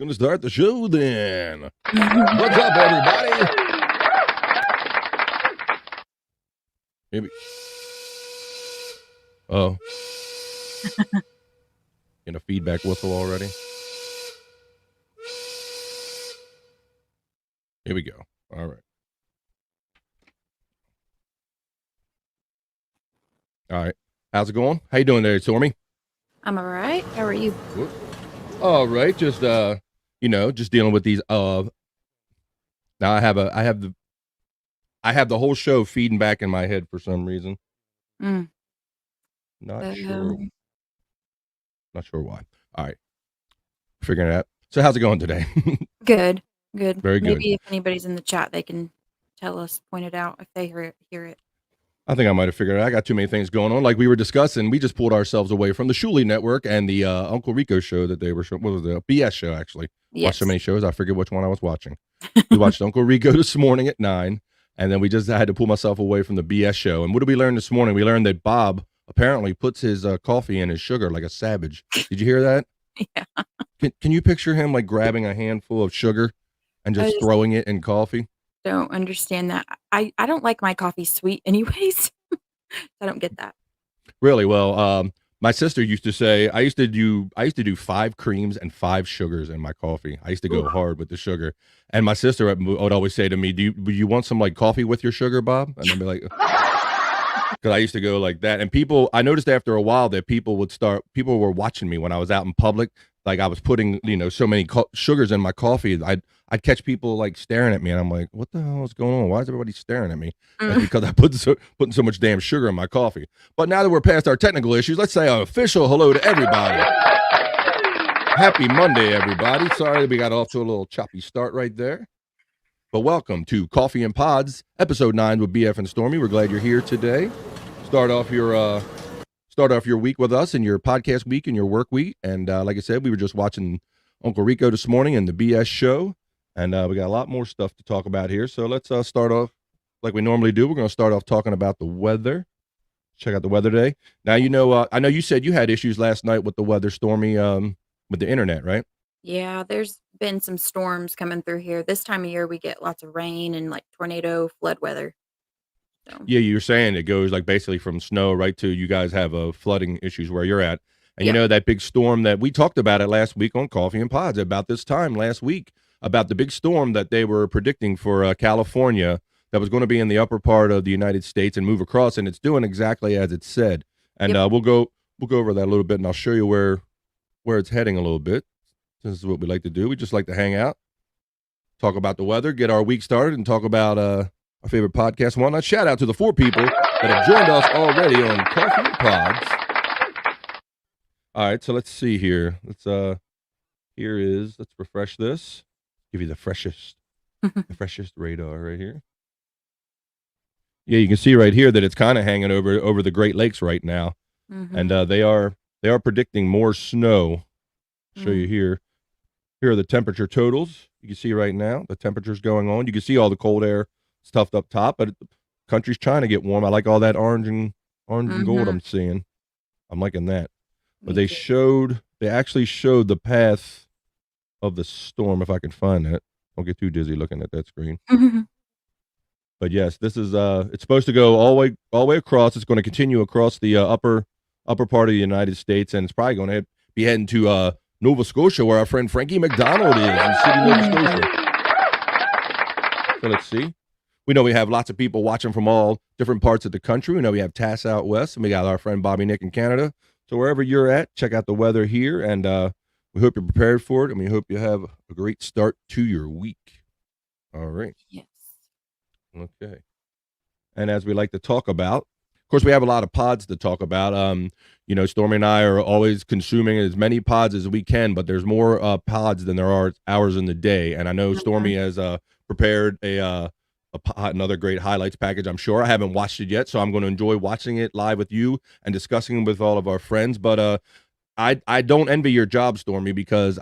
Gonna start the show then. What's up, everybody? Maybe. Oh. Getting a feedback whistle already. Here we go. All right. All right. How's it going? How you doing there, Stormee? I'm all right. How are you? Good. All right. Just just dealing with these now I have the whole show feeding back in my head for some reason. Mm. Not sure why. All right. Figuring it out. So how's it going today? Good. Very good. Maybe if anybody's in the chat, they can tell us, point it out if they hear it. I think I might have figured it out. I got too many things going on. Like we were discussing, we just pulled ourselves away from the Shuli Network and the Uncle Rico show that they were showing. What was the BS show, actually? Yes. Watched so many shows, I forget which one I was watching. We watched Uncle Rico this morning at 9, and then we just had to pull myself away from the BS show. And what did we learn this morning? We learned that Bob apparently puts his coffee in his sugar like a savage. Did you hear that? Yeah. Can you picture him like grabbing a handful of sugar and just throwing it in coffee? Don't understand that. I don't like my coffee sweet anyways. I don't get that. Really? Well, my sister used to say I used to do 5 creams and 5 sugars in my coffee. I used to go hard with the sugar. And my sister would always say to me, "Do you want some like coffee with your sugar, Bob?" And I'd be like, because I used to go like that. And I noticed after a while that people were watching me when I was out in public. Like I was putting, so many sugars in my coffee. I'd catch people like staring at me, and I'm like, "What the hell is going on? Why is everybody staring at me?" That's because I putting so much damn sugar in my coffee. But now that we're past our technical issues, let's say an official hello to everybody. Happy Monday, everybody. Sorry that we got off to a little choppy start right there. But welcome to Coffee and Pods, episode 9 with BF and Stormee. We're glad you're here today. Start off your week with us and your podcast week and your work week. And like I said, we were just watching Uncle Rico this morning and the BS show. And we got a lot more stuff to talk about here. So let's start off like we normally do. We're going to start off talking about the weather. Check out the weather today. Now, I know you said you had issues last night with the weather, Stormee, with the internet, right? Yeah, there's been some storms coming through here. This time of year, we get lots of rain and like tornado, flood weather. So. Yeah, you're saying it goes like basically from snow right to you guys have flooding issues where you're at. And that big storm that we talked about it last week on Coffee and Pods about this time last week, about the big storm that they were predicting for California that was going to be in the upper part of the United States and move across, and it's doing exactly as it said. And we'll go over that a little bit, and I'll show you where it's heading a little bit. This is what we like to do. We just like to hang out, talk about the weather, get our week started, and talk about our favorite podcast. One last shout out to the 4 people that have joined us already on Coffee and Pods. All right, so let's see here. Let's refresh this. Give you the freshest radar right here. Yeah, you can see right here that it's kind of hanging over the Great Lakes right now. Mm-hmm. And they are predicting more snow. Show you here. Here are the temperature totals. You can see right now the temperature's going on. You can see all the cold air stuffed up top, but the country's trying to get warm. I like all that orange and gold I'm seeing. I'm liking that. But they actually showed the path of the storm, if I can find that. Don't get too dizzy looking at that screen. But yes, this is it's supposed to go all the way across. It's going to continue across the upper part of the United States, and it's probably going to be heading to Nova Scotia, where our friend Frankie McDonald is in City, Nova Scotia. So let's see. We know we have lots of people watching from all different parts of the country. We know we have Tass out west, and we got our friend Bobby Nick in Canada. So wherever you're at, check out the weather here, and we hope you're prepared for it, and we hope you have a great start to your week. All right. Yes. Okay. And as we like to talk about, of course, we have a lot of pods to talk about. Stormee and I are always consuming as many pods as we can, but there's more pods than there are hours in the day. And I know Stormee has prepared another great highlights package. I'm sure I haven't watched it yet, so I'm going to enjoy watching it live with you and discussing it with all of our friends. But I don't envy your job, Stormee, because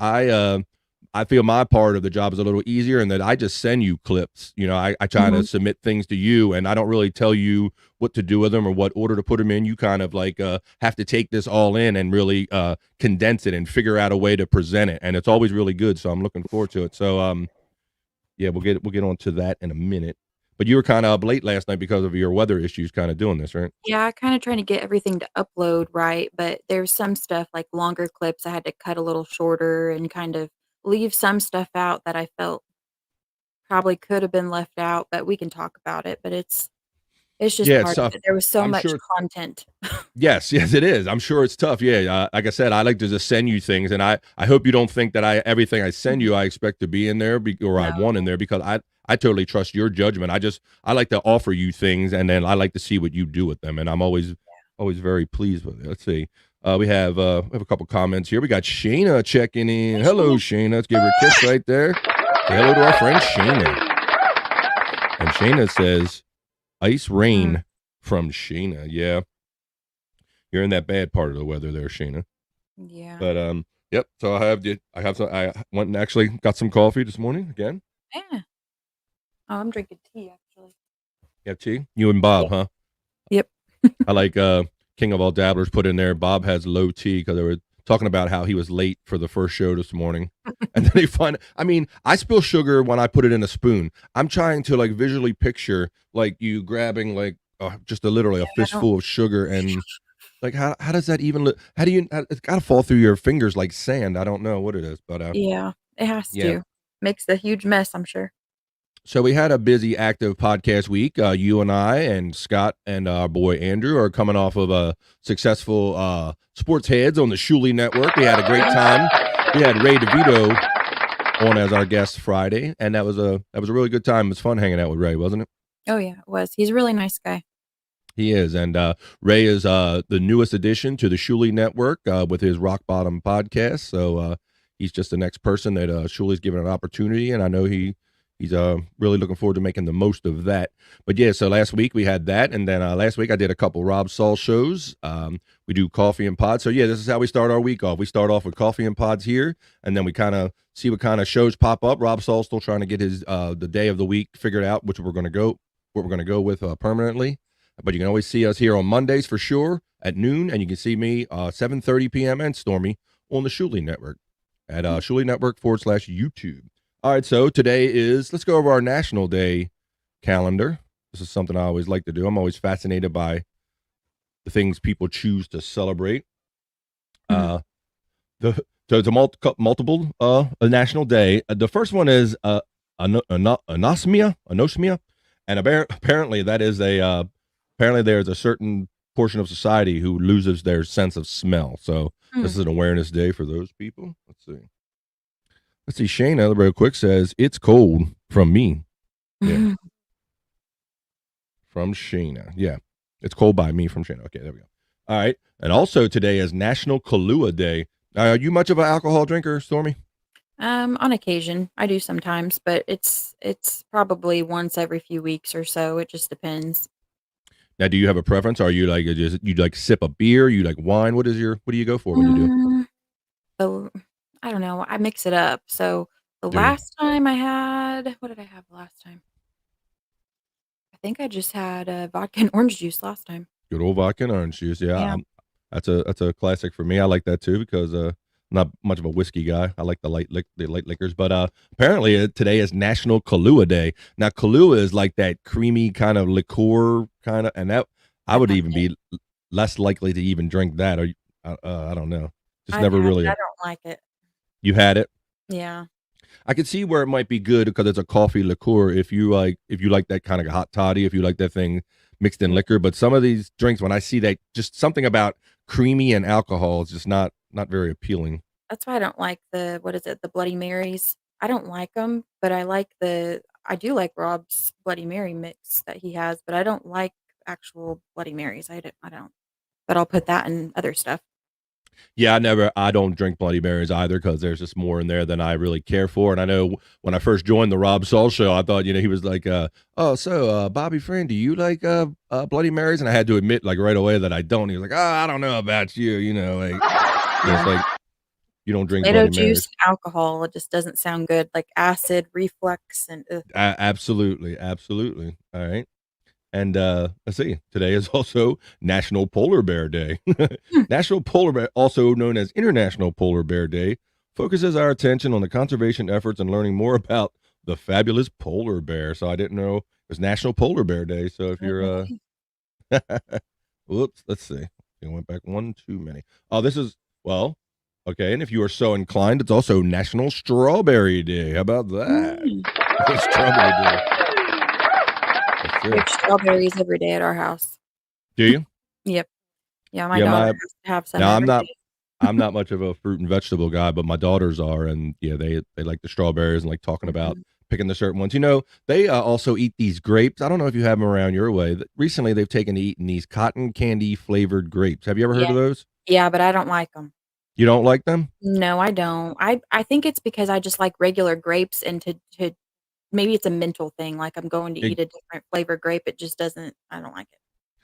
I feel my part of the job is a little easier in that I just send you clips. I try to Mhm. submit things to you, and I don't really tell you what to do with them or what order to put them in. You kind of like have to take this all in and really condense it and figure out a way to present it, and it's always really good. So I'm looking forward to it. So yeah, we'll get on to that in a minute. But you were kind of up late last night because of your weather issues, kind of doing this, right? Yeah, kinda trying to get everything to upload right, but there's some stuff, like longer clips I had to cut a little shorter and kind of leave some stuff out that I felt probably could have been left out, but we can talk about it, but it's just Yeah, it's part of tough. it. There was so I'm much sure. content. Yes, yes, it is. I'm sure it's tough. Yeah, like I said, I like to just send you things, and I hope you don't think that everything I send Mhm. you I expect to be in there or I No. want in there because I totally trust your judgment. I like to offer you things, and then I like to see what you do with them, and I'm always very pleased with it. Let's see. We have a couple comments here. We got Shayna checking in. Hey, Hello, Sheena. Shayna. Let's give her a kiss right there. Say hello to our friend Shayna. And Shayna says, "Ice Mm, rain from Shayna." Yeah, you're in that bad part of the weather there, Shayna. yeah. But yep. So I went and actually got some coffee this morning again. Yeah. Oh, I'm drinking tea, actually. You have tea? You and Bob, Yep. huh? Yep. I like King of all dabblers put in there. Bob has low tea because they were talking about how he was late for the first show this morning. And then they find I mean, I spill sugar when I put it in a spoon. I'm trying to like visually picture like you grabbing like just literally a I don't fistful of sugar and like how does that even look? How do you? It's got to fall through your fingers like sand. I don't know what it is, but Yeah, it has yeah. to. Makes a huge mess, I'm sure. So we had a busy, active podcast week. You and I and Scott and our boy Andrew are coming off of a successful sports heads on the Shuli Network. We had a great time. We had Ray DeVito on as our guest Friday, and that was a really good time. It was fun hanging out with Ray, wasn't it? Oh, yeah, it was. He's a really nice guy. He is, and Ray is the newest addition to the Shuli Network with his Rock Bottom podcast. So he's just the next person that Shuli's given an opportunity, and I know he's really looking forward to making the most of that. But yeah, so last week we had that, and then last week I did a couple Rob Saul shows. We do coffee and pods. So yeah, this is how we start our week off. We start off with coffee and pods here, and then we kind of see what kind of shows pop up. Rob Saul's still trying to get his the day of the week figured out, what we're going to go with permanently. But you can always see us here on Mondays for sure at noon, and you can see me 7:30 p.m. and Stormy on the Shuli Network at Mm, Shuli Network /YouTube. All right, so today is let's go over our National Day calendar. This is something I always like to do. I'm always fascinated by the things people choose to celebrate. mhm. Uh, the so it's a multiple a national day. The first one is anosmia, and apparently that is a apparently there's a certain portion of society who loses their sense of smell. So this Mm. is an awareness day for those people. Let's see. Let's see. Shayna real quick says it's cold from me. Yeah, Mhm. from Shayna. Yeah, it's cold by me from Shayna. Okay, there we go. All right, and also today is National Kahlua Day. Are you much of an alcohol drinker, Stormy? On occasion, I do sometimes, but it's probably once every few weeks or so, it just depends. Now, do you have a preference? Are you like just you like sip a beer? You like wine? What do you go for when you do? Mm, the I don't know, I mix it up. So, the Do you? last time I had what did I have last time? I think I just had, vodka and orange juice last time. Good old vodka and orange juice. Yeah, Yeah. that's a classic for me. I like that too because not much of a whiskey guy. I like the light liquors. But apparently today is National Kahlua Day. Now Kahlua is like that creamy kind of liqueur kind of, and that I I've would had even it. be less likely to even drink that. Or I don't know. Just I've never had it, really. I don't like it. You had it. Yeah. I could see where it might be good because it's a coffee liqueur. If you like that kind of hot toddy, if you like that thing mixed in Yeah. liquor. But some of these drinks, when I see that, just something about creamy and alcohol is just not very appealing. That's why I don't like the what is it? The Bloody Marys. I don't like them, but I do like Rob's Bloody Mary mix that he has, but I don't like actual Bloody Marys. I don't. But I'll put that in other stuff. Yeah, I don't drink Bloody Marys either because there's just more in there than I really care for. And I know when I first joined the Rob Saul show, I thought he was like, oh, so Bobby friend, do you like Bloody Marys? And I had to admit like right away that I don't. He was like, oh, I don't know about you, like. It's like You don't drink Tomato Bloody juice Marys. and alcohol, it just doesn't sound good, like acid reflux and ugh. Absolutely, absolutely. All right. And let's see. Today is also National Polar Bear Day. Hmm, National Polar Bear, also known as International Polar Bear Day, focuses our attention on the conservation efforts and learning more about the fabulous polar bear. So I didn't know it was National Polar Bear Day. So if didn't you're know either. whoops, let's see. It went back one too many. Oh, this is well, okay. And if you are so inclined, it's also National Strawberry Day. How about that? Mm. Strawberry Day. That's We it. have strawberries every day at our house. Do you? Yep. Yeah, my Yeah, daughter my has to have some now every day. I'm not much of a fruit and vegetable guy, but my daughters are, and yeah, they like the strawberries and like talking about Mhm. picking the certain ones. They also eat these grapes. I don't know if you have them around your way. Recently, they've taken to eating these cotton candy flavored grapes. Have you ever heard Yeah. of those? Yeah, but I don't like them. You don't like them? No, I don't. I think it's because I just like regular grapes and to maybe it's a mental thing, like, I'm going to eat a different flavored grape, it just doesn't I don't like it.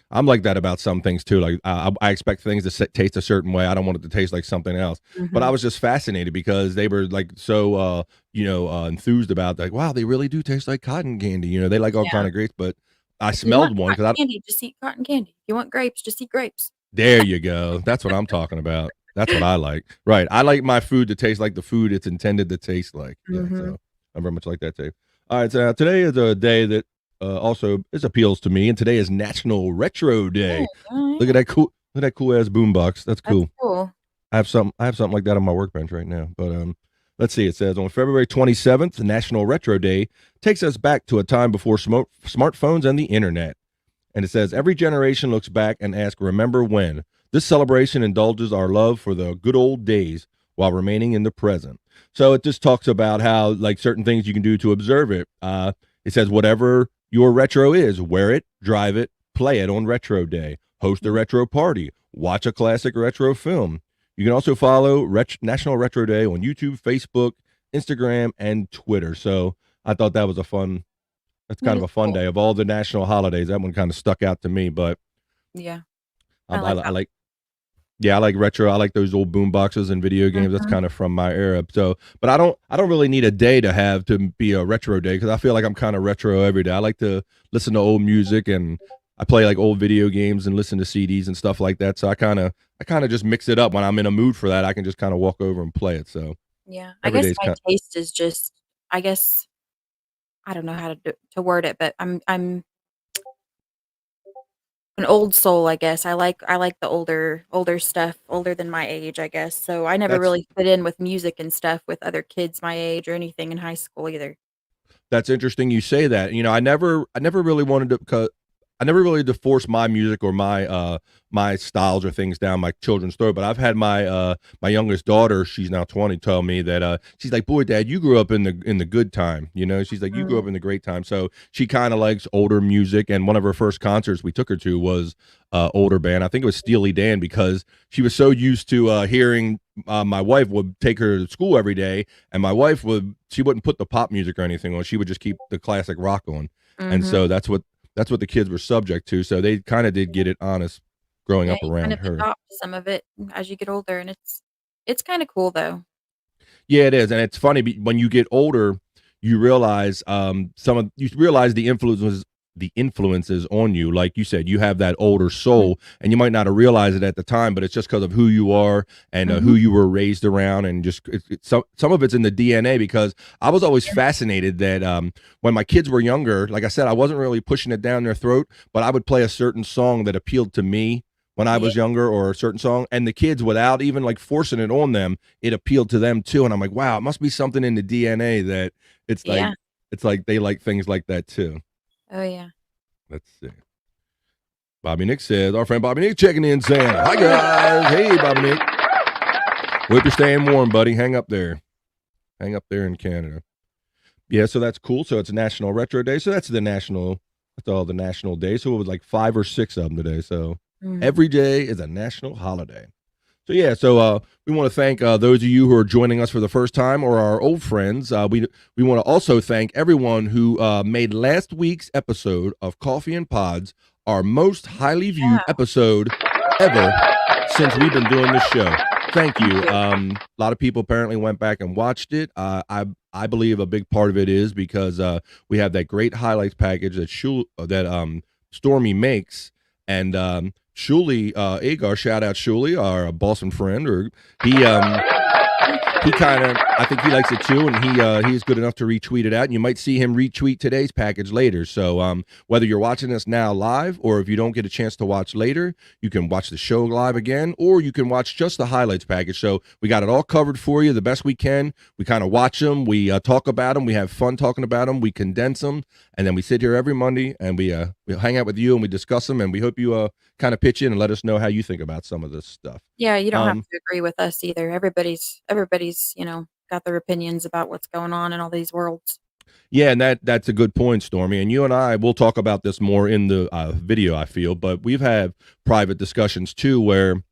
I'm like that about some things too. Like I expect things to taste a certain way. I don't want it to taste like something else. But I Mhm. was just fascinated because they were like so, enthused about like, wow, they really do taste like cotton candy. They like all kind Yeah. of grapes. But I If you want smelled one cotton because I candy, just eat cotton candy. If you want grapes, just eat grapes. there you go. That's what I'm talking about. That's what I like. Right. I like my food to taste like the food it's intended to taste like. Yeah. Mhm. So I'm very much like that too. All right. So today is a day that also this appeals to me, and today is National Retro Oh, Day. oh, Look at yeah. that cool. Look at that cool ass boombox. That's That's cool. cool. I have something like that on my workbench right now. But let's see. It says on February 27th, National Retro Day takes us back to a time before smartphones and the internet. And it says every generation looks back and asks, "Remember when?" This celebration indulges our love for the good old days while remaining in the present. So it just talks about how like certain things you can do to observe it. It says whatever your retro is, wear it, drive it, play it on Retro Day, host a Mm, retro party, watch a classic retro film. You can also follow National Retro Day on YouTube, Facebook, Instagram, and Twitter. So I thought that was a fun. That's that kind of is a fun cool. day of all the national holidays. That one kind of stuck out to me, but Yeah, I, I like I that like yeah, I like retro. I like those old boom boxes and video one. games. That's Mhm. kind of from my era. So, but I don't really need a day to have to be a retro day because I feel like I'm kind of retro every day. I like to listen to old music and I play like old video games and listen to CDs and stuff like that. So I kind of just mix it up when I'm in a mood for that. I can just kind of walk over and play it. So Yeah, I every guess day's my kind. taste is just I guess I don't know how to word it, but I'm an old soul, I guess. I like the older stuff, older than my age, I guess. So I never That's really fit in with music and stuff with other kids my age or anything in high school either. That's interesting you say that. I never really wanted to I never really to force my music or my styles or things down my children's throat, but I've had my youngest daughter, she's now 20, tell me that she's like, "Boy, Dad, you grew up in the good time." She's like, "You grew up Mm, in the great time." So she kind of likes older music, and one of her first concerts we took her to was older band. I think it was Steely Dan because she was so used to hearing my wife would take her to school every day, and my wife she wouldn't put the pop music or anything on. She would just keep the classic rock on. And mhm. so that's what the kids were subject to. So they kind of did get it honest growing Yeah, up you kind around of her. adopt some of it as you get older, and it's kinda cool, though. Yeah, it is, and it's funny when you get older, you realize you realize the influences on you. Like you said, you have that older Mhm, soul, and you might not have realized it at the time, but it's just because of who you are and who mhm. you were raised around, and just some of it's in the DNA. Because I was always Yeah, fascinated that when my kids were younger, like I said, I wasn't really pushing it down their throat, but I would play a certain song that appealed to me when I yeah, was younger, or a certain song, and the kids, without even like forcing it on them, it appealed to them too. And I'm like, wow, it must be something in the DNA that it's like yeah. it's like they like things like that too. Oh, yeah. Let's see. Bobby Nick says, our friend Bobby Nick checking in saying, "Hi guys. Hey Bobby Nick. Hope you're staying warm, buddy. Hang up there. Hang up there in Canada." Yeah, so that's cool. So it's a National Retro Day. So that's all the national days. So it was like 5 or 6 of them today. So Mhm. every day is a national holiday. So yeah, so we want to thank those of you who are joining us for the first time or our old friends. We want to also thank everyone who made last week's episode of Coffee and Pods our most highly viewed Yeah. episode ever since we've been doing this show. thank you. A lot of people apparently went back and watched it. I believe a big part of it is because we have that great highlights package that Stormy makes, and Shuli Agar, shout out Shuli, our Boston friend, or he he kind of, I think he likes it too, and he is good enough to retweet it out. And you might see him retweet today's package later. So whether you're watching this now live, or if you don't get a chance to watch later, you can watch the show live again, or you can watch just the highlights package. So we got it all covered for you the best we can. We kind of watch them, we talk about them, we have fun talking about them, we condense them, and then we sit here every Monday and we hang out with you and we discuss them. And we hope you kind of pitch in and let us know how you think about some of this stuff. Yeah, you don't have Um, to agree with us either. Everybody's, got their opinions about what's going on in all these worlds. Yeah, and that's a good point, Stormy. And you and I will talk about this more in the video, I feel, but we've had private discussions too where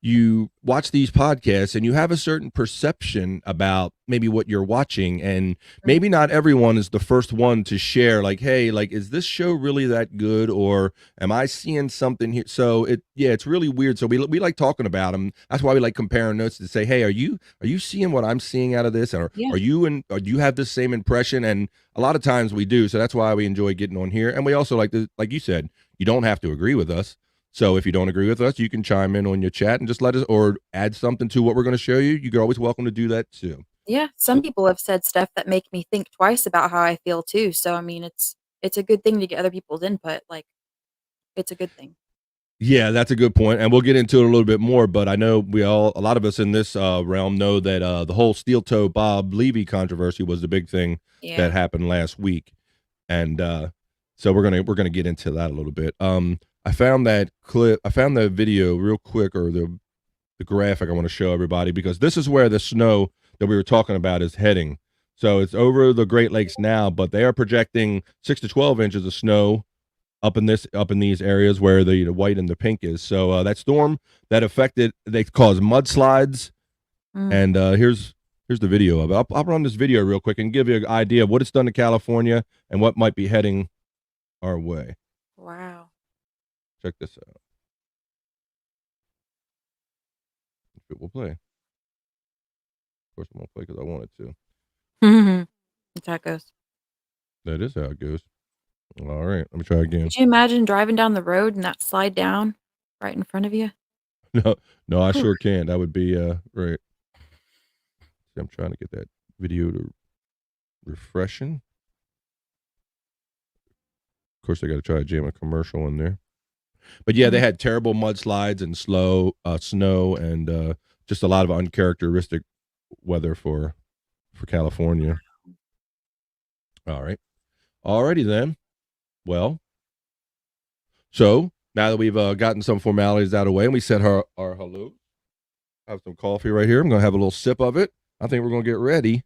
you watch these podcasts and you have a certain perception about maybe what you're watching, and Mm. maybe not everyone is the first one to share like, hey, like, is this show really that good, or am I seeing something here? So it's really weird. So we like talking about them. That's why we like comparing notes to say, hey, are you seeing what I'm seeing out of this, or Yeah. or do you have the same impression? And a lot of times we do. So that's why we enjoy getting on here. And we also like you said, you don't have to agree with us. So if you don't agree with us, you can chime in on your chat and just let us, or add something to what we're going to show you. You're always welcome to do that too. Yeah, some people have said stuff that make me think twice about how I feel too. So I mean, it's a good thing to get other people's input. Like, it's a good thing. Yeah, that's a good point, and we'll get into it a little bit more. But I know a lot of us in this realm know that the whole steel toe Bob Levy controversy was the big thing that Yeah. happened last week, and so we're gonna get into that a little bit. I found that clip, I found the video real quick, or the graphic I want to show everybody, because this is where the snow that we were talking about is heading. So it's over the Great Lakes now, but they are projecting 6 to 12 inches of snow up in these areas where the white and the pink is. So that storm that affected, they caused mudslides, Mm. and here's the video of it. I'll run this video real quick and give you an idea of what it's done to California and what might be heading our way. Wow. Check this out. If it will play. Of course, it won't play because I want it to. That's how it goes. That is how it goes. All right, let me try again. Could you imagine driving down the road and that slide down right in front of you? No, no, I Whew. sure can. That would be right. See, I'm trying to get that video to refreshing. Of course, I got to try to jam a commercial in there. But yeah, they Mhm. had terrible mudslides and snow, and just a lot of uncharacteristic weather for California. All right, alrighty then. Well, so now that we've gotten some formalities out of the way and we said our hello, have some coffee right here. I'm gonna have a little sip of it. I think we're gonna get ready.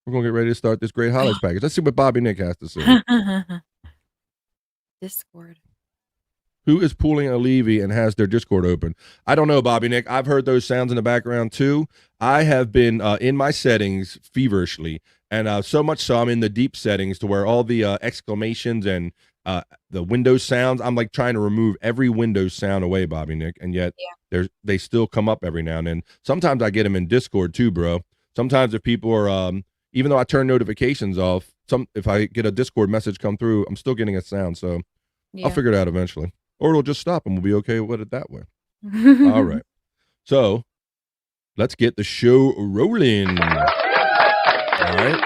We're gonna get ready to start this great highlights package. Let's see what Bobby Nick has to say. Discord. Who is pulling a Levy and has their Discord open? I don't know, Bobby Nick. I've heard those sounds in the background too. I have been in my settings feverishly, and so much so I'm in the deep settings to where all the exclamations and the Windows sounds, I'm like trying to remove every Windows sound away, Bobby Nick, and yet Yeah. they still come up every now and then. Sometimes I get them in Discord too, bro. Sometimes if people are even though I turn notifications off, if I get a Discord message come through, I'm still getting a sound. So I'll Yeah. figure it out eventually. Or it'll just stop and we'll be okay with it that way. All right. So let's get the show rolling. All right.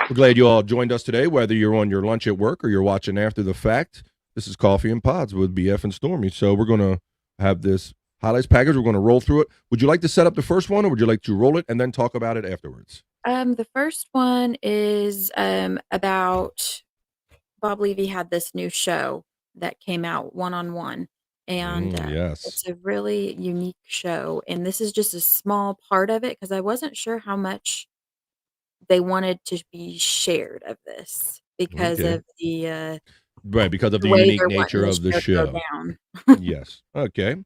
We're glad you all joined us today, whether you're on your lunch at work or you're watching after the fact. This is Coffee and Pods with BF and Stormee. So we're going to have this highlights package. We're going to roll through it. Would you like to set up the first one, or would you like to roll it and then talk about it afterwards? The first one is about Bob Levy had this new show that came out, One on One, and Yes. it's a really unique show. And this is just a small part of it because I wasn't sure how much they wanted to be shared of this because Okay. of the Right, because of the the way unique they're wanting nature the of the show to go show. down. Yes. Okay.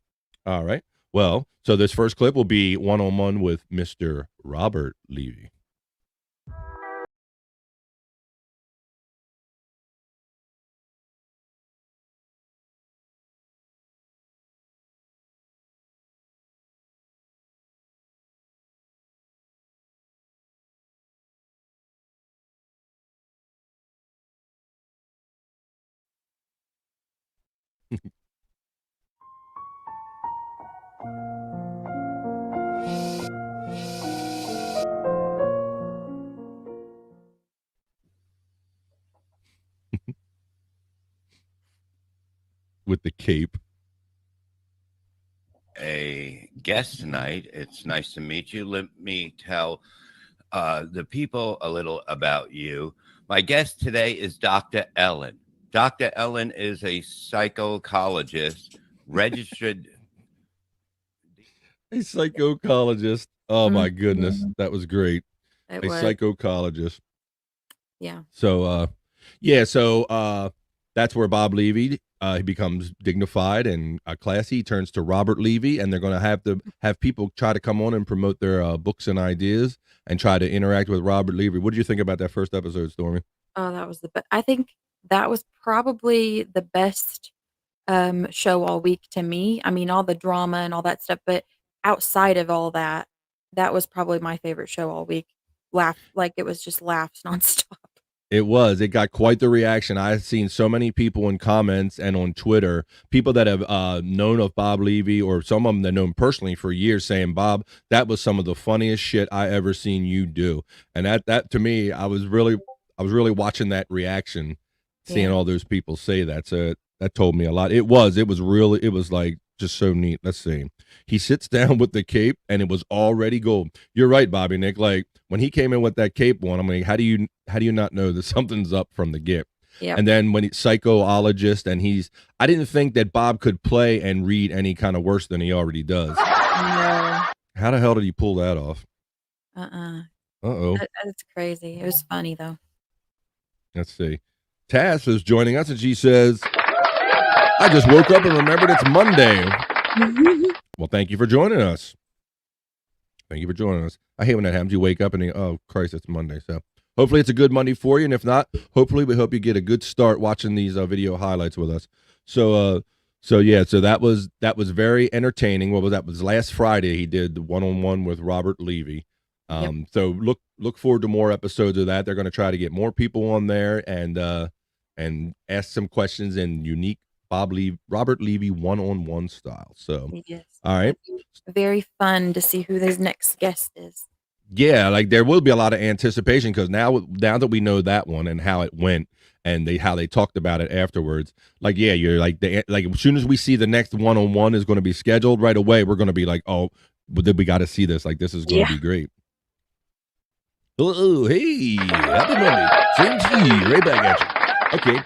All right. Well, so this first clip will be one-on-one with Mr. Robert Levy. With the cape. A guest tonight. It's nice to meet you. Let me tell the people a little about you. My guest today is Dr. Ellen. Dr. Ellen is a psychologist, registered. A psychologist. Oh my goodness, Mhm. that was great. It A was. psychologist. Yeah. So that's where Bob Levy he becomes dignified and classy. He turns to Robert Levy, and they're going to have people try to come on and promote their books and ideas and try to interact with Robert Levy. What did you think about that first episode, Stormy? Oh, that was the best. I think that was probably the best, show all week to me. I mean, all the drama and all that stuff, but outside of all that, that was probably my favorite show all week. It was just laughs nonstop. It was. It got quite the reaction. I've seen so many people in comments and on Twitter, people that have known of Bob Levy or some of them that know him personally for years saying, Bob, that was some of the funniest shit I ever seen you do. And that to me, I was really watching that reaction, seeing Yeah. all those people say that. So that told me a lot. It was like just so neat. Let's see. He sits down with the cape and it was already gold. You're right, Bobby Nick. Like when he came in with that cape on, I'm like, how do you not know that something's up from the get? Yep. And then when he's psychologist and I didn't think that Bob could play and read any kind of worse than he already does. No. How the hell did he pull that off? Uh-oh. That's crazy. It was funny though. Let's see. Tass is joining us and she says, I just woke up and remembered it's Monday. Well, thank you for joining us. Thank you for joining us. I hate when that happens. You wake up and oh, Christ, it's Monday. So hopefully it's a good Monday for you. And if not, hopefully we hope you get a good start watching these video highlights with us. So that was very entertaining. What was that? It was last Friday he did the one-on-one with Robert Levy. Yep. So look forward to more episodes of that. They're going to try to get more people on there and ask some questions in unique Robert Levy one-on-one style. So Yes. all right. Very fun to see who this next guest is. Yeah, like there will be a lot of anticipation because now that we know that one and how it went and how they talked about it afterwards, like yeah, you're like as soon as we see the next one-on-one is going to be scheduled right away, we're going to be like, oh, we got to see this. Like this is going to be great. Oh, hey, happy Monday. Same to you, right back at you. Okay.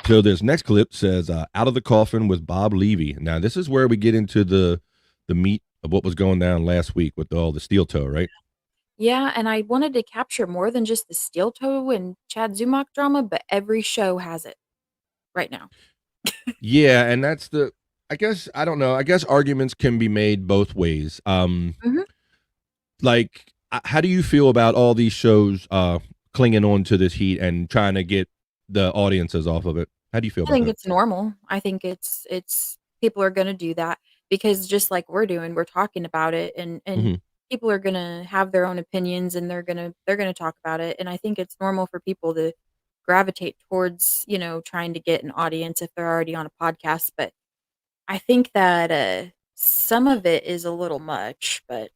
So this next clip says, out of the coffin with Bob Levy. Now, this is where we get into the meat of what was going down last week with all the steel toe, right? Yeah, and I wanted to capture more than just the steel toe and Chad Zumach drama, but every show has it right now. Yeah, and that's I guess, I don't know. I guess arguments can be made both ways. Like, how do you feel about all these shows clinging on to this heat and trying to get the audiences off of it? How do you feel about that? I think it's normal. I think it's people are gonna do that because just like we're doing, we're talking about it and people are gonna have their own opinions and they're gonna talk about it. And I think it's normal for people to gravitate towards, trying to get an audience if they're already on a podcast. But I think that some of it is a little much, but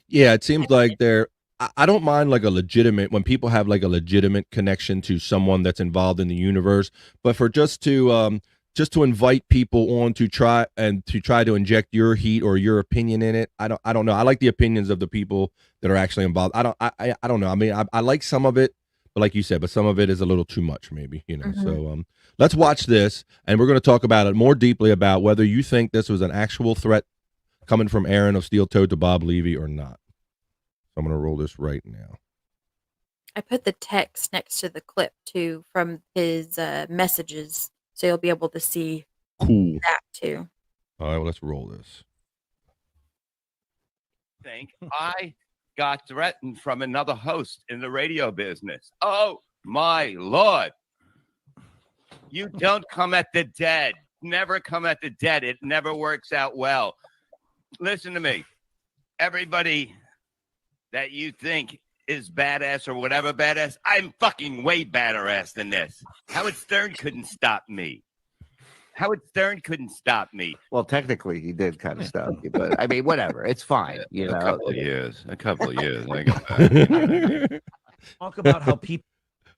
Yeah, it seems like I don't mind like when people have like a legitimate connection to someone that's involved in the universe, but for just to invite people on to try to inject your heat or your opinion in it, I don't know. I like the opinions of the people that are actually involved. I don't know. I mean, I like some of it, but like you said, but some of it is a little too much, maybe, So let's watch this, and we're going to talk about it more deeply about whether you think this was an actual threat coming from Aaron of Steel Toe to Bob Levy or not. So I'm going to roll this right now. I put the text next to the clip too from his messages, so you'll be able to see that too. All right, well, let's roll this. I got threatened from another host in the radio business. Oh my Lord. You don't come at the dead. Never come at the dead. It never works out well. Listen to me. Everybody that you think is badass or whatever badass, I'm fucking way badder ass than this. Howard Stern couldn't stop me. Howard Stern couldn't stop me. Well, technically, he did kind of stop you, but I mean, whatever. It's fine. You A know, couple of years. I got that. Talk about how people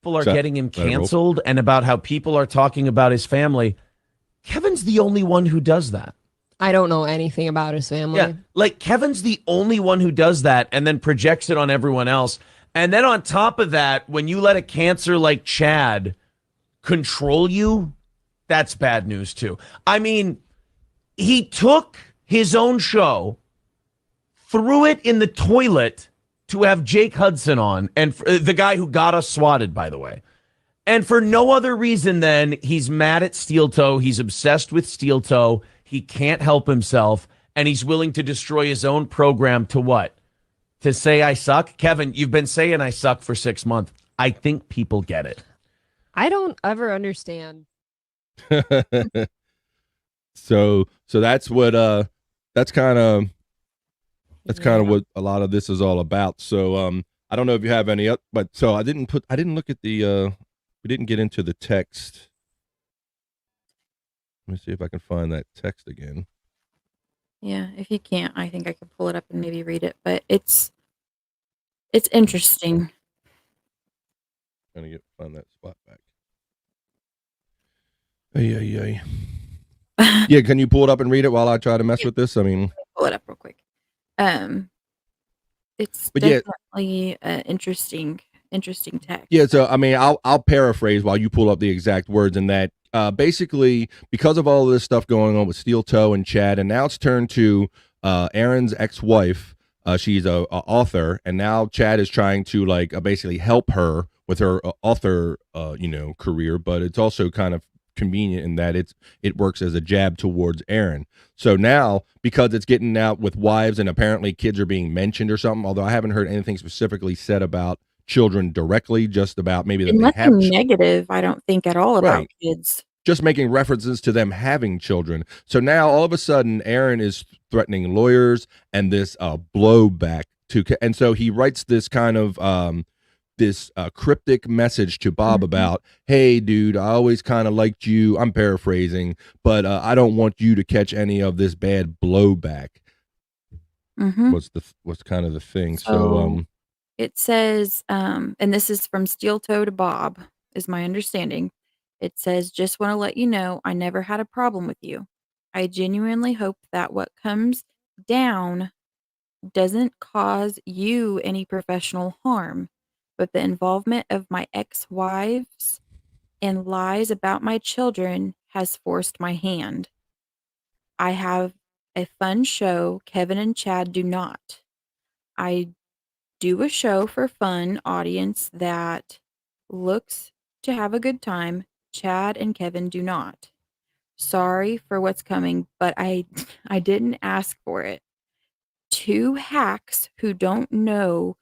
are So- getting him let it roll. canceled and about how people are talking about his family. Kevin's the only one who does that. I don't know anything about his family. Yeah, like Kevin's the only one who does that and then projects it on everyone else. And then on top of that, when you let a cancer like Chad control you, that's bad news too. I mean, he took his own show, threw it in the toilet to have Jake Hudson on, and the guy who got us swatted, by the way. And for no other reason than he's mad at Steel Toe. He's obsessed with Steel Toe. He can't help himself, and he's willing to destroy his own program to what? To say I suck? Kevin, you've been saying I suck for 6 months. I think people get it. I don't ever understand. so that's what that's kind of what a lot of this is all about. So I don't know if you have any up, but so I didn't look at the we didn't get into the text. Let me see if I can find that text again. Yeah, if you can't, I think I could pull it up and maybe read it, but it's interesting. Trying to find that spot back. Yeah. Yeah, can you pull it up and read it while I try to mess with this? I mean, Pull it up real quick. It's But yeah. definitely interesting text. yeah. So I mean, I'll paraphrase while you pull up the exact words. In that, basically, because of all of this stuff going on with Steel Toe and Chad, and now it's turned to Aaron's ex-wife. She's a author, and now Chad is trying to basically help her with her author career, but it's also kind of convenient in that it works as a jab towards Aaron. So now, because it's getting out with wives and apparently kids are being mentioned or something, although I haven't heard anything specifically said about children directly, just about maybe that And they have nothing negative, I don't think at all about Right. kids. just making references to them having children. So now all of a sudden Aaron is threatening lawyers and this blowback and so he writes this kind of this cryptic message to Bob about, hey dude, I always kind of liked you. I'm paraphrasing, but I don't want you to catch any of this bad blowback. Mm-hmm. What's kind of the thing. So it says, and this is from Steel Toe to Bob, is my understanding. It says, just want to let you know I never had a problem with you. I genuinely hope that what comes down doesn't cause you any professional harm, but the involvement of my ex-wives and lies about my children has forced my hand. I have a fun show. Kevin and Chad do not. I do a show for fun audience that looks to have a good time. Chad and Kevin do not. Sorry for what's coming, but I didn't ask for it. Two hacks who don't know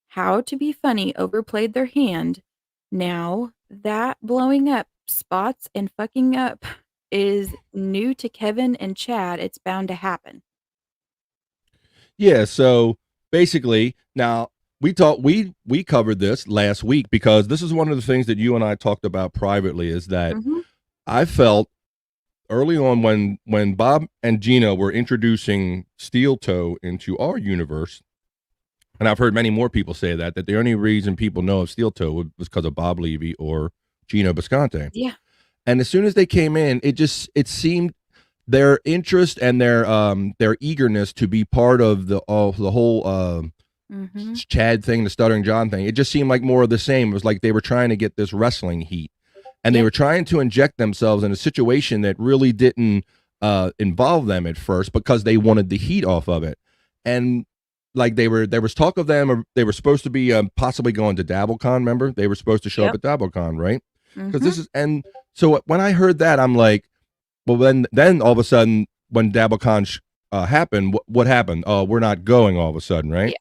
how to be funny overplayed their hand. Now that blowing up spots and fucking up is new to Kevin and Chad. It's bound to happen. Yeah, so basically, now we covered this last week because this is one of the things that you and I talked about privately, is that I felt early on when Bob and Gina were introducing Steel Toe into our universe, and I've heard many more people say that the only reason people know of Steel Toe was because of Bob Levy or Gino Bisconte. Yeah. And as soon as they came in, it seemed their interest and their eagerness to be part of the whole Chad thing, the Stuttering John thing, it just seemed like more of the same. It was like they were trying to get this wrestling heat, and they were trying to inject themselves in a situation that really didn't involve them at first because they wanted the heat off of it. And like there was talk of them, they were supposed to be possibly going to DabbleCon. Remember, they were supposed to show up at DabbleCon, right? Because this is, and so when I heard that, I'm like, well, then all of a sudden when DabbleCon happened, what happened? Oh, we're not going all of a sudden, right? Yeah.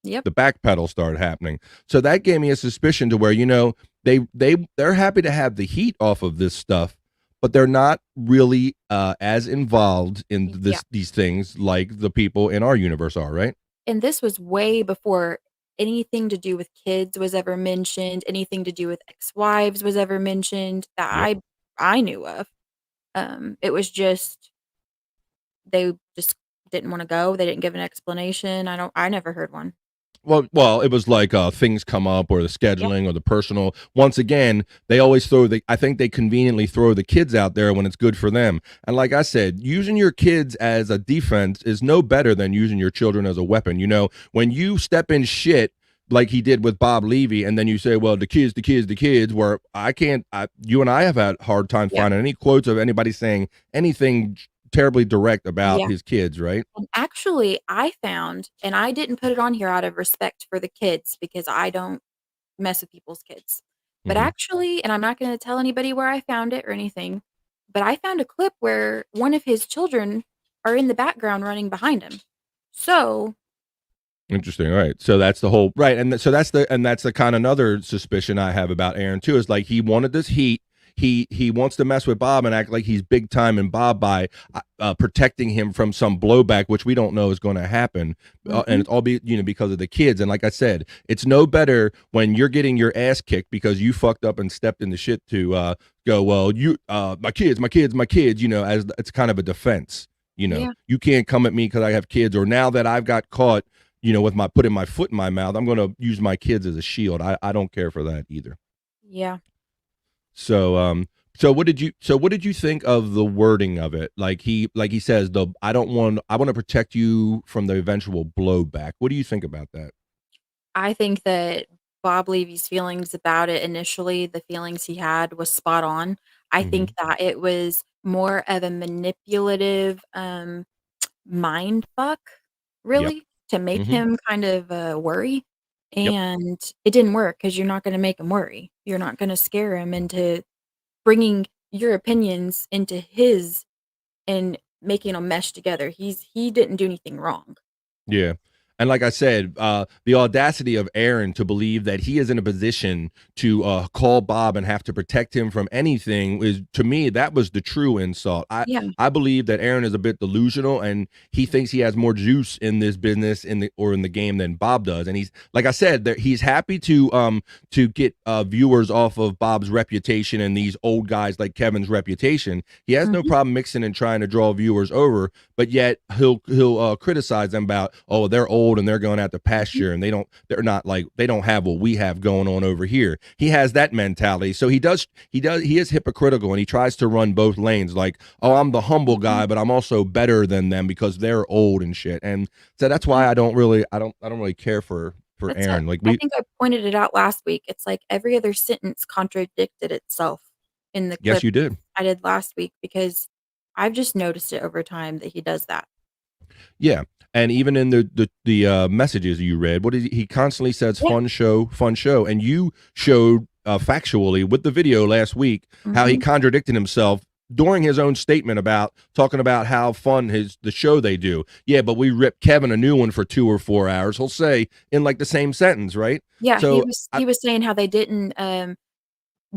Yep. The backpedal started happening. So that gave me a suspicion to where, they're happy to have the heat off of this stuff, but they're not really as involved in these things like the people in our universe are, right? And this was way before anything to do with kids was ever mentioned, anything to do with ex-wives was ever mentioned that I knew of. It was just they just didn't want to go. They didn't give an explanation. I never heard one. Well, it was like things come up or the Yeah. scheduling or the personal. Once again, they always I think they conveniently throw the kids out there when it's good for them. And like I said, using your kids as a defense is no better than using your children as a weapon. You know, when you step in shit like he did with Bob Levy, and then you say, well, the kids, where you and I have had a hard time Yeah. finding any quotes of anybody saying anything terribly direct about Yeah. his kids, right? And actually, I found, and I didn't put it on here out of respect for the kids because I don't mess with people's kids. But Mhm. actually, and I'm not going to tell anybody where I found it or anything, but I found a clip where one of his children are in the background running behind him. So, Interesting. All right. So that's the whole right, and so that's the kind of another suspicion I have about Aaron too is like he wanted this heat. He wants to mess with Bob and act like he's big time in Bob by protecting him from some blowback, which we don't know is going to happen, and it's all because of the kids. And like I said, it's no better when you're getting your ass kicked because you fucked up and stepped in the shit to go. Well, my kids. You know, as it's kind of a defense. You know, yeah. you can't come at me because I have kids, or now that I've got caught, you know, with my putting my foot in my mouth, I'm going to use my kids as a shield. I don't care for that either. Yeah. So so what did you think of the wording of it? Like he says, I want to protect you from the eventual blowback. What do you think about that? I think that Bob Levy's feelings about it initially, the feelings he had was spot on. I think that it was more of a manipulative mind fuck, Yep. really, to make Mhm. him kind of worry. Yep. And it didn't work because you're not going to make him worry. You're not going to scare him into bringing your opinions into his and making them mesh together. He didn't do anything wrong. Yeah. And like I said, the audacity of Aaron to believe that he is in a position to call Bob and have to protect him from anything is, to me, that was the true insult. Yeah. I believe that Aaron is a bit delusional and he thinks he has more juice in this business in the game than Bob does. And he's, like I said, he's happy to get viewers off of Bob's reputation and these old guys like Kevin's reputation. He has no problem mixing and trying to draw viewers over, but yet he'll criticize them about, oh, they're old and they're going out to pasture and they don't have what we have going on over here. He has that mentality. So he is hypocritical and he tries to run both lanes like, oh, I'm the humble guy, but I'm also better than them because they're old and shit. And so that's why I don't really care for Aaron. Like I think I pointed it out last week. It's like every other sentence contradicted itself in the clip Yes, you did. I did last week because I've just noticed it over time that he does that. Yeah. And even in the messages you read, he constantly says Yeah. fun show. And you showed factually with the video last week how he contradicted himself during his own statement about talking about how fun the show they do. Yeah, but we ripped Kevin a new one for 2 or 4 hours. He'll say in like the same sentence, right? Yeah, So he was saying how they didn't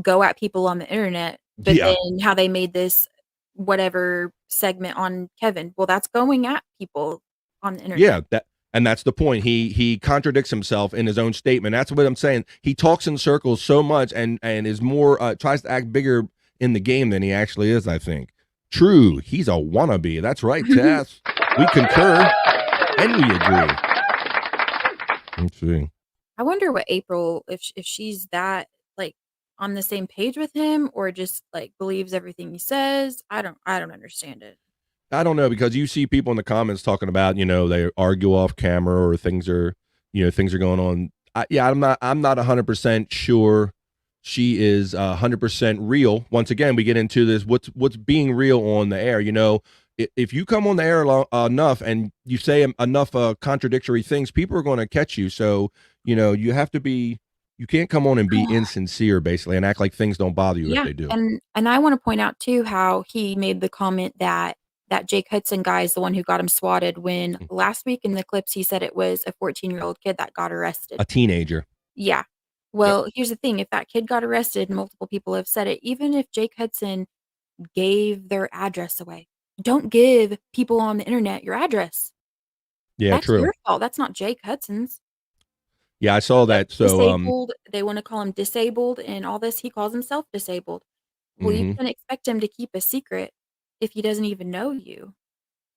go at people on the internet, but Yeah. then how they made this whatever segment on Kevin. Well, that's going at people on the internet. Yeah, that's the point. He contradicts himself in his own statement. That's what I'm saying. He talks in circles so much and is more tries to act bigger in the game than he actually is, I think. True, he's a wannabe. That's right, Tess. We concur and we agree. Let's see. I wonder what April if she's that like on the same page with him or just like believes everything he says. I don't understand it. I don't know because you see people in the comments talking about, you know, they argue off camera or things are going on. I'm not 100% sure she is 100% real. Once again, we get into this what's being real on the air. You know, if you come on the air enough and you say enough contradictory things, people are going to catch you. So, you know, you can't come on and be insincere basically and act like things don't bother you if they do. And I want to point out too how he made the comment that Jake Hudson guy is the one who got him swatted when last week in the clips he said it was a 14-year-old kid that got arrested. A teenager. Yeah. Well, here's the thing. If that kid got arrested, multiple people have said it, even if Jake Hudson gave their address away, don't give people on the internet your address. Yeah, That's true. your fault. That's not Jake Hudson's. Yeah, I saw that. So disabled, they want to call him disabled and all this. He calls himself disabled. Well, you can expect him to keep a secret if he doesn't even know you?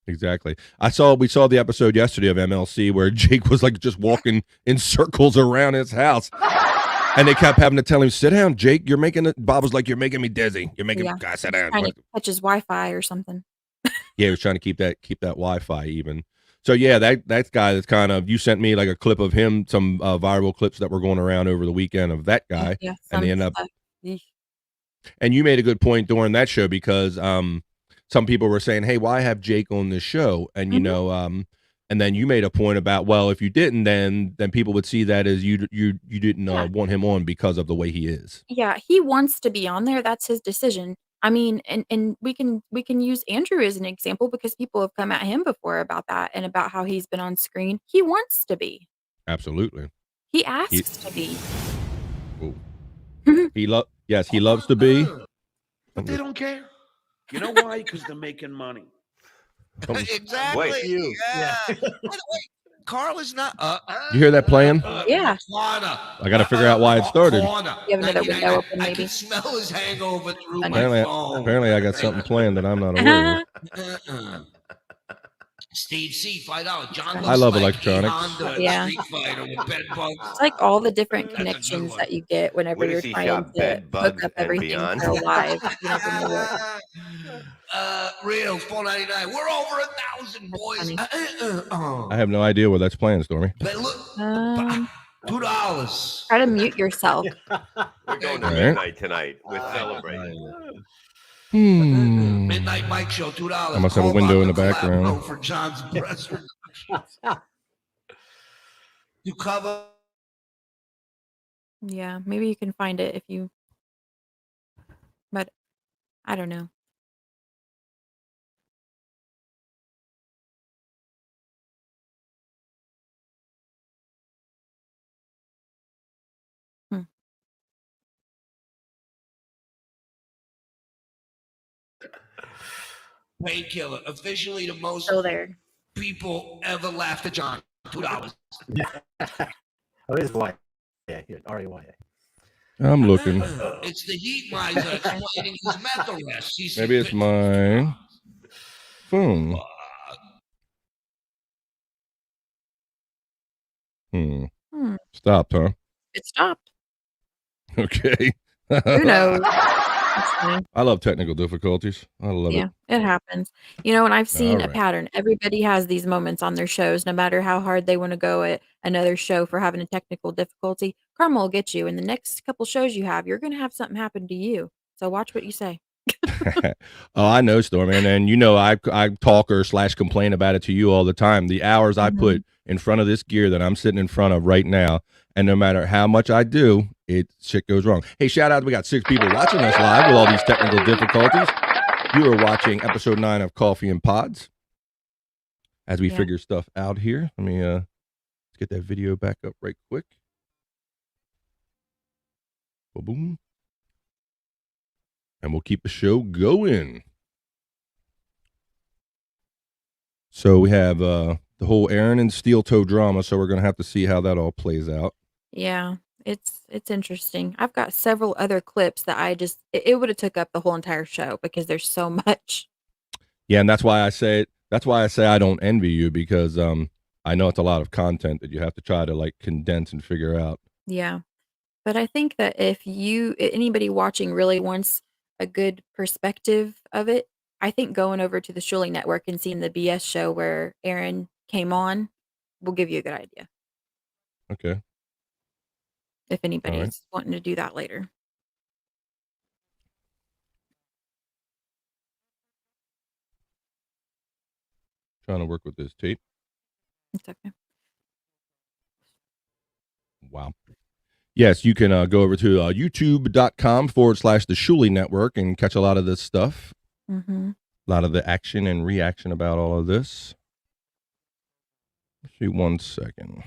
Exactly. We saw the episode yesterday of MLC where Jake was like just walking in circles around his house. And they kept having to tell him, sit down, Jake. You're making it. Bob was like, you're making me dizzy. You're making me sit down. Trying to catch his Wi-Fi or something. Yeah, he was trying to keep that Wi-Fi even. So yeah, that guy that's kind of, you sent me like a clip of him, some viral clips that were going around over the weekend of that guy. Yeah, and they end up stuff. Yeesh. And you made a good point during that show because some people were saying, hey, why have Jake on this show? And you know, and then you made a point about, well, if you didn't, then people would see that as you didn't want him on because of the way he is. Yeah, he wants to be on there. That's his decision. I mean, and we can use Andrew as an example because people have come at him before about that and about how he's been on screen. He wants to be. Absolutely. He asks to be. He loves to be. But they don't care. You know why? Because they're making money. Exactly. Yeah. By the way, Carl is not. You hear that playing? Yeah. I got to figure out why it started. You have another window open, maybe. I can smell his hangover through Apparently, my phone. apparently, I got something planned that I'm not aware of. Steve C, $5. John I love electronics. Yeah. It's like all the different connections that you get whenever you're trying to hook up everything for live. You never know what. Real $4.99. We're over 1,000 boys. I have no idea where that's playing, Stormy. But look, $2. Try to mute yourself. We're going to midnight tonight. We're celebrating. Midnight Mike Show, $2. I must have a window in the background. For John's breast reduction. You cover. Yeah, maybe you can find it if you. But I don't know. Painkiller, officially the most Still there. people ever laughed at John. $2. Oh, it is Y. Yeah, R-A-Y-A. I'm looking. It's the heat miser explaining his mental rest. Maybe it's my phone. Stopped, huh? It stopped. Okay. Who knows? That's funny. I love technical difficulties. I love it. Yeah, it happens. You know, and I've seen a right. pattern. Everybody has these moments on their shows, no matter how hard they want to go at another show for having a technical difficulty. Karma will get you. In the next couple shows you have, you're going to have something happen to you. So watch what you say. Oh, I know, Stormy, and you know I talk or / complain about it to you all the time. The hours I put in front of this gear that I'm sitting in front of right now, and no matter how much I do, shit goes wrong. Hey, shout out! We got 6 people watching us live with all these technical difficulties. You are watching episode 9 of Coffee and Pods as we figure stuff out here. Let me let's get that video back up right quick. Boom. And we'll keep the show going. So we have the whole Aaron and Steel Toe drama, so we're going to have to see how that all plays out. Yeah, it's interesting. I've got several other clips that it would have took up the whole entire show because there's so much. Yeah, and that's why I say I don't envy you because I know it's a lot of content that you have to try to like condense and figure out. Yeah. But I think that if anybody watching really wants a good perspective of it, I think going over to the Shuli Network and seeing the BS show where Aaron came on will give you a good idea. Okay. If anybody's wanting to do that later. Trying to work with this tape. It's okay. Wow. Yes, you can go over to youtube.com / the Shuli Network and catch a lot of this stuff. Mm-hmm. A lot of the action and reaction about all of this. Let's see 1 second.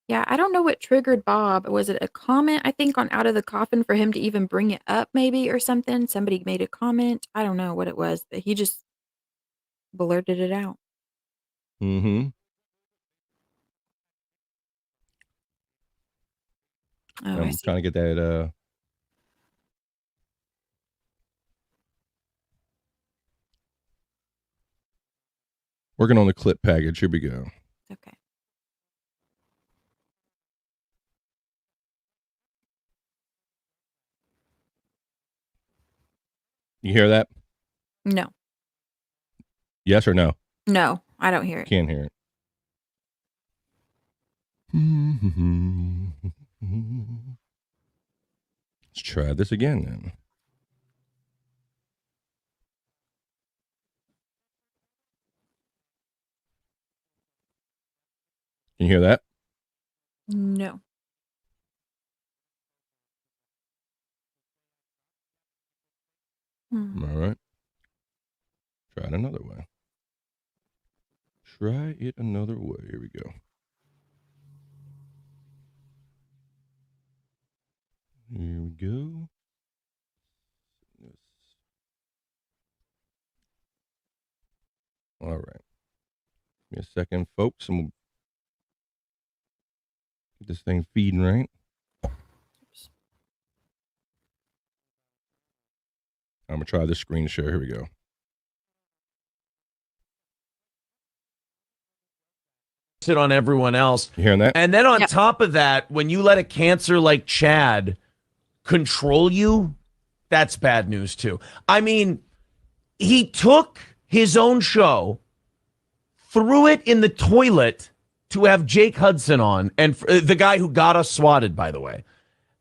Yeah, I don't know what triggered Bob. Was it a comment, I think, on Out of the Coffin for him to even bring it up maybe or something? Somebody made a comment. I don't know what it was, but he just blurted it out. Mm-hmm. Oh, I'm trying to get that Working on the clip package. Here we go. Okay. You hear that? No. Yes or no? No, I don't hear it. Can't hear it. Let's try this again then. Can you hear that? No. All right. Try it another way. Try it another way. Here we go. Here we go. All right. Give me a second, folks, and we'll get this thing feeding right. I'm going to try this screen share. Here we go. It on everyone else. You hearing that? And then on top of that, when you let a cancer like Chad control you, that's bad news too. I mean, he took his own show, threw it in the toilet to have Jake Hudson on, and the guy who got us swatted, by the way.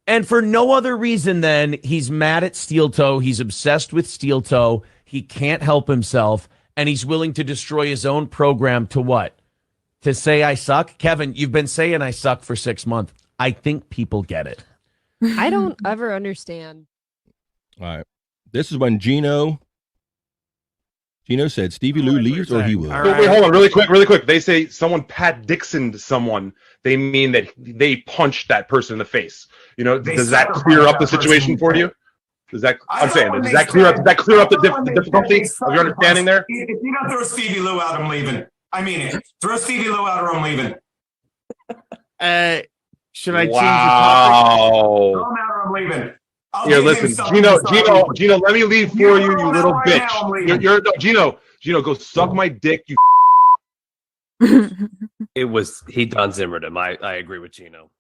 And for no other reason than he's mad at Steel Toe. He's obsessed with Steel Toe. He can't help himself, and he's willing to destroy his own program to what? To say I suck? Kevin, you've been saying I suck for 6 months. I think people get it. I don't ever understand. All right. This is when Gino said Stevie Lou leaves or he will. Wait, hold on, really quick. They say someone Pat Dixoned someone. They mean that they punched that person in the face. You know, does that clear up the situation for you? Does that? I'm saying, does that clear up? Does that clear up the difficulty of your understanding there? If you don't throw Stevie Lou out, I'm leaving. I mean it. Throw Stevie Lou out or I'm leaving. Should I change the topic? Throw him out or I'm leaving. Here, listen, Gino, let me leave for you, you little bitch. You're Gino, go suck my dick, you. He Don Zimmered him. I agree with Gino.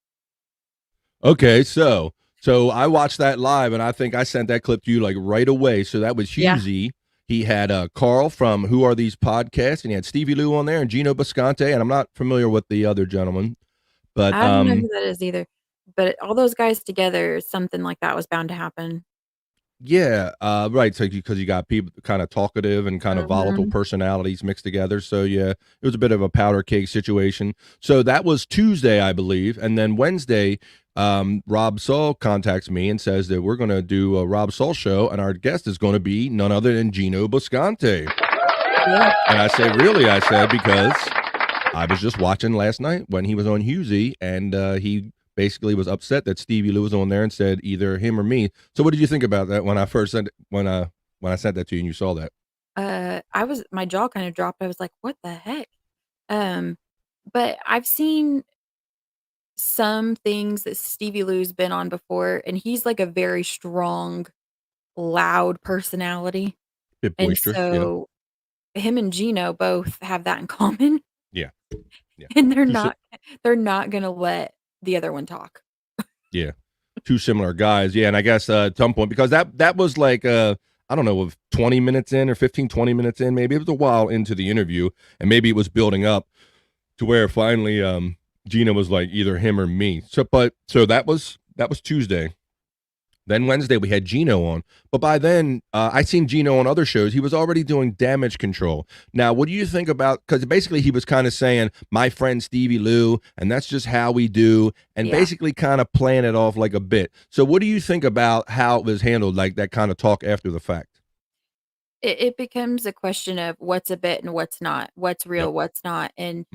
Okay, so I watched that live, and I think I sent that clip to you like right away. So that was Husey. Yeah. He had Carl from Who Are These Podcasts, and he had Stevie Lou on there, and Gino Bisconte, and I'm not familiar with the other gentleman, but I don't know who that is either. But all those guys together, something like that was bound to happen. Yeah, right. So because you got people kind of talkative and kind of volatile personalities mixed together. So yeah, it was a bit of a powder cake situation. So that was Tuesday, I believe, and then Wednesday, Rob Saul contacts me and says that we're going to do a Rob Saul show, and our guest is going to be none other than Gino Bisconte. Yeah. And I say, really? I said because I was just watching last night when he was on Husey, and he basically was upset that Stevie Lou was on there and said either him or me. So what did you think about that when I first sent when I sent that to you and you saw that? My jaw kind of dropped. I was like, what the heck? But I've seen some things that Stevie Lou's been on before, and he's like a very strong, loud personality. Bit boisterous, and so him and Gino both have that in common. Yeah. And they're not gonna let the other one talk. Yeah. Two similar guys. Yeah. And I guess at some point, because that was like, I don't know, 20 minutes in or 15, 20 minutes in, maybe it was a while into the interview, and maybe it was building up to where finally Gina was like either him or me. So that was Tuesday. Then Wednesday we had Gino on, but by then I seen Gino on other shows. He was already doing Damage Control. Now, what do you think about? Because basically he was kind of saying my friend Stevie Lou, and that's just how we do, and basically kind of playing it off like a bit. So, what do you think about how it was handled, like that kind of talk after the fact? It becomes a question of what's a bit and what's not, what's real, what's not, and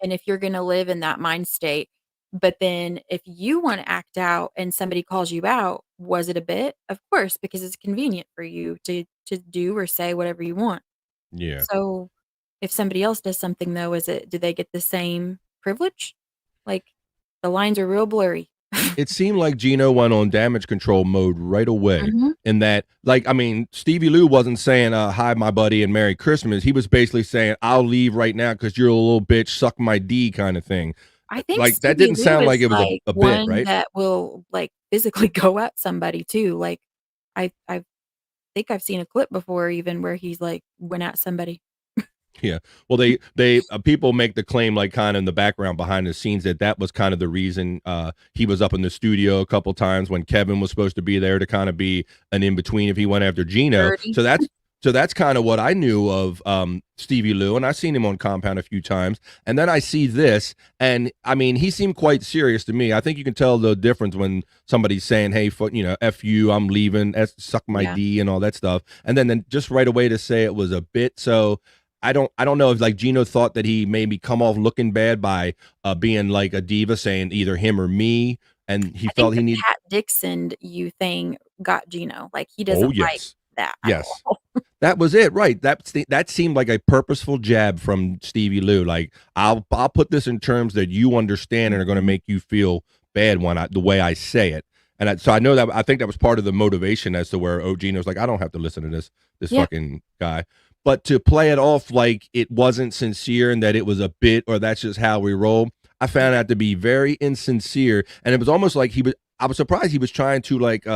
if you're gonna live in that mind state. But then if you want to act out and somebody calls you out, was it a bit? Of course, because it's convenient for you to do or say whatever you want. Yeah. So if somebody else does something though, do they get the same privilege? Like the lines are real blurry. it seemed like Gino went on damage control mode right away. Mhm. In that, like, I mean, Stevie Lou wasn't saying, hi, my buddy, and Merry Christmas. He was basically saying, I'll leave right now because you're a little bitch, suck my D kind of thing. I think Like, that Stevie didn't Lou sound like is, it was like, a bit, one right? that will, like, physically go at somebody too, like, I think I've seen a clip before even where he's, like, went at somebody. Yeah. Well, they people make the claim, like, kind of in the background behind the scenes, that was kind of the reason he was up in the studio a couple times when Kevin was supposed to be there to kind of be an in between if he went after Gino. Dirty. So that's kind of what I knew of Stevie Lou, and I've seen him on Compound a few times. And then I see this, and I mean, he seemed quite serious to me. I think you can tell the difference when somebody's saying, "Hey, F you, I'm leaving, suck my Yeah. D," and all that stuff, and then just right away to say it was a bit. So I don't know if, like, Gino thought that he maybe come off looking bad by being like a diva, saying either him or me, and he I felt think he the needed. Pat Dixon you thing got Gino, like, he Oh doesn't like yes, that at yes. all. That was it, right? That seemed like a purposeful jab from Stevie Lou. Like, I'll put this in terms that you understand and are going to make you feel bad the way I say it. And so I know that I think that was part of the motivation as to where Gino's like, I don't have to listen to this Yeah. fucking guy. But to play it off like it wasn't sincere and that it was a bit or that's just how we roll, I found that to be very insincere. And it was almost like I was surprised he was trying to, like,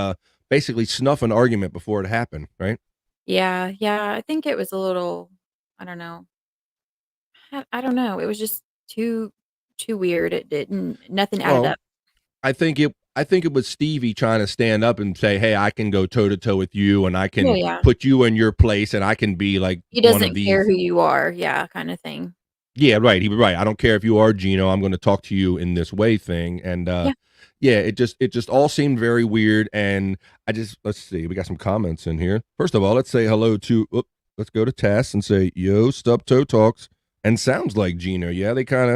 basically snuff an argument before it happened, right? Yeah, I think it was a little, I don't know. I don't know, it was just too weird, it didn't nothing added Well, up. I think it was Stevie trying to stand up and say, "Hey, I can go toe to toe with you, and I Oh, can yeah. put you in your place, and I can be like He one of doesn't care these." who you are, yeah, kinda thing. Yeah, right. He was right. I don't care if you are Gino. I'm going to talk to you in this way thing, and Yeah. yeah, it just all seemed very weird. And let's see. We got some comments in here. First of all, let's say hello to. Let's go to Tass and say, "Yo, Stub Toe talks," and sounds like Gino. Yeah, they kind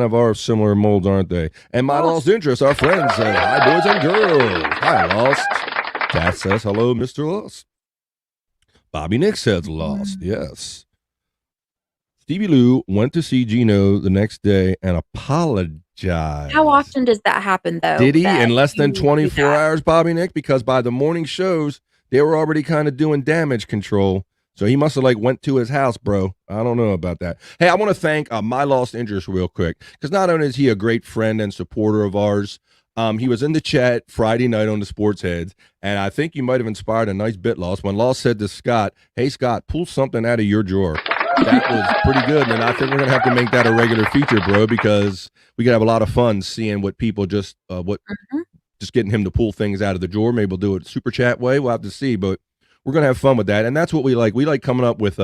of are similar molds, aren't they? And my lost interest, our friends say, hi, boys and girls. Hi, Lost. Tass says, hello, Mr. Lost. Bobby Nick says, Lost. Yes. Stevie Lou went to see Gino the next day and apologized. How often does that happen, though? Did he? that In less than you do 24 that? hours, Bobby Nick? Because by the morning shows, they were already kind of doing damage control. So he must have, like, went to his house, bro. I don't know about that. Hey, I want to thank my lost interest real quick, because not only is he a great friend and supporter of ours, he was in the chat Friday night on the Sports Heads, and I think you might have inspired a nice bit, Lost, when Lost said to Scott, "Hey, Scott, pull something out of your drawer." That was pretty good, and I think we're going to have to make that a regular feature, bro, because we could have a lot of fun seeing what people just getting him to pull things out of the drawer. Maybe we'll do it super chat way. We'll have to see, but we're going to have fun with that. And that's what we like. We like coming up with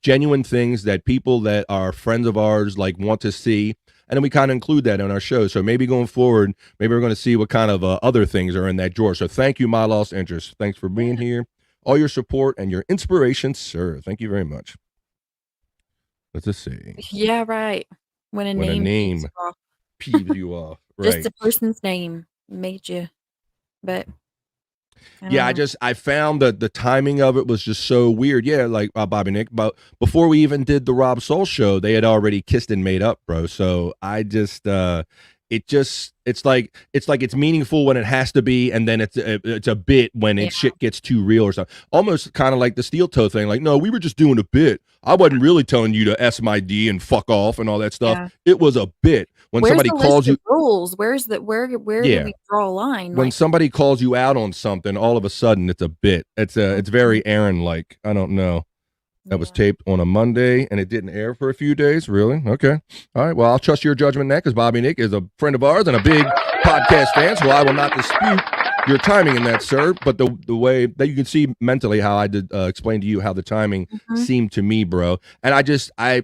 genuine things that people that are friends of ours like want to see. And then we kind of include that in our show. So maybe going forward, maybe we're going to see what kind of other things are in that drawer. So thank you, My Lost Interest. Thanks for being here. All your support and your inspiration, sir. Thank you very much. Let's just see. Yeah, right. When a name peeves you off. Right. Just a person's name made you, but yeah, I found that the timing of it was just so weird. Yeah, like Bobby Nick, but before we even did the Rob Soul show, they had already kissed and made up, bro. So I just it's like it's meaningful when it has to be, and then it's a bit when shit gets too real or something. Almost kind of like the steel toe thing. Like, no, we were just doing a bit. I wasn't really telling you to S my D and fuck off and all that stuff. Yeah. It was a bit. When where's somebody the calls list you of rules? Where's the where do we draw a line? When somebody calls you out on something, all of a sudden it's a bit. It's very Aaron like. I don't know. That was taped on a Monday and it didn't air for a few days. Really? Okay. All right. Well, I'll trust your judgment next, because Bobby Nick is a friend of ours and a big podcast fan, so I will not dispute your timing in that, sir. But the way that you can see mentally how I did explain to you how the timing seemed to me, bro. And I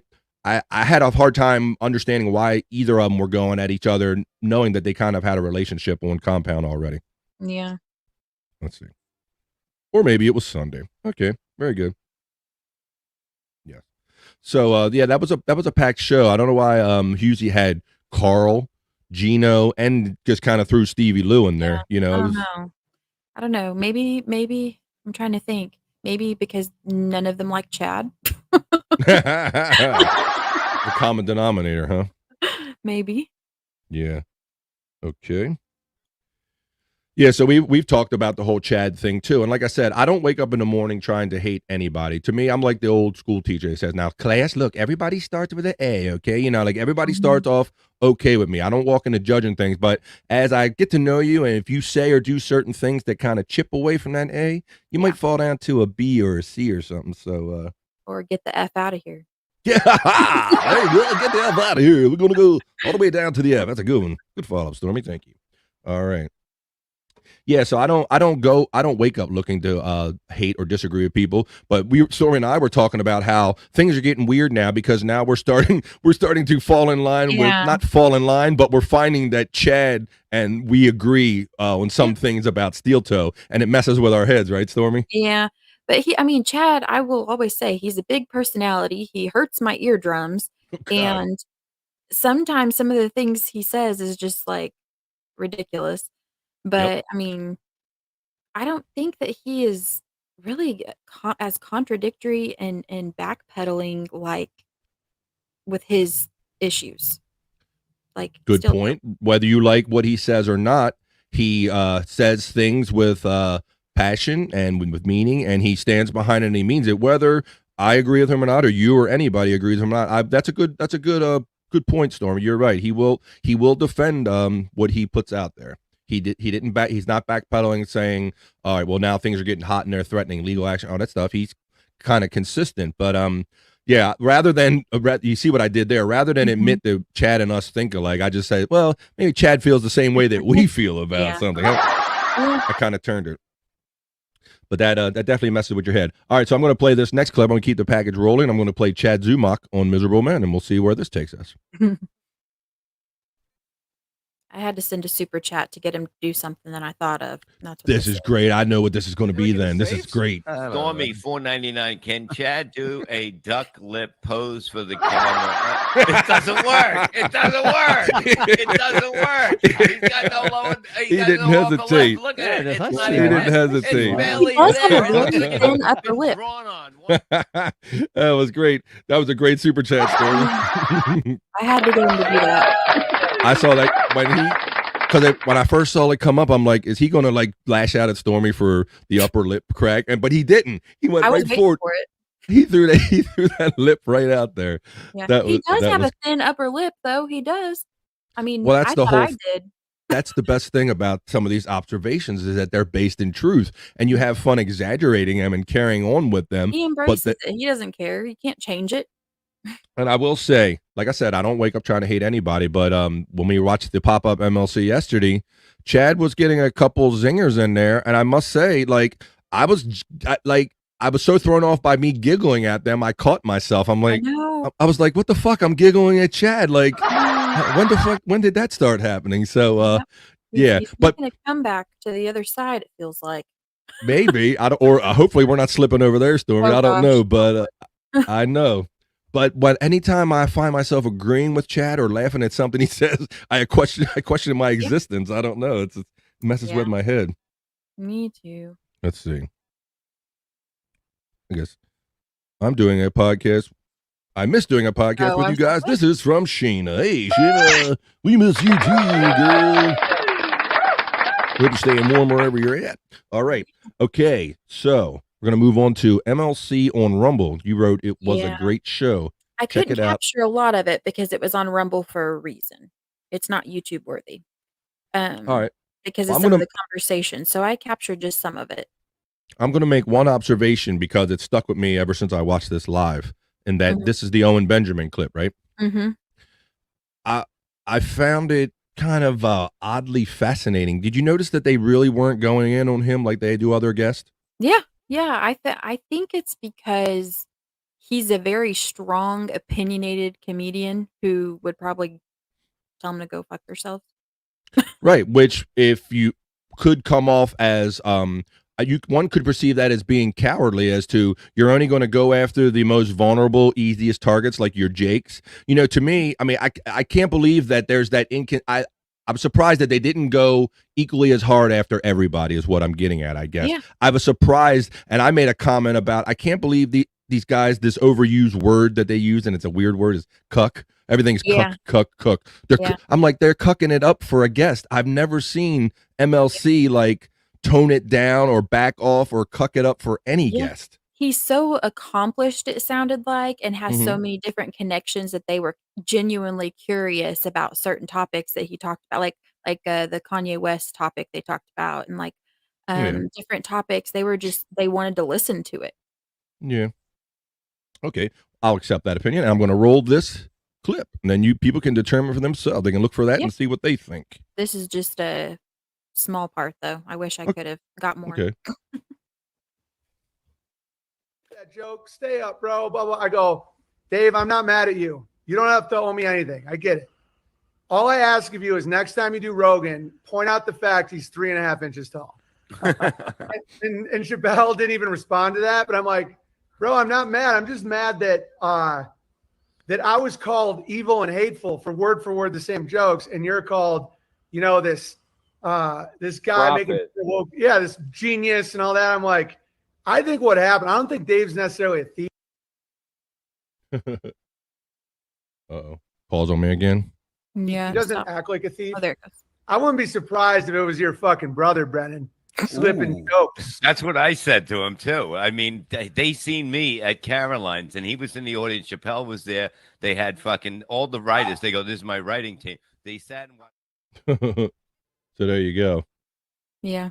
had a hard time understanding why either of them were going at each other, knowing that they kind of had a relationship on Compound already. Yeah. Let's see. Or maybe it was Sunday. Okay. Very good. Yeah. So that was a packed show. I don't know why Husey had Carl, Gino, and just kind of threw Stevie Lou in there. You know, I don't know. Maybe I'm trying to think. Maybe because none of them like Chad. The common denominator, huh? Maybe. Yeah. Okay. Yeah, so we've talked about the whole Chad thing too, and like I said, I don't wake up in the morning trying to hate anybody. To me, I'm like the old school teacher that says, "Now, class, look, everybody starts with an A, okay? You know, like everybody starts off okay with me. I don't walk into judging things, but as I get to know you, and if you say or do certain things that kind of chip away from that A, you might fall down to a B or a C or something. So, Or get the F out of here. yeah, hey, well, get the F out of here. We're gonna go all the way down to the F. That's a good one. Good follow up, Stormy. Thank you. All right. Yeah, so I don't wake up looking to hate or disagree with people. But Stormy and I were talking about how things are getting weird now because now we're starting to fall in line with not fall in line, but we're finding that Chad and we agree on some things about Steel Toe, and it messes with our heads, right, Stormy? Yeah. But Chad, I will always say he's a big personality. He hurts my eardrums. And sometimes some of the things he says is just like ridiculous. But I don't think that he is really as contradictory and backpedaling like with his issues. Like Good still point. Whether you like what he says or not, he says things with passion and with meaning, and he stands behind it and he means it. Whether I agree with him or not, or you or anybody agrees with him or not, that's a good point, Stormy. You're right. He will defend what he puts out there. He's not backpedaling saying, all right, well, now things are getting hot and they're threatening legal action, all that stuff. He's kind of consistent. But yeah, rather than you see what I did there, rather than admit that Chad and us think alike, I just say, well, maybe Chad feels the same way that we feel about something. I kind of turned it. But that definitely messes with your head. All right, so I'm going to play this next clip. I'm going to keep the package rolling. I'm going to play Chad Zumach on Miserable Man, and we'll see where this takes us. I had to send a super chat to get him to do something that I thought of. That's what this is great. I know what this is going to be then. This is great. Stormy, $4.99. Can Chad do a duck lip pose for the camera? It doesn't work. It doesn't work. It doesn't work. He's got no lower. He didn't hesitate. Look at it. It's He didn't hesitate. He does have a really thin upper lip. That was great. That was a great super chat, Stormy. I had to get him to do that. I saw that when I first saw it come up, I'm like, is he going to like lash out at Stormy for the upper lip crack? But he didn't. He went right forward. For it. He threw that lip right out there. Yeah, he does have a thin upper lip, though. He does. I mean, well, that's I did. That's the best thing about some of these observations is that they're based in truth, and you have fun exaggerating them and carrying on with them. He embraces it. He doesn't care. He can't change it. And I will say, like I said, I don't wake up trying to hate anybody, but when we watched the pop-up MLC yesterday, Chad was getting a couple zingers in there, and I must say, like, I was so thrown off by me giggling at them, I caught myself. I'm like, I was like, what the fuck? I'm giggling at Chad. Like, when did that start happening? So, yeah, he's but making a comeback to the other side, it feels like. Maybe hopefully we're not slipping over there, Stormy. I don't know, but I know. But anytime I find myself agreeing with Chad or laughing at something he says, I question my existence. I don't know. It messes with my head. Me too. Let's see. I guess I'm doing a podcast. I miss doing a podcast with you guys. This is from Sheena. Hey, Sheena, we miss you too, girl. Hope you're staying warm wherever you're at. All right. Okay. So we're going to move on to MLC on Rumble. You wrote it was a great show. I couldn't capture a lot of it because it was on Rumble for a reason. It's not YouTube worthy. All right. Because of some of the conversation. So I captured just some of it. I'm going to make one observation because it stuck with me ever since I watched this live, and that this is the Owen Benjamin clip, right? Mm-hmm. I found it kind of oddly fascinating. Did you notice that they really weren't going in on him like they do other guests? Yeah. I think it's because he's a very strong, opinionated comedian who would probably tell them to go fuck themselves. Right. Which, if you could come off as one could perceive that as being cowardly, as to you're only going to go after the most vulnerable, easiest targets like your Jakes. You know, to me, I mean, I can't believe that there's that I'm surprised that they didn't go equally as hard after everybody is what I'm getting at, I guess. Yeah. I was surprised, and I made a comment about, I can't believe these guys, this overused word that they use, and it's a weird word, is cuck. Everything's Yeah. cook. I'm like, they're cucking it up for a guest. I've never seen MLC like tone it down or back off or cuck it up for any guest. He's so accomplished, it sounded like, and has so many different connections that they were genuinely curious about certain topics that he talked about, like the Kanye West topic they talked about, and like different topics. They wanted to listen to it. Yeah. Okay. I'll accept that opinion. And I'm going to roll this clip, and then people can determine for themselves. They can look for that and see what they think. This is just a small part, though. I wish I could have got more. Okay. That joke, stay up, bro. Blah, blah. I go, Dave, I'm not mad at you. You don't have to owe me anything. I get it. All I ask of you is next time you do Rogan, point out the fact he's 3.5 inches tall. and Chappelle didn't even respond to that, but I'm like, bro, I'm not mad. I'm just mad that that I was called evil and hateful for word the same jokes, and you're called, this guy making this genius and all that. I'm like, I think what happened, I don't think Dave's necessarily a thief. Uh-oh. Pause on me again. Yeah. He doesn't act like a thief. Oh, there it goes. I wouldn't be surprised if it was your fucking brother, Brennan, slipping jokes. That's what I said to him, too. I mean, they seen me at Caroline's, and he was in the audience. Chappelle was there. They had fucking all the writers. They go, this is my writing team. They sat and watched. So there you go. Yeah.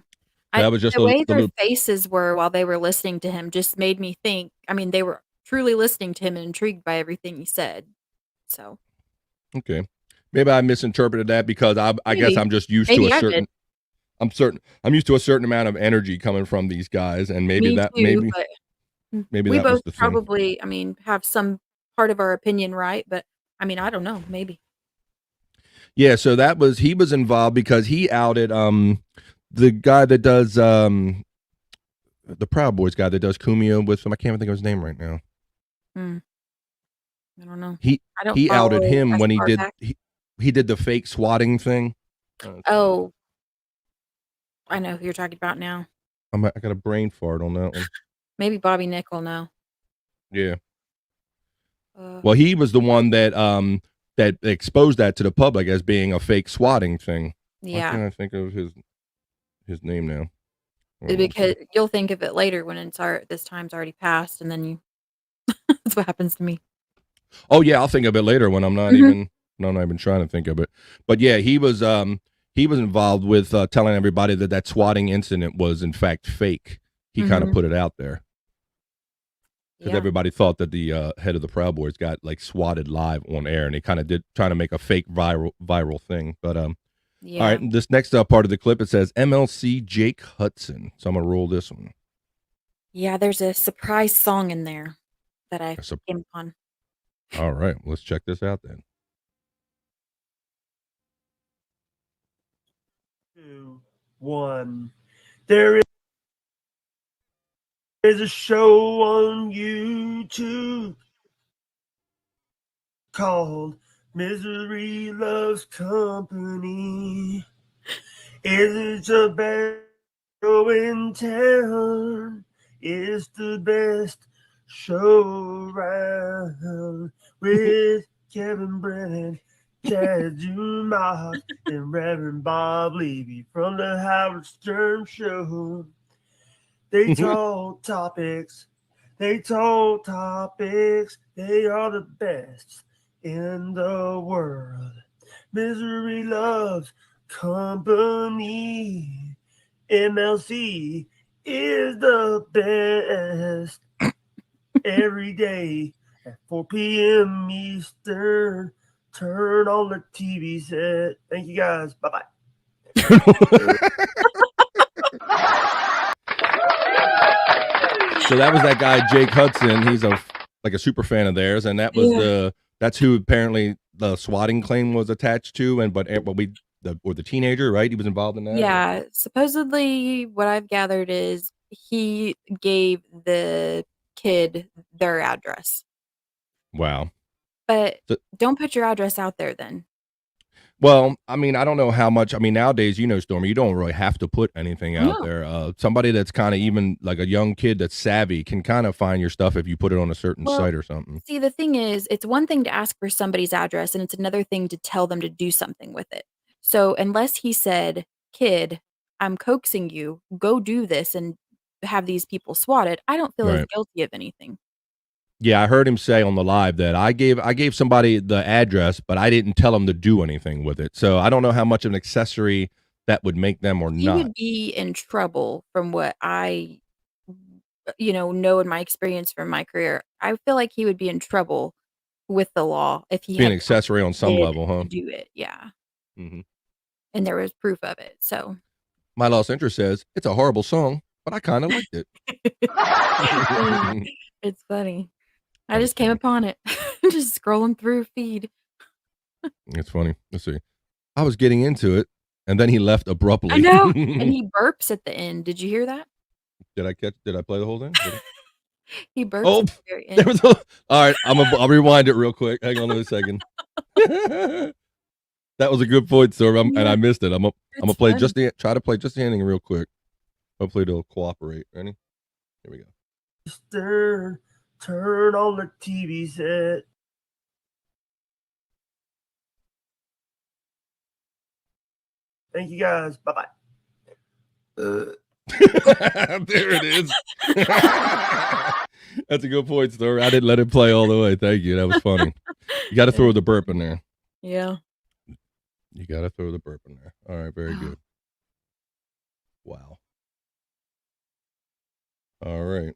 That was just the way their faces were while they were listening to him just made me think. I mean, they were truly listening to him and intrigued by everything he said. So. Okay. Maybe I misinterpreted that because I guess I'm just used to a certain. I'm used to a certain amount of energy coming from these guys, and maybe we that both was the probably, I mean, have some part of our opinion right, but I mean, I don't know, maybe. Yeah, so he was involved because he outed the guy that does the Proud Boys guy that does Kumio with him. I can't even think of his name right now. I don't know. He outed him when he did the fake swatting thing. Oh, I know who you're talking about now. I got a brain fart on that one. Maybe Bobby Nickel. No. Yeah. Well, he was the one that that exposed that to the public as being a fake swatting thing. Yeah. Why can't I think of his name now? Because you'll think of it later when this time's already passed, and then you. That's what happens to me. Oh yeah, I'll think of it later when I'm not even trying to think of it. But yeah, he was involved with telling everybody that swatting incident was in fact fake. He kind of put it out there because everybody thought that the head of the Proud Boys got like swatted live on air, and he kind of trying to make a fake viral thing. But all right, this next part of the clip, it says MLC Jake Hudson. So I'm gonna roll this one. Yeah, there's a surprise song in there that I came upon. All right, let's check this out then. 2, 1. There is a show on YouTube called Misery Loves Company. It's the best show in town. It's the best show around with Kevin Brennan, Chad Dumas, and Reverend Bob Levy from the Howard Stern Show. They talk topics. They are the best in the world. Misery Loves Company. MLC is the best. Every day at 4 p.m. Eastern. Turn on the TV set. Thank you guys. Bye-bye. So that was that guy Jake Hudson. He's a super fan of theirs, and that was that's who apparently the swatting claim was attached to, the teenager, right? He was involved in that. Yeah, supposedly what I've gathered is he gave the kid their address. Wow. But don't put your address out there then. Well, I mean, I don't know how much. I mean, nowadays, Stormy, you don't really have to put anything out No. there. Somebody that's kind of even like a young kid that's savvy can kind of find your stuff if you put it on a certain Well, site or something. see, the thing is, it's one thing to ask for somebody's address, and it's another thing to tell them to do something with it. So unless he said, "Kid, I'm coaxing you, go do this and have these people swatted," I don't feel as Right. guilty of anything. Yeah, I heard him say on the live that I gave somebody the address, but I didn't tell them to do anything with it. So I don't know how much of an accessory that would make them or He not. would be in trouble from what I, know in my experience from my career. I feel like he would be in trouble with the law if he Be an had accessory on some kid level, huh? to do it. Yeah. hmm And there was proof of it. So My Lost Interest says it's a horrible song, but I kind of liked it. it's funny. I just came upon it. Just scrolling through feed. It's funny. Let's see. I was getting into it, and then he left abruptly. I know. And he burps at the end. Did you hear that? Did I play the whole thing? He burps Oh, at the very there end. was all right. I'll rewind it real quick. Hang on a second. That was a good point, sir. And I missed it. I'm gonna play funny. try to play just the ending real quick. Hopefully they'll cooperate. Ready? Here we go. Turn on the TV set. Thank you guys. Bye bye. There it is. That's a good point, sir. I didn't let it play all the way. Thank you. That was funny. You got to throw the burp in there. Yeah. You got to throw the burp in there. All right. Very good. Wow. All right.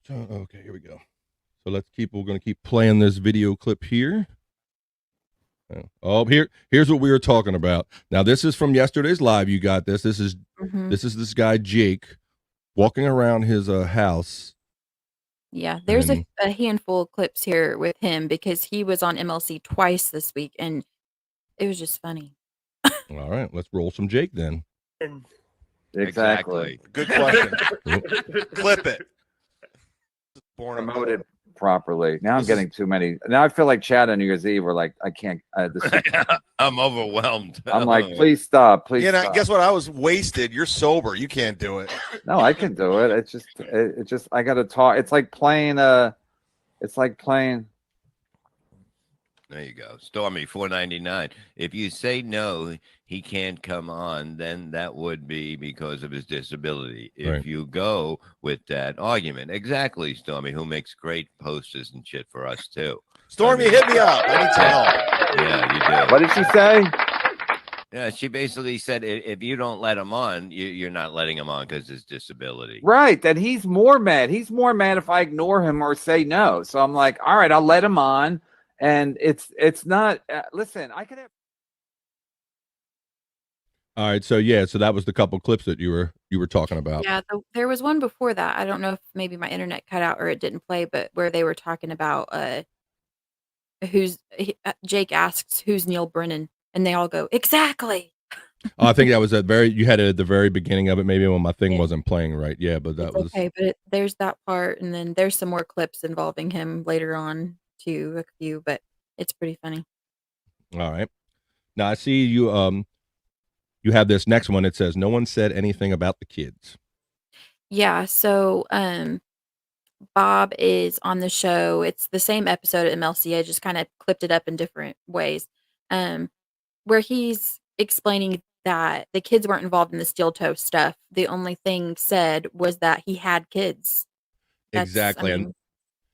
So, okay, here we go. So we're going to keep playing this video clip here. Oh, here's what we were talking about. Now, this is from yesterday's live. You got this. This is this guy, Jake, walking around his house. Yeah, there's a handful of clips here with him because he was on MLC twice this week, and it was just funny. All right, let's roll some Jake then. Exactly. Good question. Clip it. Promoted properly. Now I'm getting too many. Now I feel like Chad on New Year's Eve. We're like, I can't. I'm overwhelmed. I'm like, please stop. Please You know, stop. guess what? I was wasted. You're sober. You can't do it. No, I can do it. It's just I got to talk. It's like playing. There you go. Stormy, $4.99. If you say no, he can't come on, then that would be because of his disability. If Right. you go with that argument. Exactly, Stormy, who makes great posters and shit for us, too. Stormy, hit me up. I need some help. Yeah, you do. What did she say? Yeah, she basically said if you don't let him on, you're not letting him on because his disability. Right. Then he's more mad. He's more mad if I ignore him or say no. So I'm like, all right, I'll let him on. And it's not. Listen, I could have. All right, so that was the couple clips that you were talking about. Yeah, there was one before that. I don't know if maybe my internet cut out or it didn't play, but where they were talking about Jake asks who's Neil Brennan, and they all go exactly. Oh, I think that was you had it at the very beginning of it, maybe when my thing wasn't playing right. Yeah, but that was Okay, but there's that part, and then there's some more clips involving him later on too, a few, but it's pretty funny. all right. Now I see you. You have this next one. It says no one said anything about the kids. Yeah, so Bob is on the show. It's the same episode at MLC. I just kind of clipped it up in different ways. Where he's explaining that the kids weren't involved in the steel toe stuff. The only thing said was that he had kids. Exactly.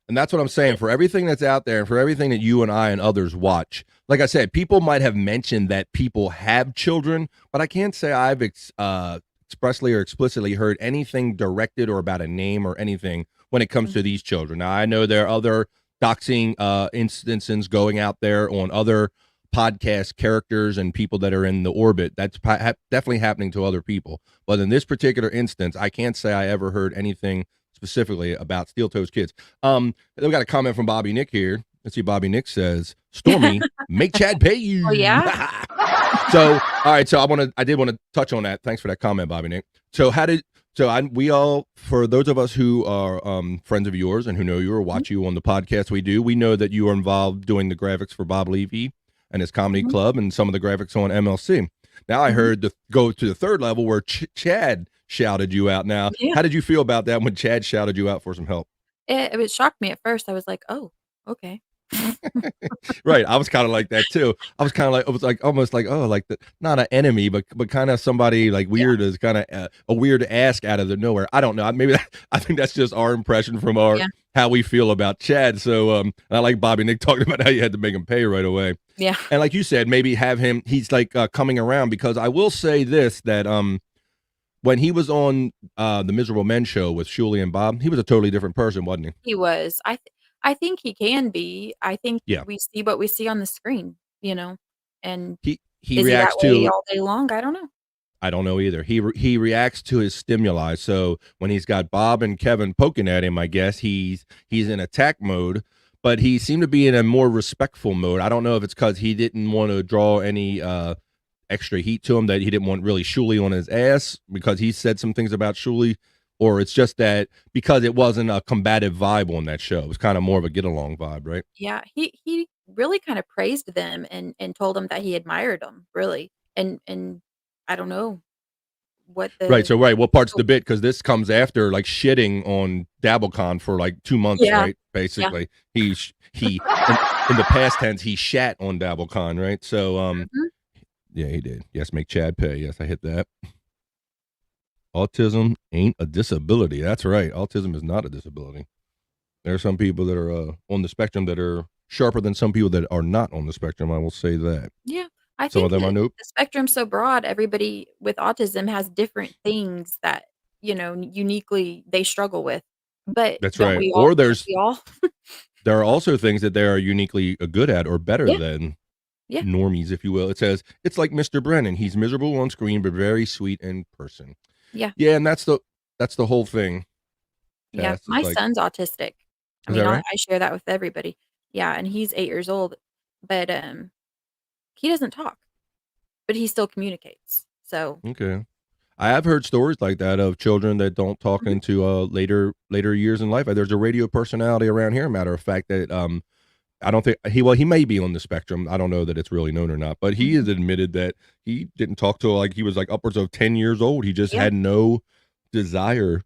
And that's what I'm saying. For everything that's out there and for everything that you and I and others watch, like I said, people might have mentioned that people have children, but I can't say I've expressly or explicitly heard anything directed or about a name or anything when it comes to these children. Now, I know there are other doxing instances going out there on other podcast characters and people that are in the orbit. That's definitely happening to other people. But in this particular instance, I can't say I ever heard anything specifically about Steel Toes kids. We got a comment from Bobby Nick here. Let's see. Bobby Nick says, "Stormy, make Chad pay you." Oh yeah. So, all right. So I did want to touch on that. Thanks for that comment, Bobby Nick. So how did we all, for those of us who are friends of yours and who know you or watch you on the podcast we know that you are involved doing the graphics for Bob Levy and his comedy club and some of the graphics on MLC. Now I heard go to the third level where Chad shouted you out. Now, how did you feel about that when Chad shouted you out for some help? It shocked me at first. I was like, oh, okay. Right. I was kind of like that too. I was kind of like, it was like almost like, oh, like not an enemy, but kind of somebody like weird is kind of a weird ask out of the nowhere. I don't know. Maybe I think that's just our impression from how we feel about Chad. So I like Bobby Nick talking about how you had to make him pay right away. Yeah. And like you said, maybe have him, he's like coming around, because I will say this, that when he was on the Miserable Men show with Shuli and Bob, he was a totally different person, wasn't he? He was. I think he can be. I think Yeah. we see what we see on the screen, and He is reacts he that way to all day long? I don't know. I don't know either. He reacts to his stimuli. So when he's got Bob and Kevin poking at him, I guess he's in attack mode, but he seemed to be in a more respectful mode. I don't know if it's because he didn't want to draw any extra heat to him, that he didn't want really Shuli on his ass because he said some things about Shuli, or it's just that because it wasn't a combative vibe on that show. It was kind of more of a get along vibe, right? Yeah, he really kind of praised them and told them that he admired them, really. And I don't know what the Right. So what part's the bit? Because this comes after like shitting on DabbleCon for like 2 months, right? Basically, he in the past tense he shat on DabbleCon, right? So yeah, he did. Yes, make Chad pay. Yes, I hit that. Autism ain't a disability. That's right. Autism is not a disability. There are some people that are on the spectrum that are sharper than some people that are not on the spectrum. I will say that. Yeah, I Some think of them that are nope. the spectrum's so broad. Everybody with autism has different things that uniquely they struggle with. But That's don't right. we Or all? there's We all? there are also things that they are uniquely good at or better Yeah. than Yeah. normies, if you will. It says it's like Mr. Brennan. He's miserable on screen, but very sweet in person. Yeah. Yeah, and that's the whole thing. Yeah, It's my like, son's autistic. I is mean, that right? I share that with everybody. Yeah, and he's 8 years old, but he doesn't talk, but he still communicates. So Okay. I have heard stories like that of children that don't talk into later years in life. There's a radio personality around here, matter of fact, that I don't think he may be on the spectrum. I don't know that it's really known or not, but he has admitted that he didn't talk till like he was like upwards of 10 years old. He just had no desire.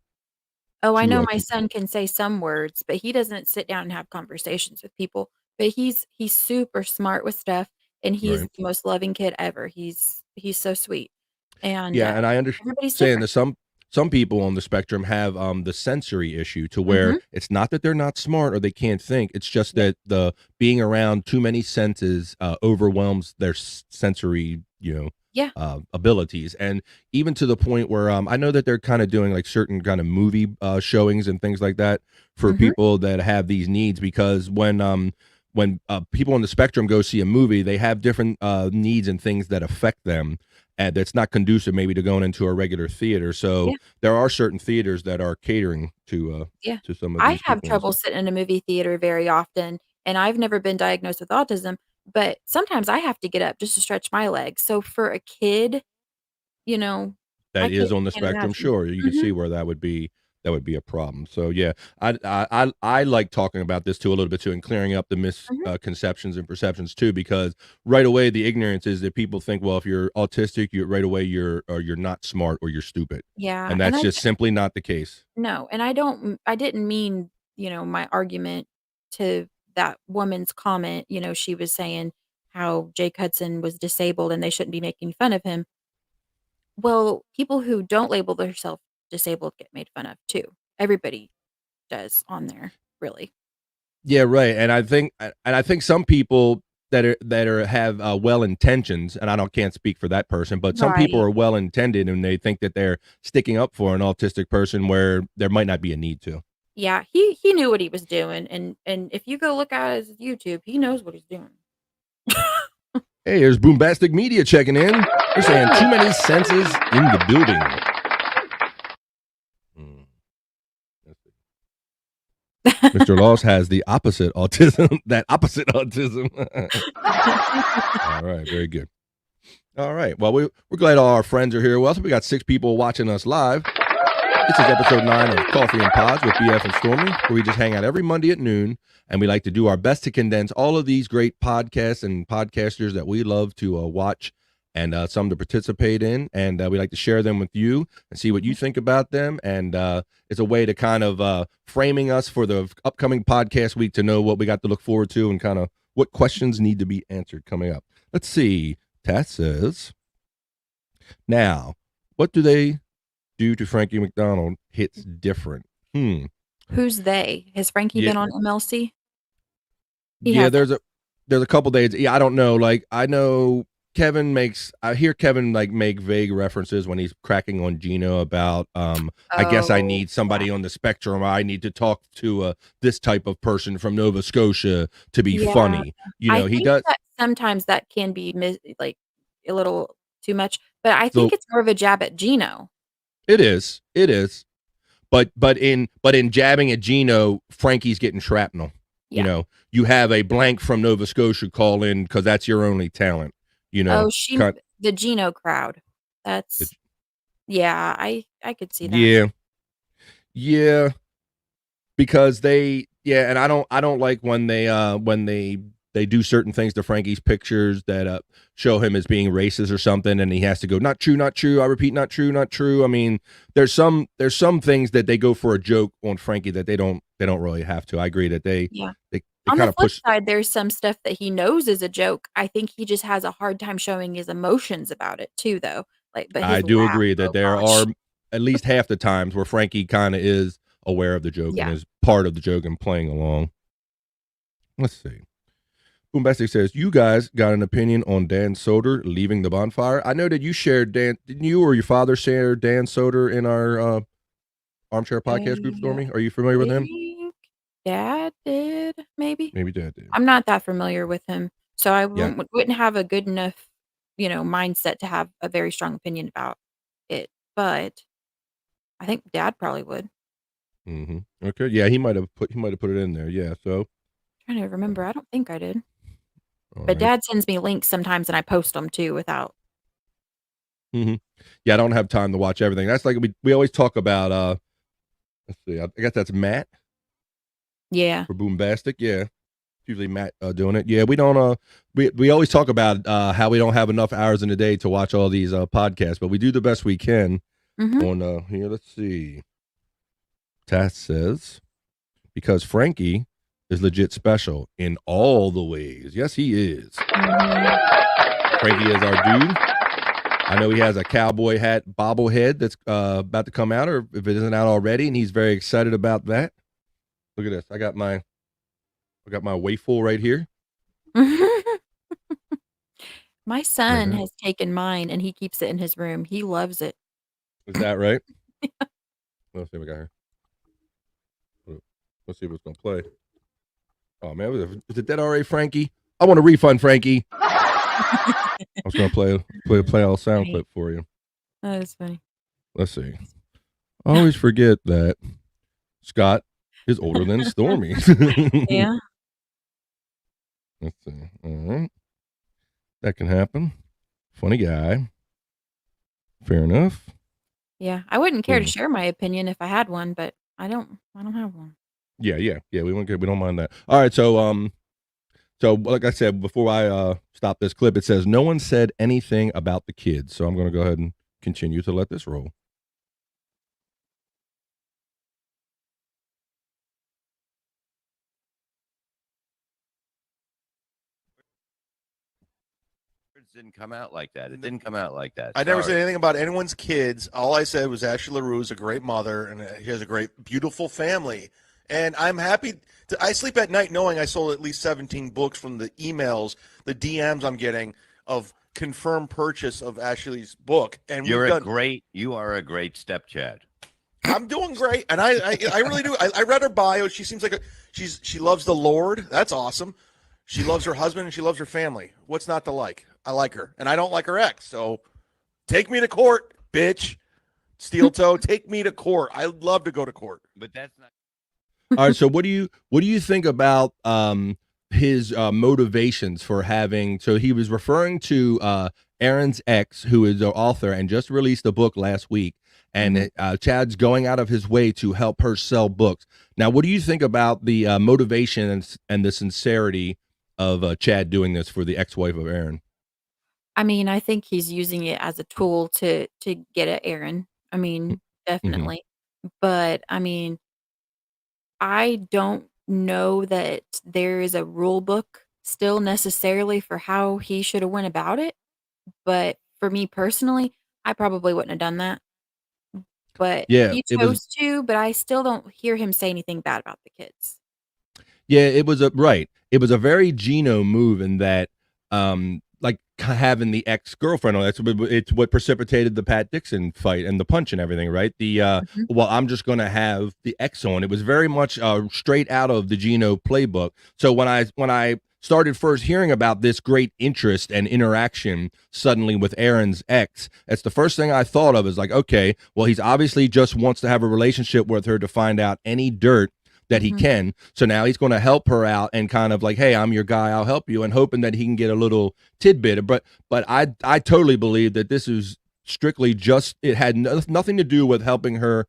Oh, I to, know my son can say some words, but he doesn't sit down and have conversations with people. But he's super smart with stuff, and he's Right. the most loving kid ever. He's so sweet, and Yeah, and I everybody's understand different. that some people on the spectrum have the sensory issue to where it's not that they're not smart or they can't think. It's just that the being around too many senses overwhelms their sensory, abilities. And even to the point where I know that they're kind of doing like certain kind of movie showings and things like that for people that have these needs, because when people on the spectrum go see a movie, they have different needs and things that affect them, and that's not conducive maybe to going into a regular theater. So there are certain theaters that are catering to some of I these have people. trouble sitting in a movie theater very often, and I've never been diagnosed with autism, but sometimes I have to get up just to stretch my legs. So for a kid, I That is on the can't spectrum. imagine. Sure, you can see where that would be a problem. So yeah, I like talking about this too a little bit too, and clearing up the misconceptions and perceptions too, because right away the ignorance is that people think, well, if you're autistic, you're not smart or you're stupid. Yeah, And that's just simply not the case. no, and I didn't mean, my argument to that woman's comment. She was saying how Jake Hudson was disabled and they shouldn't be making fun of him. Well, people who don't label themselves disabled get made fun of too. Everybody does on there, really. Yeah, right. And I think some people that have well intentions, and can't speak for that person, but some people Right. are well intended and they think that they're sticking up for an autistic person where there might not be a need to. Yeah, he knew what he was doing, and if you go look at his YouTube, he knows what he's doing. Hey, here's Boombastic Media checking in. They're saying too many senses in the building. Mr. Laws has the opposite autism. That opposite autism. All right, very good. All right. Well, we're glad all our friends are here. Well, we got 6 people watching us live. This is episode 9 of Coffee and Pods with BF and Stormee, where we just hang out every Monday at noon, and we like to do our best to condense all of these great podcasts and podcasters that we love to watch and some to participate in, and we like to share them with you and see what you think about them, and it's a way to kind of framing us for the upcoming podcast week to know what we got to look forward to and kind of what questions need to be answered coming up. Let's see. Tat says, now, what do they do to Frankie McDonald hits different? Who's they? Has Frankie been on MLC? There's a couple days. Yeah, I don't know. Like, I know I hear Kevin like make vague references when he's cracking on Gino about I guess I need somebody on the spectrum. I need to talk to this type of person from Nova Scotia to be funny. You know, he does. That sometimes that can be like a little too much, but I think it's more of a jab at Gino. It is. But in jabbing at Gino, Frankie's getting shrapnel. Yeah. You know, you have a blank from Nova Scotia call in because that's your only talent. You know, the Gino crowd. That's I could see that. Yeah. Because and I don't like when they do certain things to Frankie's pictures that show him as being racist or something, and he has to go, not true, I repeat, not true. I mean, there's some things that they go for a joke on Frankie that they don't really have to. I agree that they on the flip side, there's some stuff that he knows is a joke. I think he just has a hard time showing his emotions about it too, though. But I do agree that there are at least half the times where Frankie kind of is aware of the joke and is part of the joke and playing along. Let's see. Boombastic says, you guys got an opinion on Dan Soder leaving the bonfire? I know that you shared Dan. Didn't you or your father share Dan Soder in our Armchair Podcast group, Stormee? Are you familiar with him? Dad did, maybe. Maybe Dad did. I'm not that familiar with him, so I wouldn't have a good enough, mindset to have a very strong opinion about it. But I think Dad probably would. Mm-hmm. Okay. Yeah, he might have put it in there. Yeah. So. I'm trying to remember. I don't think I did. But right. Dad sends me links sometimes, and I post them too without. Mm-hmm. Yeah, I don't have time to watch everything. That's like we always talk about. Let's see. I guess that's Matt. Yeah. For Boombastic, yeah. Usually Matt doing it. Yeah, we don't. We always talk about how we don't have enough hours in the day to watch all these podcasts, but we do the best we can. On here, let's see. Tass says, because Frankie is legit special in all the ways. Yes, he is. Frankie is our dude. I know he has a cowboy hat bobblehead that's about to come out, or if it isn't out already, and he's very excited about that. Look at this. I got my waffle right here. My son has taken mine, and he keeps it in his room. He loves it. Is that right? Let's see what we got here. Let's see what's going to play. Oh, man. Is it dead already, Frankie? I want a refund, Frankie. I was going to play all sound clip for you. That is funny. Let's see. I always forget that Scott is older than Stormee. Yeah. Let's see. All right. That can happen. Funny guy. Fair enough. Yeah. I wouldn't care to share my opinion if I had one, but I don't have one. Yeah. We don't mind that. All right, so like I said, before I stop this clip, it says no one said anything about the kids. So I'm gonna go ahead and continue to let this roll. Didn't come out like that. It didn't come out like that. I never said anything about anyone's kids. All I said was Ashley LaRue is a great mother, and she has a great, beautiful family. And I'm happy. I sleep at night knowing I sold at least 17 books from the emails, the DMs I'm getting of confirmed purchase of Ashley's book. And you are a great stepchad. I'm doing great, and I really do. I read her bio. She seems like she loves the Lord. That's awesome. She loves her husband and she loves her family. What's not to like? I like her, and I don't like her ex. So take me to court, bitch. Steel toe, take me to court. I'd love to go to court, but that's not. All right. So what do you think about his motivations for having? So he was referring to Aaron's ex, who is the author and just released a book last week, and Chad's going out of his way to help her sell books. Now, what do you think about the motivation and the sincerity of Chad doing this for the ex-wife of Aaron? I mean, I think he's using it as a tool to get at Aaron. I mean, definitely. But I mean, I don't know that there is a rule book still necessarily for how he should have went about it. But for me personally, I probably wouldn't have done that. But Yeah, he it was. chose to, but I still don't hear him say anything bad about the kids. Yeah, it was a right. It was a very Gino move in that, like having the ex-girlfriend on. It's what precipitated the Pat Dixon fight and the punch and everything, right? Well, I'm just gonna have the ex on. It was very much straight out of the Gino playbook. So when I started first hearing about this great interest and interaction suddenly with Aaron's ex, that's the first thing I thought of is like, okay, well, he's obviously just wants to have a relationship with her to find out any dirt that he can. So now he's going to help her out and kind of like, hey, I'm your guy, I'll help you, and hoping that he can get a little tidbit. But I totally believe that this is strictly just, it had nothing to do with helping her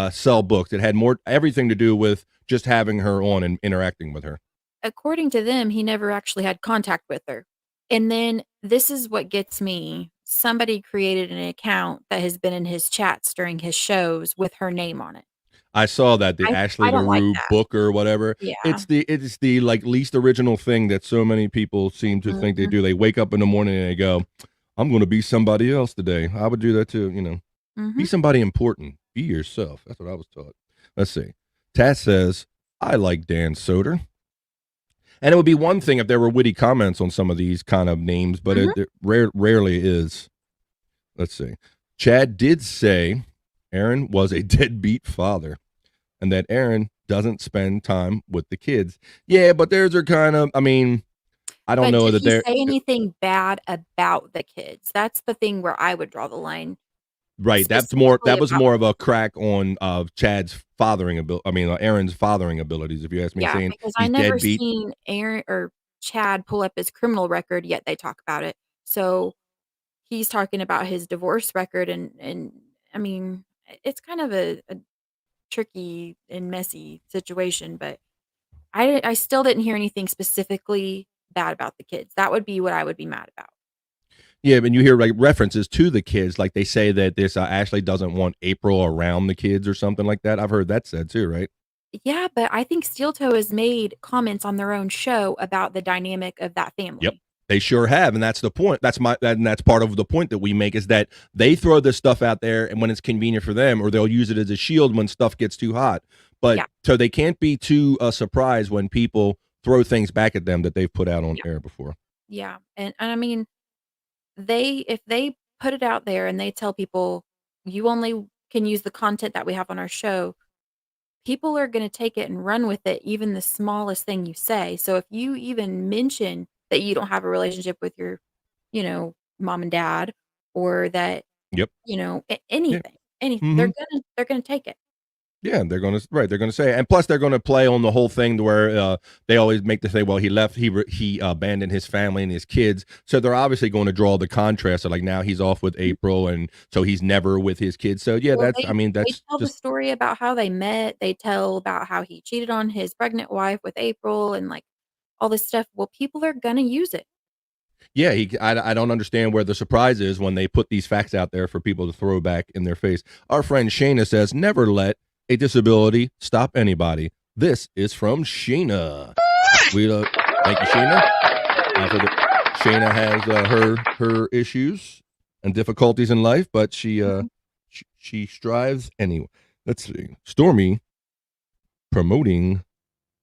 sell books. It had everything to do with just having her on and interacting with her. According to them, he never actually had contact with her. And then this is what gets me. Somebody created an account that has been in his chats during his shows with her name on it. I saw that the Ashley I don't like LaRue that. book or whatever. Yeah. It's the like least original thing that so many people seem to think they do. They wake up in the morning and they go, I'm going to be somebody else today. I would do that too, you know. Be somebody important. Be yourself. That's what I was taught. Let's see. Taz says, I like Dan Soder. And it would be one thing if there were witty comments on some of these kind of names, but it rarely is. Let's see. Chad did say Aaron was a deadbeat father and that Aaron doesn't spend time with the kids. Yeah, but theirs are kind of, I mean, I don't know that Did he they're say anything bad about the kids? That's the thing where I would draw the line. right. That was more of a crack on Chad's fathering ability. I mean, Aaron's fathering abilities, if you ask me, Yeah, saying because he's I never deadbeat. seen Aaron or Chad pull up his criminal record, yet they talk about it. So he's talking about his divorce record, and I mean, it's kind of a tricky and messy situation, but I still didn't hear anything specifically bad about the kids. That would be what I would be mad about. Yeah, when you hear like references to the kids, like they say that this Ashley doesn't want April around the kids or something like that. I've heard that said too, right? Yeah, but I think Steel Toe has made comments on their own show about the dynamic of that family. Yep. They sure have, and that's the point. That's part of the point that we make is that they throw this stuff out there, and when it's convenient for them, or they'll use it as a shield when stuff gets too hot. But so they can't be too surprised when people throw things back at them that they've put out on air before. Yeah, and I mean, if they put it out there and they tell people you only can use the content that we have on our show, people are going to take it and run with it, even the smallest thing you say. So if you even mention that you don't have a relationship with your, mom and dad, or that, anything, they're gonna take it. Yeah, they're gonna say, and plus they're gonna play on the whole thing to where they always make the say, well, he left, he abandoned his family and his kids, so they're obviously going to draw the contrast of like now he's off with April, and so he's never with his kids. So yeah, Well, they tell the story about how they met. They tell about how he cheated on his pregnant wife with April and like all this stuff. Well, people are gonna use it. Yeah, I don't understand where the surprise is when they put these facts out there for people to throw back in their face. Our friend Shayna says, never let a disability stop anybody. This is from Sheena. Thank you, Sheena. Shayna has her issues and difficulties in life, but she strives anyway. Let's see. Stormee promoting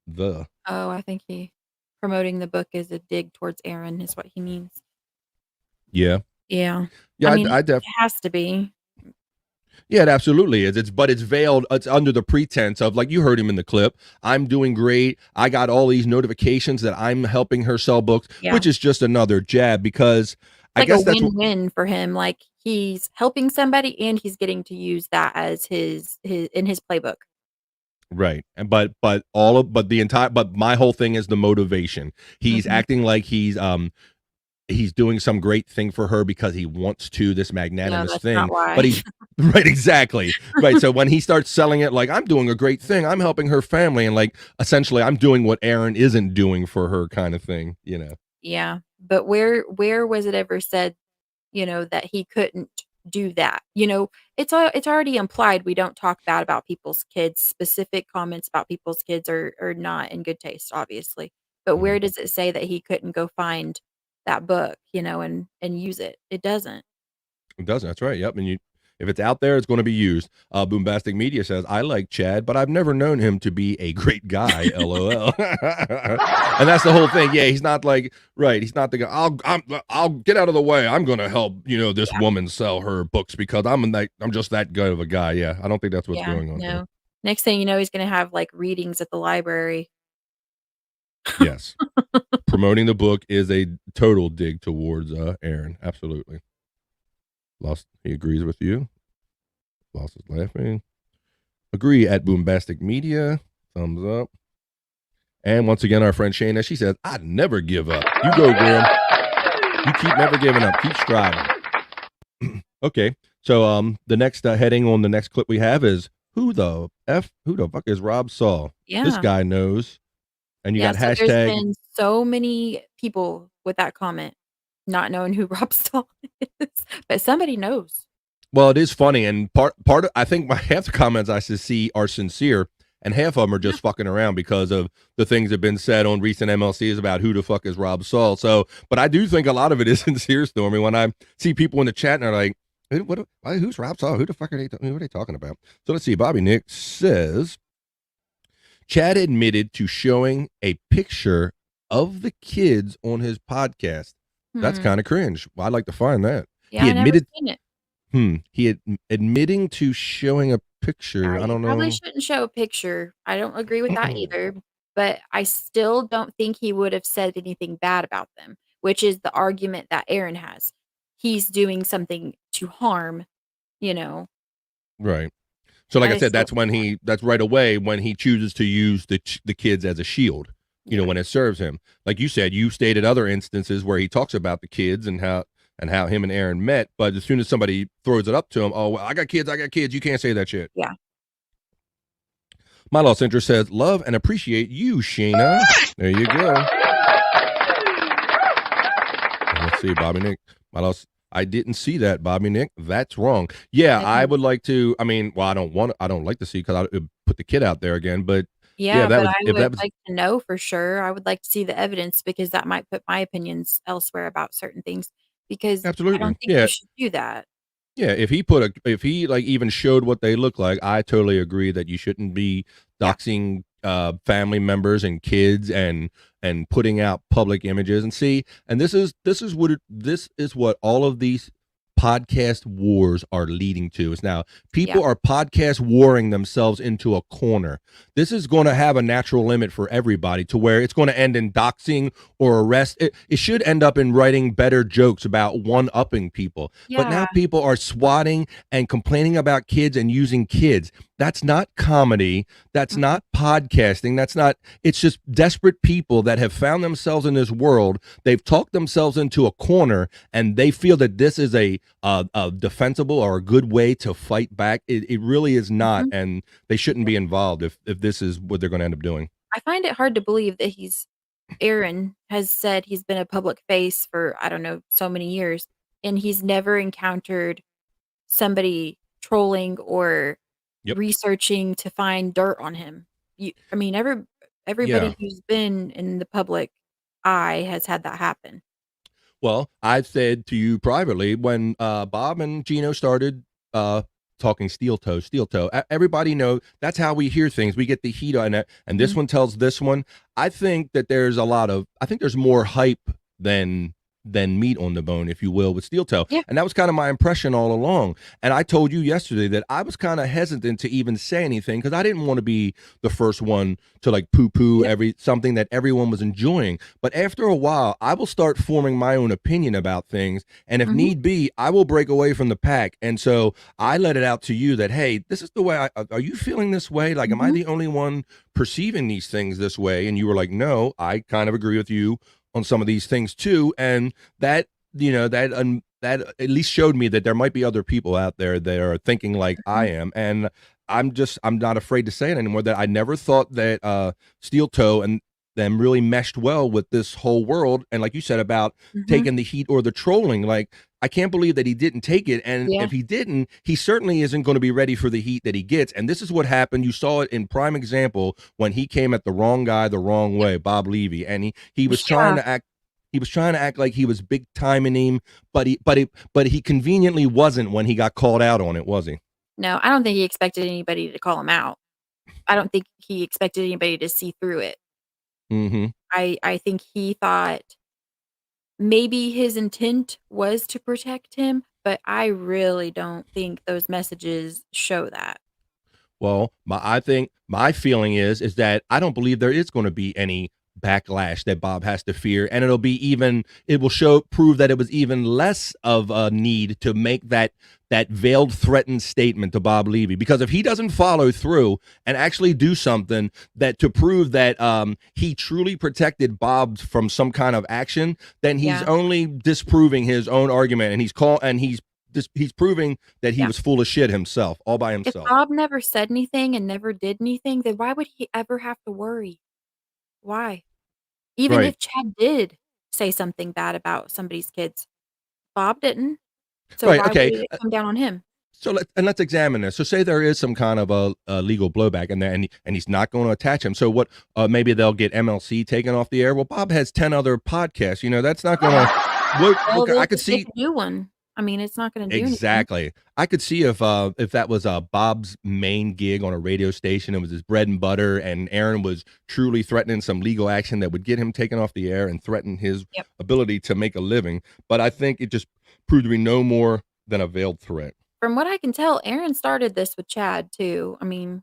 the. Oh, I think promoting the book is a dig towards Aaron is what he means. Yeah. Yeah. Yeah, I mean, I it has to be. Yeah, it absolutely is. But it's veiled. It's under the pretense of, like you heard him in the clip, I'm doing great. I got all these notifications that I'm helping her sell books, which is just another jab because I guess that's a that's win-win for him. Like he's helping somebody and he's getting to use that as his in his playbook. Right. And but my whole thing is the motivation. He's acting like he's he's doing some great thing for her because he wants to, this magnanimous that's thing. not why. But he's right, exactly. Right. So when he starts selling it like I'm doing a great thing, I'm helping her family, and like essentially I'm doing what Aaron isn't doing for her kind of thing, you know. Yeah. But where was it ever said, that he couldn't do that? It's already implied we don't talk bad about people's kids. Specific comments about people's kids are not in good taste, obviously. But where does it say that he couldn't go find that book, and use it? It doesn't. It doesn't. That's right. Yep. And if it's out there, it's going to be used. Boombastic Media says, I like Chad, but I've never known him to be a great guy. LOL. And that's the whole thing. Yeah, he's not like, right. He's not the guy. I'll get out of the way. I'm going to help, this woman sell her books because I'm just that good of a guy. Yeah. I don't think that's what's going on. No. Here. Next thing you know, he's going to have like readings at the library. Yes. Promoting the book is a total dig towards Aaron. Absolutely. Lost. He agrees with you. Lost is laughing. Agree at Boombastic Media. Thumbs up. And once again, our friend Shayna, she says, I'd never give up. You go, Graham. You keep never giving up. Keep striving. Okay. So the next heading on the next clip we have is who the fuck is Rob Saul? Yeah. This guy knows. And you got so hashtag. There's been so many people with that comment not knowing who Rob Saul is, but somebody knows. Well, it is funny, and part of, I think half the comments I see are sincere, and half of them are just fucking around because of the things that have been said on recent MLCs about who the fuck is Rob Saul. So, but I do think a lot of it is sincere, Stormy. When I see people in the chat and they're like, who's Rob Saul? Who the fuck are they talking about? So let's see. Bobby Nick says, Chad admitted to showing a picture of the kids on his podcast. That's kind of cringe. Well, I'd like to find that. Yeah, he admitted, I never seen it. He admitting to showing a picture. I don't know. Probably shouldn't show a picture. I don't agree with that either. But I still don't think he would have said anything bad about them, which is the argument that Aaron has. He's doing something to harm, Right. So, like I said, that's right away when he chooses to use the kids as a shield. When it serves him. Like you said, you stated other instances where he talks about the kids and how him and Aaron met. But as soon as somebody throws it up to him, oh, well, I got kids. You can't say that shit. Yeah. My Lost Interest says, love and appreciate you, Shayna. There you go. Let's see, Bobby Nick. I didn't see that, Bobby Nick. That's wrong. Yeah, I would like to. I mean, well, I don't like to see because I put the kid out there again. But yeah, but I would like to know for sure. I would like to see the evidence because that might put my opinions elsewhere about certain things. Because absolutely, I don't think you should do that. Yeah, if he like even showed what they look like, I totally agree that you shouldn't be doxing family members and kids and putting out public images. And see, and this is what all of these podcast wars are leading to. Is now people are podcast warring themselves into a corner. This is going to have a natural limit for everybody to where it's going to end in doxing or arrest. It should end up in writing better jokes about one-upping people. Yeah. But now people are swatting and complaining about kids and using kids. That's not comedy. That's not podcasting. It's just desperate people that have found themselves in this world. They've talked themselves into a corner and they feel that this is a defensible or a good way to fight back. It really is not. And they shouldn't be involved if this is what they're going to end up doing. I find it hard to believe that Aaron has said he's been a public face for, I don't know, so many years. And he's never encountered somebody trolling or researching to find dirt on him. Everybody who's been in the public eye has had that happen. Well, I've said to you privately when Bob and Gino started talking steel toe. Everybody know that's how we hear things. We get the heat on it, and this one tells this one. I think that there's more hype than meat on the bone, if you will, with steel toe. Yeah. And that was kind of my impression all along. And I told you yesterday that I was kind of hesitant to even say anything because I didn't want to be the first one to like poo-poo something that everyone was enjoying. But after a while, I will start forming my own opinion about things. And if need be, I will break away from the pack. And so I let it out to you that, hey, this is the way are you feeling this way? Like, am I the only one perceiving these things this way? And you were like, no, I kind of agree with you on some of these things too, and that that at least showed me that there might be other people out there that are thinking like I am, and I'm not afraid to say it anymore. That I never thought that Steel Toe and them really meshed well with this whole world, and like you said about taking the heat or the trolling, like I can't believe that he didn't take it, and if he didn't, he certainly isn't going to be ready for the heat that he gets. And this is what happened. You saw it in prime example when he came at the wrong guy the wrong way, Bob Levy, and he was trying to act. He was trying to act like he was big timing him, but he conveniently wasn't when he got called out on it, was he? No, I don't think he expected anybody to call him out. I don't think he expected anybody to see through it. I think he thought maybe his intent was to protect him, but I really don't think those messages show that. Well, I think my feeling is that I don't believe there is going to be any backlash that Bob has to fear, and it will prove that it was even less of a need to make that veiled threatened statement to Bob Levy, because if he doesn't follow through and actually do something that to prove that he truly protected Bob from some kind of action, then he's only disproving his own argument, and he's proving that he was full of shit himself, all by himself. If Bob never said anything and never did anything, then why would he ever have to worry? Why? Even if Chad did say something bad about somebody's kids, Bob didn't. So why would it come down on him? So let's examine this. So say there is some kind of a legal blowback in there, and he's not going to attach him. So what? Maybe they'll get MLC taken off the air. Well, Bob has 10 other podcasts. That's not going to. I could see do one. I mean, it's not going to do exactly. anything. I could see if that was Bob's main gig on a radio station, it was his bread and butter, and Aaron was truly threatening some legal action that would get him taken off the air and threaten his ability to make a living. But I think it just proved to be no more than a veiled threat. From what I can tell, Aaron started this with Chad too. I mean,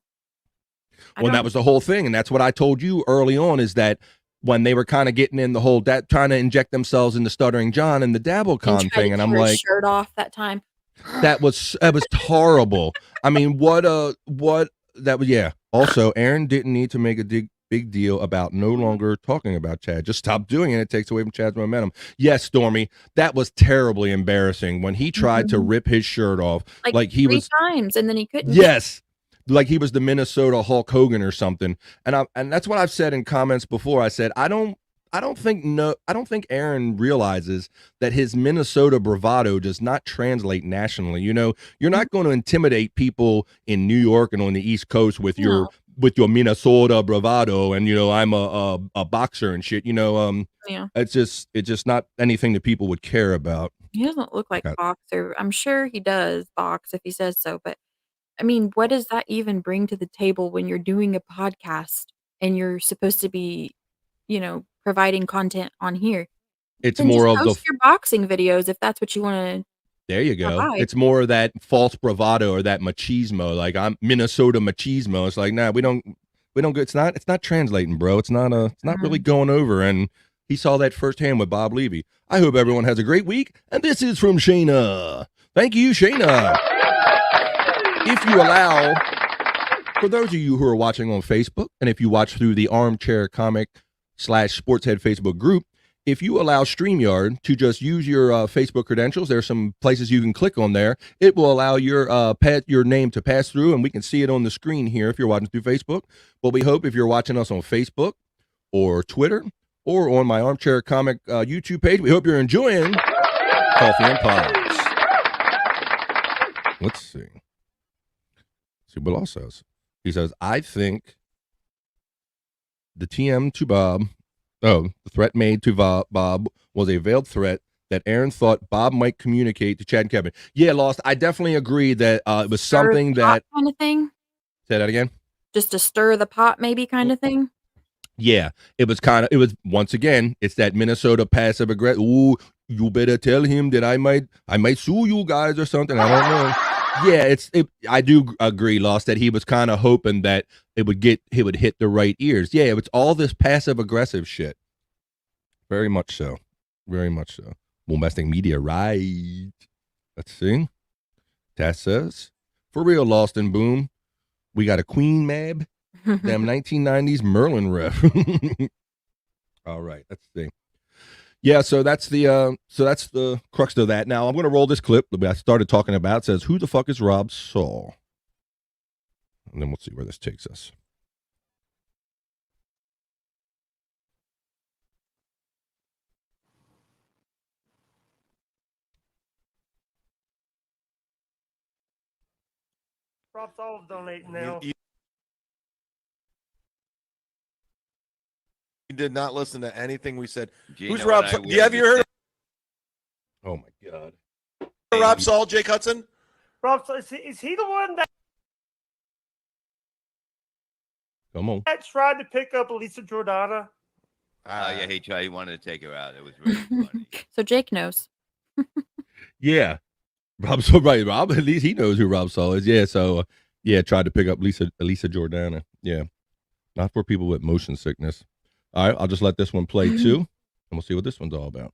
that was the whole thing, and that's what I told you early on, is that when they were kind of getting in the whole trying to inject themselves into Stuttering John and the DabbleCon thing, and I'm like, shirt off that time. That was horrible. I mean, Also, Aaron didn't need to make a big deal about no longer talking about Chad. Just stop doing it. It takes away from Chad's momentum. Yes, Stormee, that was terribly embarrassing when he tried to rip his shirt off, like he was 3 times, and then he couldn't. Yes. Like he was the Minnesota Hulk Hogan or something. And that's what I've said in comments before. I said, I don't think Aaron realizes that his Minnesota bravado does not translate nationally. You're not going to intimidate people in New York and on the East Coast with your Minnesota bravado, and I'm a boxer and shit. It's just not anything that people would care about. He doesn't look like a boxer. I'm sure he does box if he says so, but I mean, what does that even bring to the table when you're doing a podcast and you're supposed to be, providing content on here? It's then more just of post your boxing videos if that's what you want to. There you go. provide. It's more of that false bravado or that machismo. Like, I'm Minnesota machismo. It's like, nah, we don't go. It's not translating, bro. It's not really going over. And he saw that firsthand with Bob Levy. I hope everyone has a great week. And this is from Shayna. Thank you, Shayna. If you allow, for those of you who are watching on Facebook, and if you watch through the Armchair Comic /Sportshead Facebook group, if you allow StreamYard to just use your Facebook credentials, there's some places you can click on there. It will allow your name to pass through, and we can see it on the screen here if you're watching through Facebook. But we hope if you're watching us on Facebook or Twitter or on my Armchair Comic YouTube page, we hope you're enjoying Coffee and Pods. Let's see. See what else says. He says, I think the TM to Bob, the threat made to Bob was a veiled threat that Aaron thought Bob might communicate to Chad and Kevin. Yeah, Lost. I definitely agree that it was something that kind of thing. Say that again. Just to stir the pot, maybe kind of thing. Yeah, it was once again, it's that Minnesota passive aggressive. Ooh, you better tell him that I might sue you guys or something. I don't know. Yeah, I do agree, Lost, that he was kind of hoping that it would hit the right ears. Yeah, it's all this passive aggressive shit. Very much so. Very much so. Bombastic media, right? Let's see. Tess says, for real, Lost and Boom, we got a Queen Mab. Damn 1990s Merlin ref. All right, let's see. Yeah, so that's the crux of that. Now I'm going to roll this clip that I started talking about. It says, "Who the fuck is Rob Saul?" And then we'll see where this takes us. Rob Saul's donating now. You did not listen to anything we said. Gino Who's Rob and I Saul? were Have you heard Oh my God. of Rob Saul, Jake Hudson? Rob Saul, is he the one Come on. that tried to pick up Lisa Jordana? Oh yeah, he wanted to take her out. It was really funny. So Jake knows. Yeah. Rob Saul, right. Rob, at least he knows who Rob Saul is. Yeah, so yeah, tried to pick up Lisa Jordana. Yeah. Not for people with motion sickness. All right, I'll just let this one play too, and we'll see what this one's all about.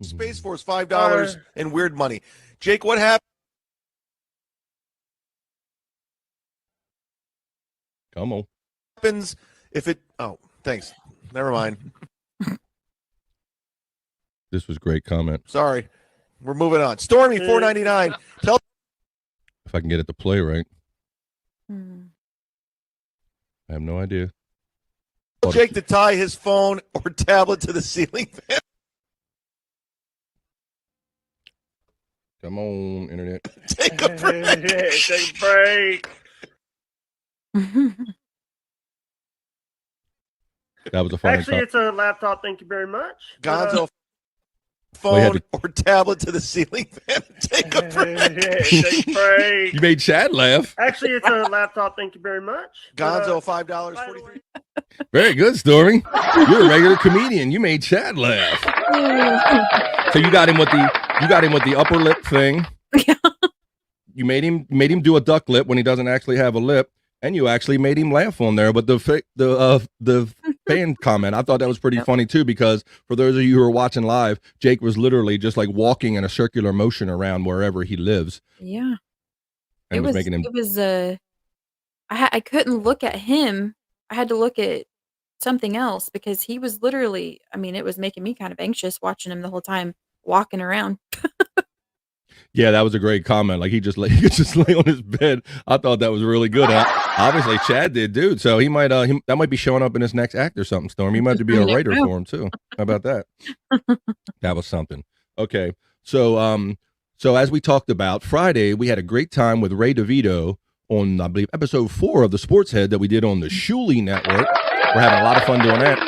Space Force, $5 in weird money. Jake, what happened? Come on. Happens if it? Oh, thanks. Never mind. This was great comment. Sorry, we're moving on. Stormee, $4.99. Tell If I can get it to play right. I have no idea. Jake to tie his phone or tablet to the ceiling fan. Come on, internet. Take a break. Take a break. That was a funny Actually, it's a laptop. Thank you very much. Gonzo, Well, phone or tablet to the ceiling fan. Take a break. Take a break. You made Chad laugh. Actually, it's a laptop. Thank you very much. Gonzo, $5.43. Very good, Stormee. You're a regular comedian. You made Chad laugh. So you got him with the upper lip thing. You made him do a duck lip when he doesn't actually have a lip, and you actually made him laugh on there. But the fan comment, I thought that was pretty funny too, because for those of you who are watching live, Jake was literally just like walking in a circular motion around wherever he lives. Yeah. And it was making him. It was I couldn't look at him. I had to look at something else because he was literally, I mean, it was making me kind of anxious watching him the whole time walking around. Yeah, that was a great comment. Like he could just lay on his bed. I thought that was really good. Obviously, Chad did, dude. So he might that might be showing up in his next act or something. Storm. He might have to be a writer for him too. How about that? That was something. Okay, so as we talked about Friday, we had a great time with Ray DeVito on, I believe, episode 4 of the Sports Head that we did on the Shuli Network. We're having a lot of fun doing that,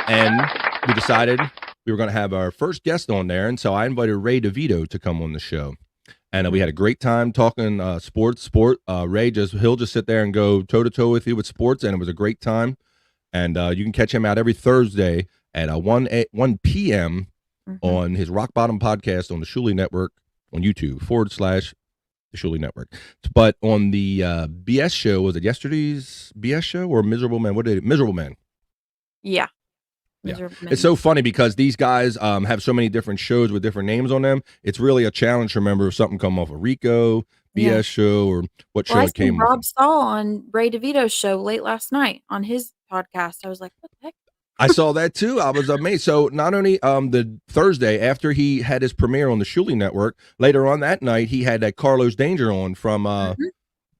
and we decided we were going to have our first guest on there, and so I invited Ray DeVito to come on the show. And we had a great time talking sports. Ray he'll just sit there and go toe to toe with you with sports, and it was a great time. And you can catch him out every Thursday at 1 p.m. on his Rock Bottom podcast on the Shuli Network on YouTube / the Shuli Network. But on the BS show, was it yesterday's BS show or Miserable Man? What did it? Miserable Man. Yeah. Yeah. It's so funny because these guys have so many different shows with different names on them. It's really a challenge to remember if something come off of Rico, BS show, or what show it came Rob Saul on Ray DeVito's show late last night on his podcast. I was like, what the heck? I saw that too. I was amazed. So not only the Thursday after he had his premiere on the Shuli Network, later on that night he had that Carlos Danger on from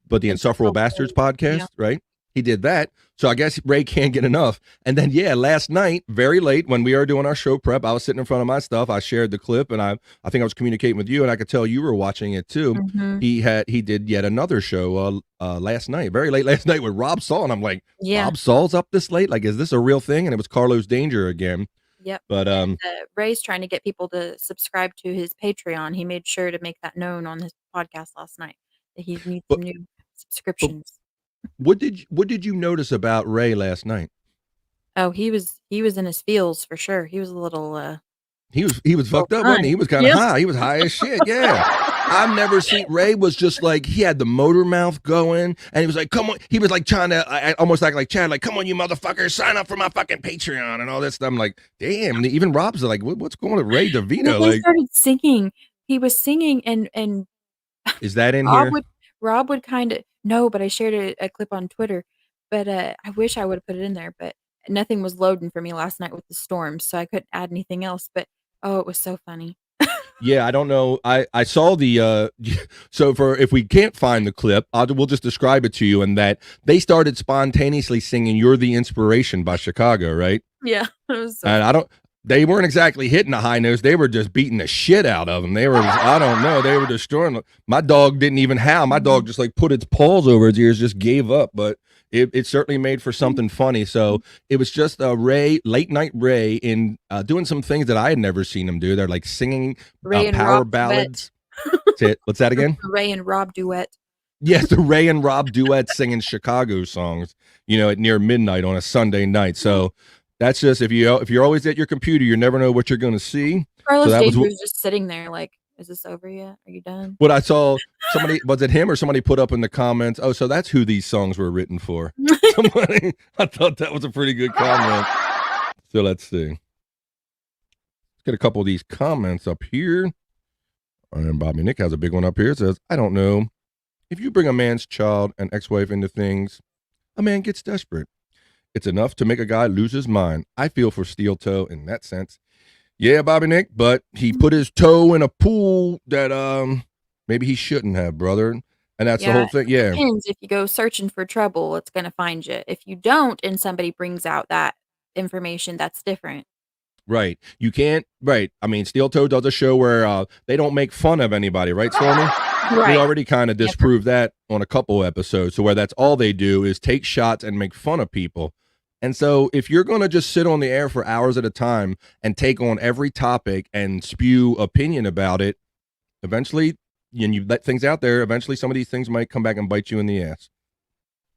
but the Insufferable Bastards podcast, right? He did that. So I guess Ray can't get enough. And then, last night, very late, when we were doing our show prep, I was sitting in front of my stuff. I shared the clip, and I think I was communicating with you, and I could tell you were watching it too. He did yet another show last night, very late last night with Rob Saul, and I'm like, Rob Saul's up this late? Like, is this a real thing? And it was Carlos Danger again. Yep. But Ray's trying to get people to subscribe to his Patreon. He made sure to make that known on his podcast last night that he needs some new subscriptions. What did you notice about Ray last night? Oh, he was in his feels for sure. He was a little he was fucked up, wasn't he? He was kind of high. He was high as shit. Yeah. I've never seen Ray was just like, he had the motor mouth going, and he was like, come on. He was like trying to almost like Chad, like, come on, you motherfuckers, sign up for my fucking Patreon and all that stuff. I'm like, damn. Even Rob's like, what's going on with Ray DeVito? He started singing. He was singing, and is that in here? Rob would kind of no, but I shared a clip on Twitter. But I wish I would have put it in there, but nothing was loading for me last night with the storm, so I couldn't add anything else. But oh, it was so funny. Yeah, I don't know. I saw the so for if we can't find the clip, we'll just describe it to you. And that they started spontaneously singing "You're the Inspiration" by Chicago, right? Yeah, it was so And they weren't exactly hitting the high notes. They were just beating the shit out of them. They were, I don't know, they were destroying them. My dog didn't even howl. My dog just like put its paws over its ears, just gave up. But it certainly made for something funny. So it was just late night Ray in doing some things that I had never seen him do. They're like singing Ray and power Rob ballads. That's it. What's that again? Ray and Rob duet. Yes, the Ray and Rob duet singing Chicago songs, at near midnight on a Sunday night. So that's just if you're always at your computer, you never know what you're going to see. Carlos So that Danger was was just sitting there like, is this over yet? Are you done? what I saw. Somebody, was it him or somebody put up in the comments? Oh, so that's who these songs were written for. Somebody, I thought that was a pretty good comment. So let's see. Let's get a couple of these comments up here. And Bobby Nick has a big one up here. It says, I don't know. If you bring a man's child and ex-wife into things, a man gets desperate. It's enough to make a guy lose his mind. I feel for Steel Toe in that sense. Yeah, Bobby Nick, but he put his toe in a pool that maybe he shouldn't have, brother. And that's the whole thing. Yeah. Depends. If you go searching for trouble, it's going to find you. If you don't and somebody brings out that information, that's different. Right. You can't. Right. I mean, Steel Toe does a show where they don't make fun of anybody, right, Stormy? Right. We already kind of disproved that on a couple episodes. So where that's all they do is take shots and make fun of people. And so if you're going to just sit on the air for hours at a time and take on every topic and spew opinion about it, eventually, and you let things out there, eventually some of these things might come back and bite you in the ass.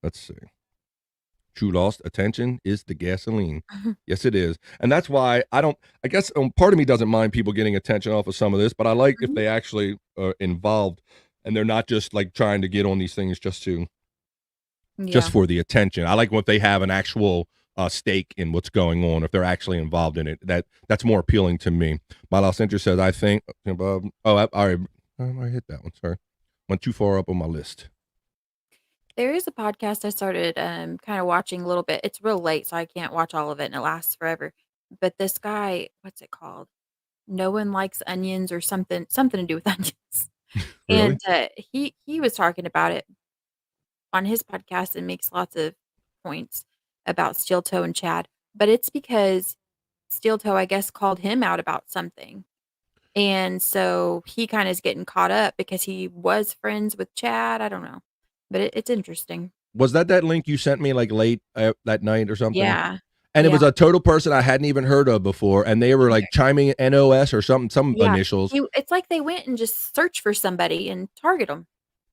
Let's see. True lost attention is the gasoline. Yes, it is. And that's why I guess part of me doesn't mind people getting attention off of some of this, but I like if they actually are involved and they're not just like trying to get on these things just for the attention. I like when they have an actual stake in what's going on, if they're actually involved in it. That's more appealing to me. My lost interest says, I think, I hit that one. Sorry. Went too far up on my list. There is a podcast I started kind of watching a little bit. It's real late, so I can't watch all of it, and it lasts forever. But this guy, what's it called? No One Likes Onions or something to do with onions. Really? And he was talking about it on his podcast and makes lots of points about Steel Toe and Chad. But it's because Steel Toe, I guess, called him out about something. And so he kind of is getting caught up because he was friends with Chad. I don't know. But it's interesting. Was that link you sent me like late that night or something? Yeah. And it was a total person I hadn't even heard of before, and they were like chiming in NOS or some initials. It's like they went and just searched for somebody and target them.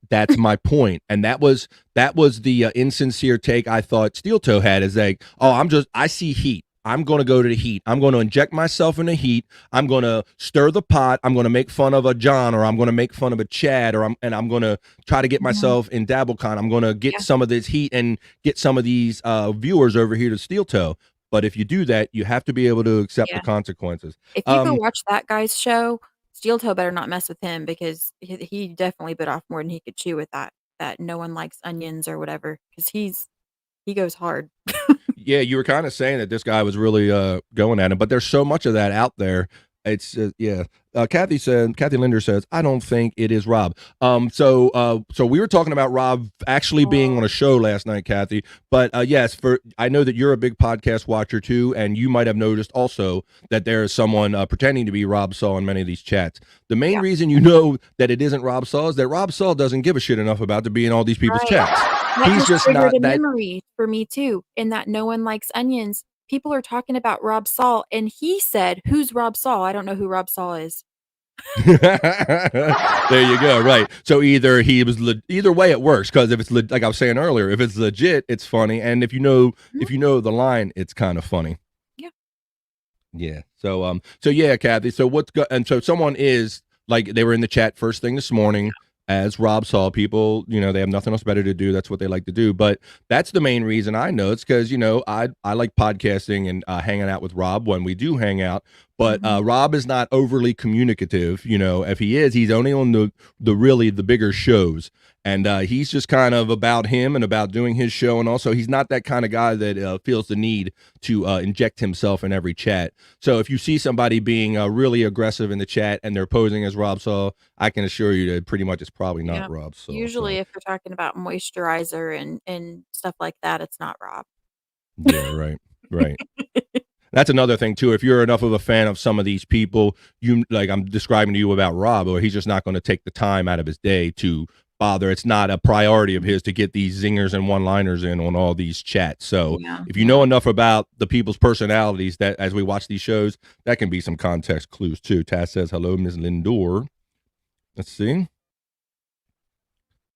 That's my point. And that was the insincere take I thought Steel Toe had, is like, oh, I see heat. I'm going to go to the heat. I'm going to inject myself in the heat. I'm going to stir the pot. I'm going to make fun of a John, or I'm going to make fun of a Chad, and I'm going to try to get myself in DabbleCon. I'm going to get some of this heat and get some of these viewers over here to Steel Toe. But if you do that, you have to be able to accept the consequences. If you go watch that guy's show, Steel Toe better not mess with him, because he definitely bit off more than he could chew with that No One Likes Onions or whatever, because he goes hard. Yeah, you were kind of saying that this guy was really going at him, but there's so much of that out there. It's Kathy Linder says, I don't think it is Rob. So we were talking about Rob actually being on a show last night, Kathy. But yes, I know that you're a big podcast watcher too, and you might have noticed also that there is someone pretending to be Rob Saul in many of these chats. The main reason you know that it isn't Rob Saul is that Rob Saul doesn't give a shit enough about to be in all these people's chats. He's just not a that memory for me too. In that No One Likes Onions, people are talking about Rob Saul, and he said, "Who's Rob Saul? I don't know who Rob Saul is." There you go. Right. So either way it works, because if it's like I was saying earlier, if it's legit, it's funny, and if you know the line, it's kind of funny. Yeah. Yeah. So yeah, Kathy. So so someone is like, they were in the chat first thing this morning. As Rob Saul, people, they have nothing else better to do. That's what they like to do. But that's the main reason I know. It's because, I like podcasting and hanging out with Rob when we do hang out. But Rob is not overly communicative. You know, if he is, he's only on the really the bigger shows. And he's just kind of about him and about doing his show. And also, he's not that kind of guy that feels the need to inject himself in every chat. So if you see somebody being really aggressive in the chat and they're posing as Rob Saul, I can assure you that pretty much it's probably not Yeah. Rob Saul. Usually, if you're talking about moisturizer and stuff like that, it's not Rob. Yeah, right, right. That's another thing too. If you're enough of a fan of some of these people, you like I'm describing to you about Rob, or he's just not going to take the time out of his day to bother. It's not a priority of his to get these zingers and one-liners in on all these chats. So if you know enough about the people's personalities, that as we watch these shows, that can be some context clues too. Taz says, "Hello, Ms. Lindor." Let's see.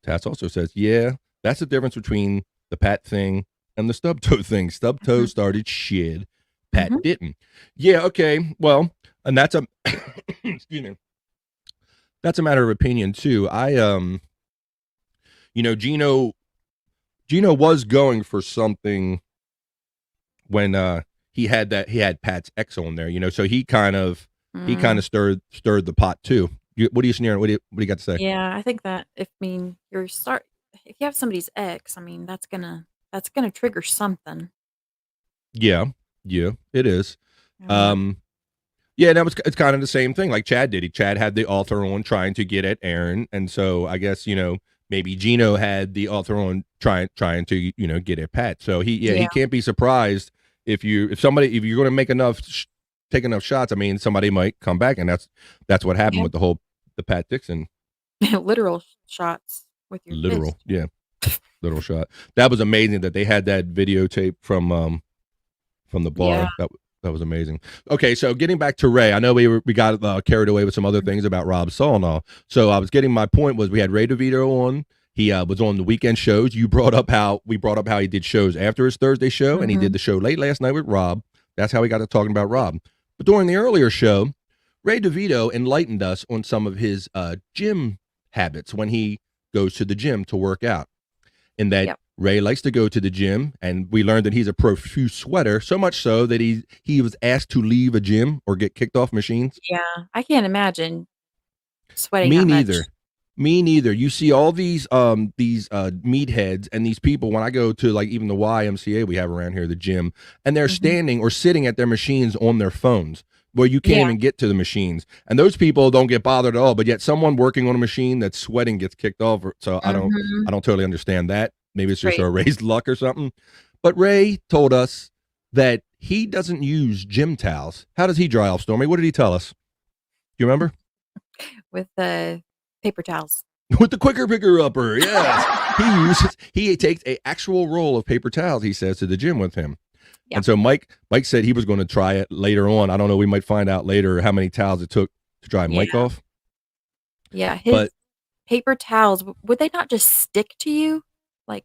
Taz also says, "Yeah, that's the difference between the Pat thing and the stub toe thing. Stub toe started shit. Pat didn't." Yeah, okay. Well, and that's a excuse me. That's a matter of opinion too. You know, Gino was going for something when he had Pat's ex on there, you know, so he kind of stirred the pot too. What are you sneering? What do you got to say? Yeah, I think that if you have somebody's ex, I mean that's gonna trigger something. Yeah, it is. Yeah. Yeah, and it's kind of the same thing like Chad did. Chad had the author on trying to get at Aaron, and so I guess, you know, maybe Gino had the author on trying to, you know, get at Pat. So he can't be surprised if you're going to make take enough shots. I mean, somebody might come back, and that's what happened with the Pat Dixon. Literal shots with your fist. Yeah, literal shot. That was amazing that they had that videotape from the bar. Yeah. That was amazing. Okay, so getting back to Ray, I know we got carried away with some other things about Rob Saul and all. So I was getting my point was we had Ray DeVito on. He was on the weekend shows. We brought up how he did shows after his Thursday show, and he did the show late last night with Rob. That's how we got to talking about Rob. But during the earlier show, Ray DeVito enlightened us on some of his gym habits when he goes to the gym to work out. In that Ray likes to go to the gym, and we learned that he's a profuse sweater, so much so that he was asked to leave a gym or get kicked off machines. Yeah, I can't imagine sweating Me that neither. much. Me neither. You see all these meatheads and these people when I go to like even the YMCA we have around here, the gym, and they're standing or sitting at their machines on their phones where you can't even get to the machines. And those people don't get bothered at all, but yet someone working on a machine that's sweating gets kicked off. So I don't totally understand that. Maybe it's just a raised luck or something. But Ray told us that he doesn't use gym towels. How does he dry off, Stormy? What did he tell us? Do you remember? With the paper towels. With the quicker picker upper, yes. He takes a actual roll of paper towels, he says, to the gym with him. And so Mike said he was going to try it later on. I don't know. We might find out later how many towels it took to dry Mike off. Yeah, his paper towels, would they not just stick to you? Like,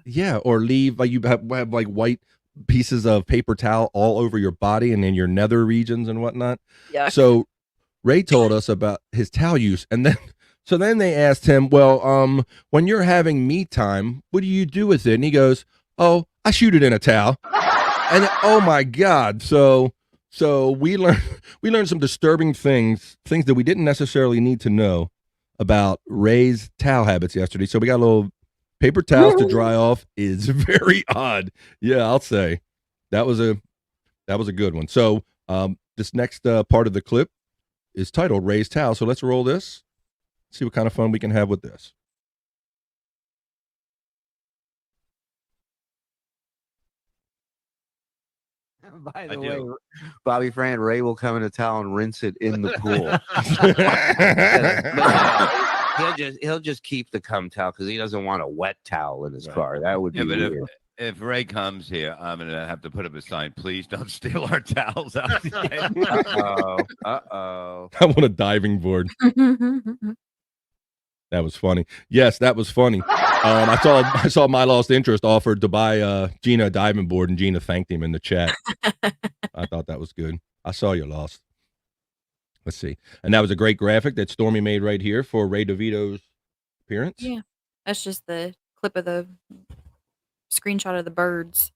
yeah, or leave like you have like white pieces of paper towel all over your body and in your nether regions and whatnot. Yeah. So Ray told us about his towel use, and then they asked him, well, when you're having me time, what do you do with it? And he goes, oh, I shoot it in a towel. And oh my God. So we learned some disturbing things that we didn't necessarily need to know about Ray's towel habits yesterday. So we got a little paper towels to dry off is very odd. Yeah, I'll say that was a good one. So this next part of the clip is titled Ray's Towel. So let's roll this. See what kind of fun we can have with this. By the way, Bobby Fran, Ray will come into town and rinse it in the pool. he'll just keep the cum towel because he doesn't want a wet towel in his car. That would be weird. If Ray comes here, I'm gonna have to put up a sign. Please don't steal our towels out. Uh-oh. I want a diving board. That was funny. Yes, that was funny. I saw My Lost Interest offered to buy Gina a diving board, and Gina thanked him in the chat. I thought that was good. I saw you lost. Let's see. And that was a great graphic that Stormy made right here for Ray DeVito's appearance. yeah, that's just the clip of the screenshot of the birds.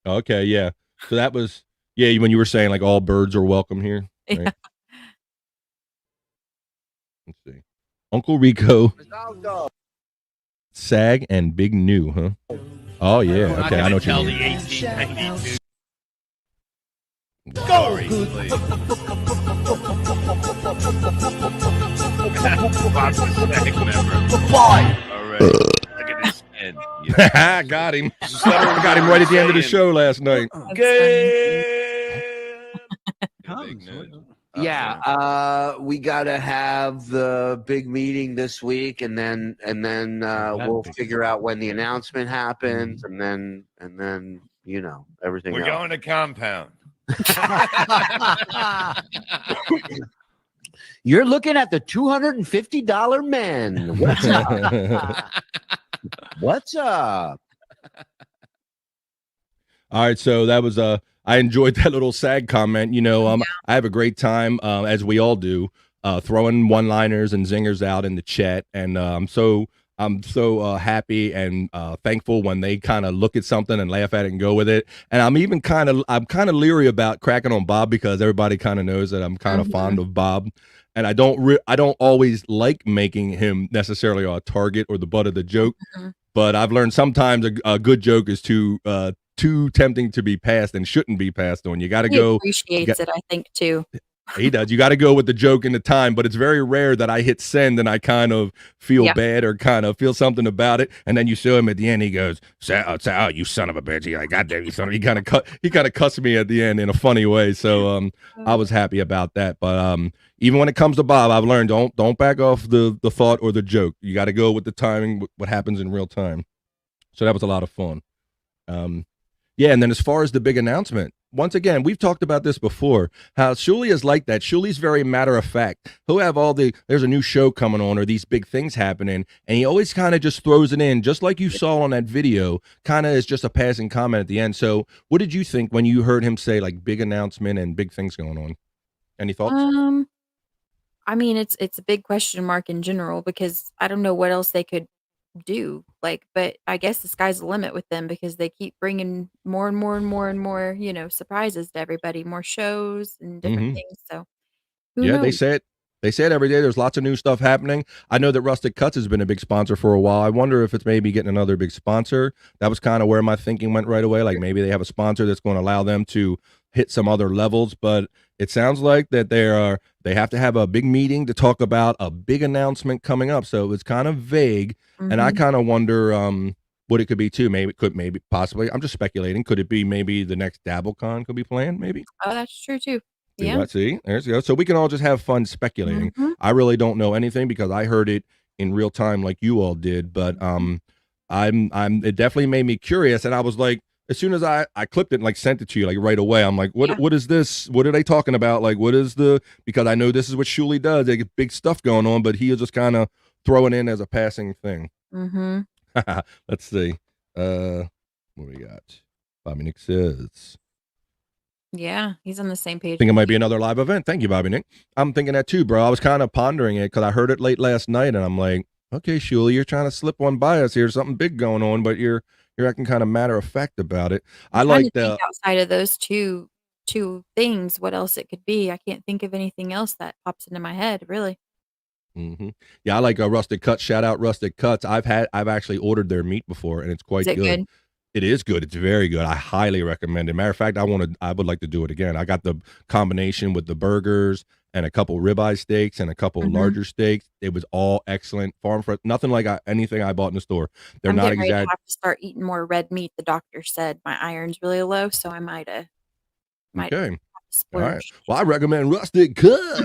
Okay, yeah. So that was when you were saying like all birds are welcome here. Yeah. Let's see. Uncle Rico, Sag, and Big New, huh? Oh yeah. We're not Okay, I know gonna what you tell mean. the 1892. Go! Bob's a SAG member. Boy! Already. Look at his head. Yeah. Got him. Got him right at the end of the show last night. Yeah, we got to have the big meeting this week, and then we'll figure out when the announcement happens, and then you know everything. We're else. going to compound. You're looking at the $250 men. What's up? What's up? All right, so that was I enjoyed that little SAG comment. You know, I have a great time, as we all do, throwing one-liners and zingers out in the chat, and I'm so happy and thankful when they kind of look at something and laugh at it and go with it. And I'm even kind of leery about cracking on Bob because everybody kind of knows that I'm kind of fond of Bob, and I don't always like making him necessarily a target or the butt of the joke. But I've learned sometimes a good joke is too tempting to be passed and shouldn't be passed on. You got to go. Appreciates it, I think, too. He does. You got to go with the joke and the time, but it's very rare that I hit send and I kind of feel bad or kind of feel something about it, and then you show him at the end. He goes, "Oh, you son of a bitch!" He's like, "God damn you, son!" He kind of cussed me at the end in a funny way. So I was happy about that. But even when it comes to Bob, I've learned don't back off the thought or the joke. You got to go with the timing, what happens in real time. So that was a lot of fun. Yeah, and then as far as the big announcement, once again, we've talked about this before, how Shuli is like that. Shuli's very matter of fact. He'll have there's a new show coming on or these big things happening, and he always kind of just throws it in, just like you saw on that video, kind of is just a passing comment at the end. So what did you think when you heard him say, like, big announcement and big things going on? Any thoughts? I mean, it's a big question mark in general because I don't know what else they could do, but I guess the sky's the limit with them because they keep bringing more and more and more and more, surprises to everybody, more shows and different things. So who knows? They say it every day. There's lots of new stuff happening. I know that Rustic Cuts has been a big sponsor for a while. I wonder if it's maybe getting another big sponsor. That was kind of where my thinking went right away. Like maybe they have a sponsor that's going to allow them to hit some other levels, but it sounds like that they have to have a big meeting to talk about a big announcement coming up. So it's kind of vague. And I kind of wonder what it could be too. Maybe possibly. I'm just speculating. Could it be maybe the next DabbleCon could be planned? Maybe. Oh, that's true too. Yeah. See, there's go. So we can all just have fun speculating. I really don't know anything because I heard it in real time like you all did. But it definitely made me curious, and I was like, as soon as I clipped it and like sent it to you like right away, I'm like, what is this? What are they talking about? Like, what is because I know this is what Shuli does. They get big stuff going on, but he'll just kind of throw it in as a passing thing. Let's see. What we got? Bobby Nick says. Yeah, he's on the same page. I think it might be another live event. Thank you, Bobby Nick. I'm thinking that too, bro. I was kind of pondering it because I heard it late last night, and I'm like, okay, Shuli, you're trying to slip one by us here. Something big going on, but you're acting kind of matter of fact about it. I like think outside of those two things, what else it could be. I can't think of anything else that pops into my head, really. Yeah, I like Rustic Cuts. Shout out Rustic Cuts. I've actually ordered their meat before, and it's quite good. It is good. It's very good. I highly recommend it. Matter of fact, I would like to do it again. I got the combination with the burgers and a couple ribeye steaks and a couple larger steaks. It was all excellent. Farm fresh, nothing like anything I bought in the store. They're I'm not getting ready to exact. have to start eating more red meat. The doctor said my iron's really low, so I might Okay. All splurge. right. Well, I recommend Rustic Cuts.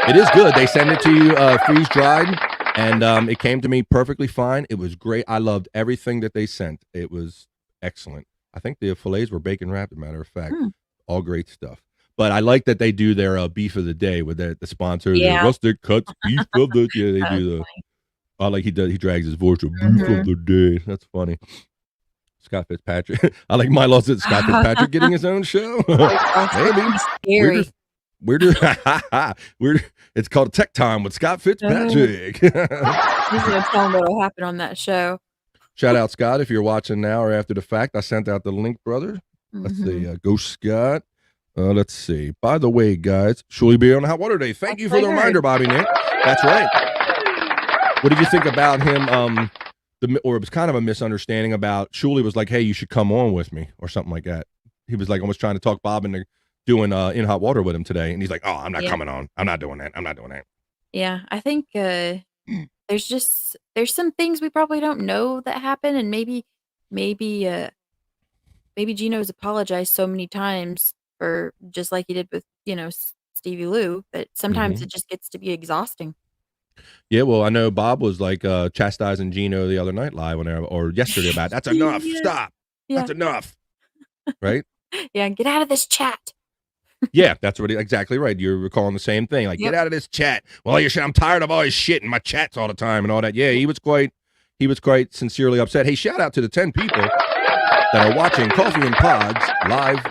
It is good. They send it to you freeze dried, and it came to me perfectly fine. It was great. I loved everything that they sent. It was excellent. I think the fillets were bacon wrapped, as a matter of fact. All great stuff. But I like that they do their beef of the day with the sponsor, the Rustic Cuts beef of the they do the. I like he drags his voice to beef of the day. That's funny. Scott Fitzpatrick. I like my loss at Scott Fitzpatrick getting his own show. Maybe. It's called Tech Time with Scott Fitzpatrick. He's gonna tell him what'll happen on that show. Shout out Scott if you're watching now or after the fact. I sent out the link, brother. Let's see. Go Scott. Let's see. By the way, guys, Shuli be on Hot Water Day. Thank you for the reminder, Bobby Nick. That's right. What did you think about him? Or it was kind of a misunderstanding about Shuli was like, "Hey, you should come on with me," or something like that. He was like almost trying to talk Bob into doing in Hot Water with him today, and he's like, "Oh, I'm not coming on. I'm not doing that. I'm not doing that." Yeah, I think there's some things we probably don't know that happen, and maybe Gino's apologized so many times for just like he did with Stevie Lou that sometimes it just gets to be exhausting. Yeah, well, I know Bob was like chastising Gino the other night live or yesterday about that's enough. Yeah. Stop. Yeah. That's enough. Right? Yeah, get out of this chat. Yeah, that's what exactly right. You're recalling the same thing. Like, get out of this chat. Well, I'm tired of all his shit in my chats all the time and all that. Yeah, he was quite sincerely upset. Hey, shout out to the 10 people that are watching Coffee and Pods live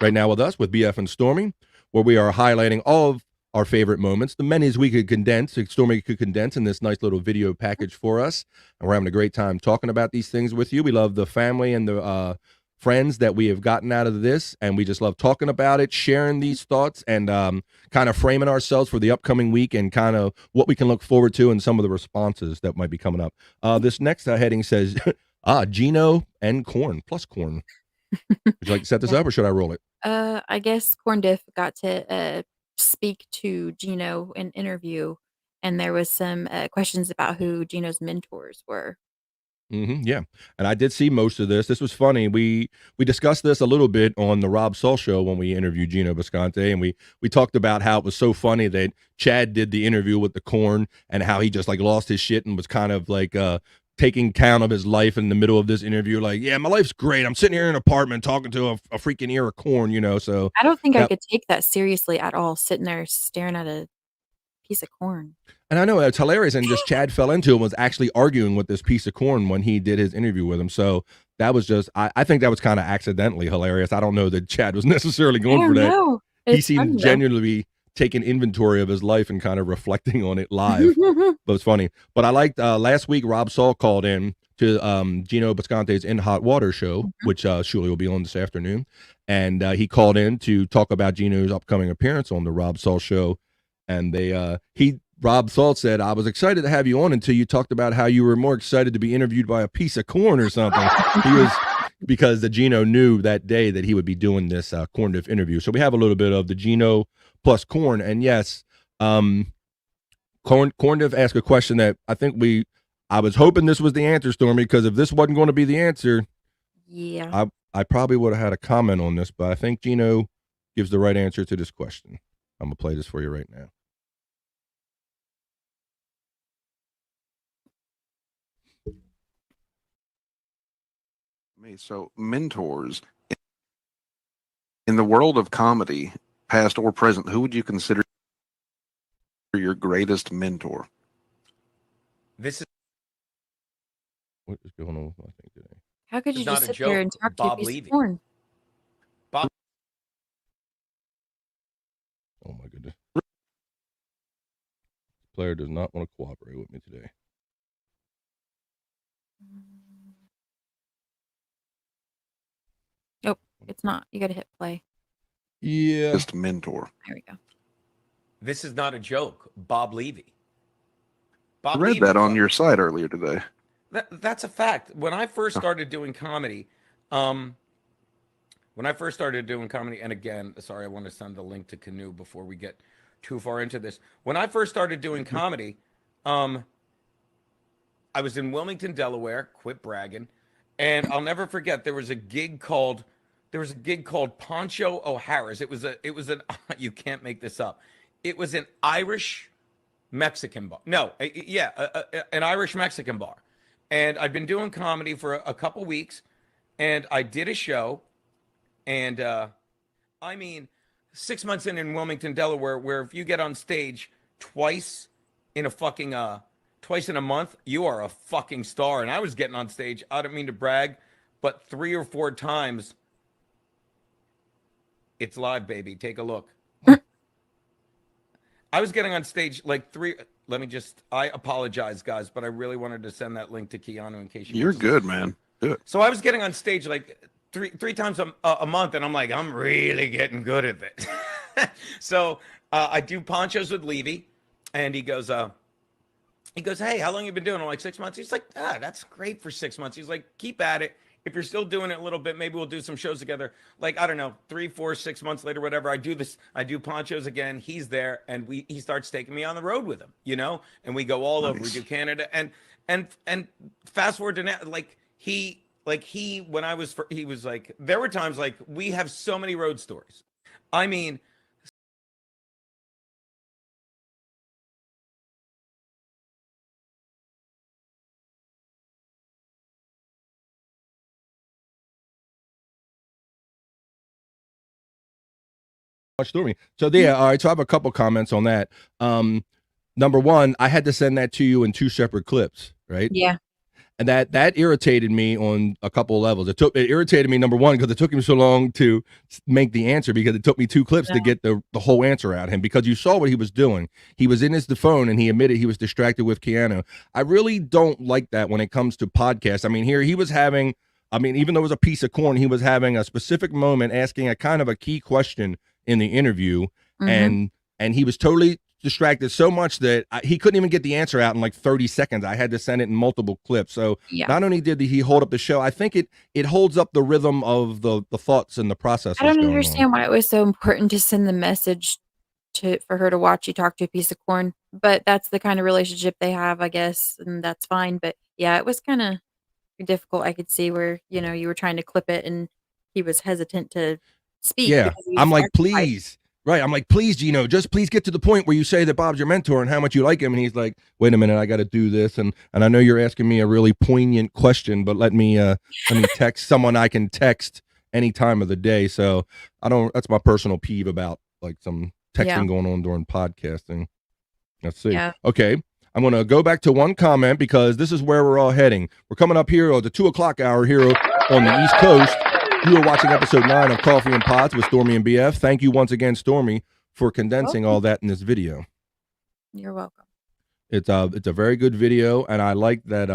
right now with us with BF and Stormee, where we are highlighting all of our favorite moments, the many as we could condense, Stormee could condense in this nice little video package for us. And we're having a great time talking about these things with you. We love the family and the friends that we have gotten out of this, and we just love talking about it, sharing these thoughts, and kind of framing ourselves for the upcoming week and kind of what we can look forward to and some of the responses that might be coming up. This next heading says, Gino and Corn, plus Corn. Would you like to set this up, or should I roll it? I guess Corn Diff got to speak to Gino in interview, and there was some questions about who Gino's mentors were. Yeah, and I did see most of this. This was funny. We discussed this a little bit on the Rob Saul show when we interviewed Gino Bisconte, and we talked about how it was so funny that Chad did the interview with the Corn and how he just like lost his shit and was kind of like taking count of his life in the middle of this interview. Like, yeah, my life's great. I'm sitting here in an apartment talking to a freaking ear of corn, So I don't think I could take that seriously at all, sitting there staring at a piece of corn. And I know it's hilarious, and just Chad fell into it, was actually arguing with this piece of corn when he did his interview with him. So that was just, I think that was kind of accidentally hilarious. I don't know that Chad was necessarily going for that. He seemed genuinely taking inventory of his life and kind of reflecting on it live. But it's funny. But I liked last week, Rob Saul called in to Gino Bisconte's In Hot Water show, which Shuli will be on this afternoon. And he called in to talk about Gino's upcoming appearance on the Rob Saul show. And Rob Saul said, I was excited to have you on until you talked about how you were more excited to be interviewed by a piece of corn or something. Because the Gino knew that day that he would be doing this Corn Diff interview. So we have a little bit of the Gino plus Corn. And yes, Corn Diff asked a question that I was hoping this was the answer, Stormee, because if this wasn't going to be the answer, yeah, I probably would have had a comment on this, but I think Gino gives the right answer to this question. I'm going to play this for you right now. So mentors in the world of comedy, past or present, who would you consider your greatest mentor? This is what is going on with my thing today? How could you It's just not a sit there joke. and talk Bob to a piece Levy. of corn? Bob. Oh my goodness. This player does not want to cooperate with me today. Nope, it's not. You got to hit play. Yeah. Just mentor. There we go. This is not a joke. Bob Levy. I read that on your site earlier today. That's a fact. When I first started doing comedy, and again, sorry, I want to send the link to Canoe before we get too far into this. When I first started doing comedy, I was in Wilmington, Delaware. Quit bragging. And I'll never forget, there was a gig called Poncho O'Hara's. It was an you can't make this up. It was an Irish Mexican bar. No, an Irish Mexican bar. And I'd been doing comedy for a couple weeks, and I did a show, and 6 months in Wilmington, Delaware, where if you get on stage twice in a month, you are a fucking star. And I was getting on stage, I don't mean to brag, but 3 or 4 times. It's live, baby. Take a look. I was getting on stage like 3. I apologize, guys, but I really wanted to send that link to Keanu in case You're good, man. Good. So I was getting on stage like three times a month, and I'm like, I'm really getting good at this. So I do ponchos with Levy, and he goes, hey, how long you been doing? I'm like, 6 months. He's like, that's great for 6 months. He's like, keep at it. If you're still doing it a little bit, maybe we'll do some shows together. Like, I don't know, 3, 4, 6 months later, whatever. I do ponchos again. He's there, and he starts taking me on the road with him, and we go all over. We do Canada, and fast forward to now, when he was like, there were times like we have so many road stories. I mean, Stormee. So yeah, all right. So I have a couple comments on that. Number one, I had to send that to you in 2 separate clips, right? Yeah. And that irritated me on a couple of levels. It irritated me, number one, because it took him so long to make the answer, because it took me 2 clips to get the whole answer out of him, because you saw what he was doing. He was in the phone and he admitted he was distracted with Keanu. I really don't like that when it comes to podcasts. I mean, here he was having, even though it was a piece of corn, he was having a specific moment asking a kind of a key question in the interview, and he was totally distracted so much that he couldn't even get the answer out in like 30 seconds. I had to send it in multiple clips. So not only did he hold up the show, I think it holds up the rhythm of the thoughts and the process. I don't understand why it was so important to send the message for her to watch you talk to a piece of corn, but that's the kind of relationship they have, I guess, and that's fine. But yeah, it was kind of difficult. I could see where, you were trying to clip it and he was hesitant to speak. Yeah, I'm like, please. Right. I'm like, please, Gino, just please get to the point where you say that Bob's your mentor and how much you like him. And he's like, wait a minute, I got to do this. And I know you're asking me a really poignant question, but let me text someone I can text any time of the day. So that's my personal peeve about like some texting going on during podcasting. Let's see. Yeah. Okay. I'm going to go back to one comment because this is where we're all heading. We're coming up here at the 2:00 hour here on the East Coast. You are watching episode 9 of Coffee and Pods with Stormee and BF. Thank you once again, Stormee, for condensing all that in this video. You're welcome. It's a very good video, and I like that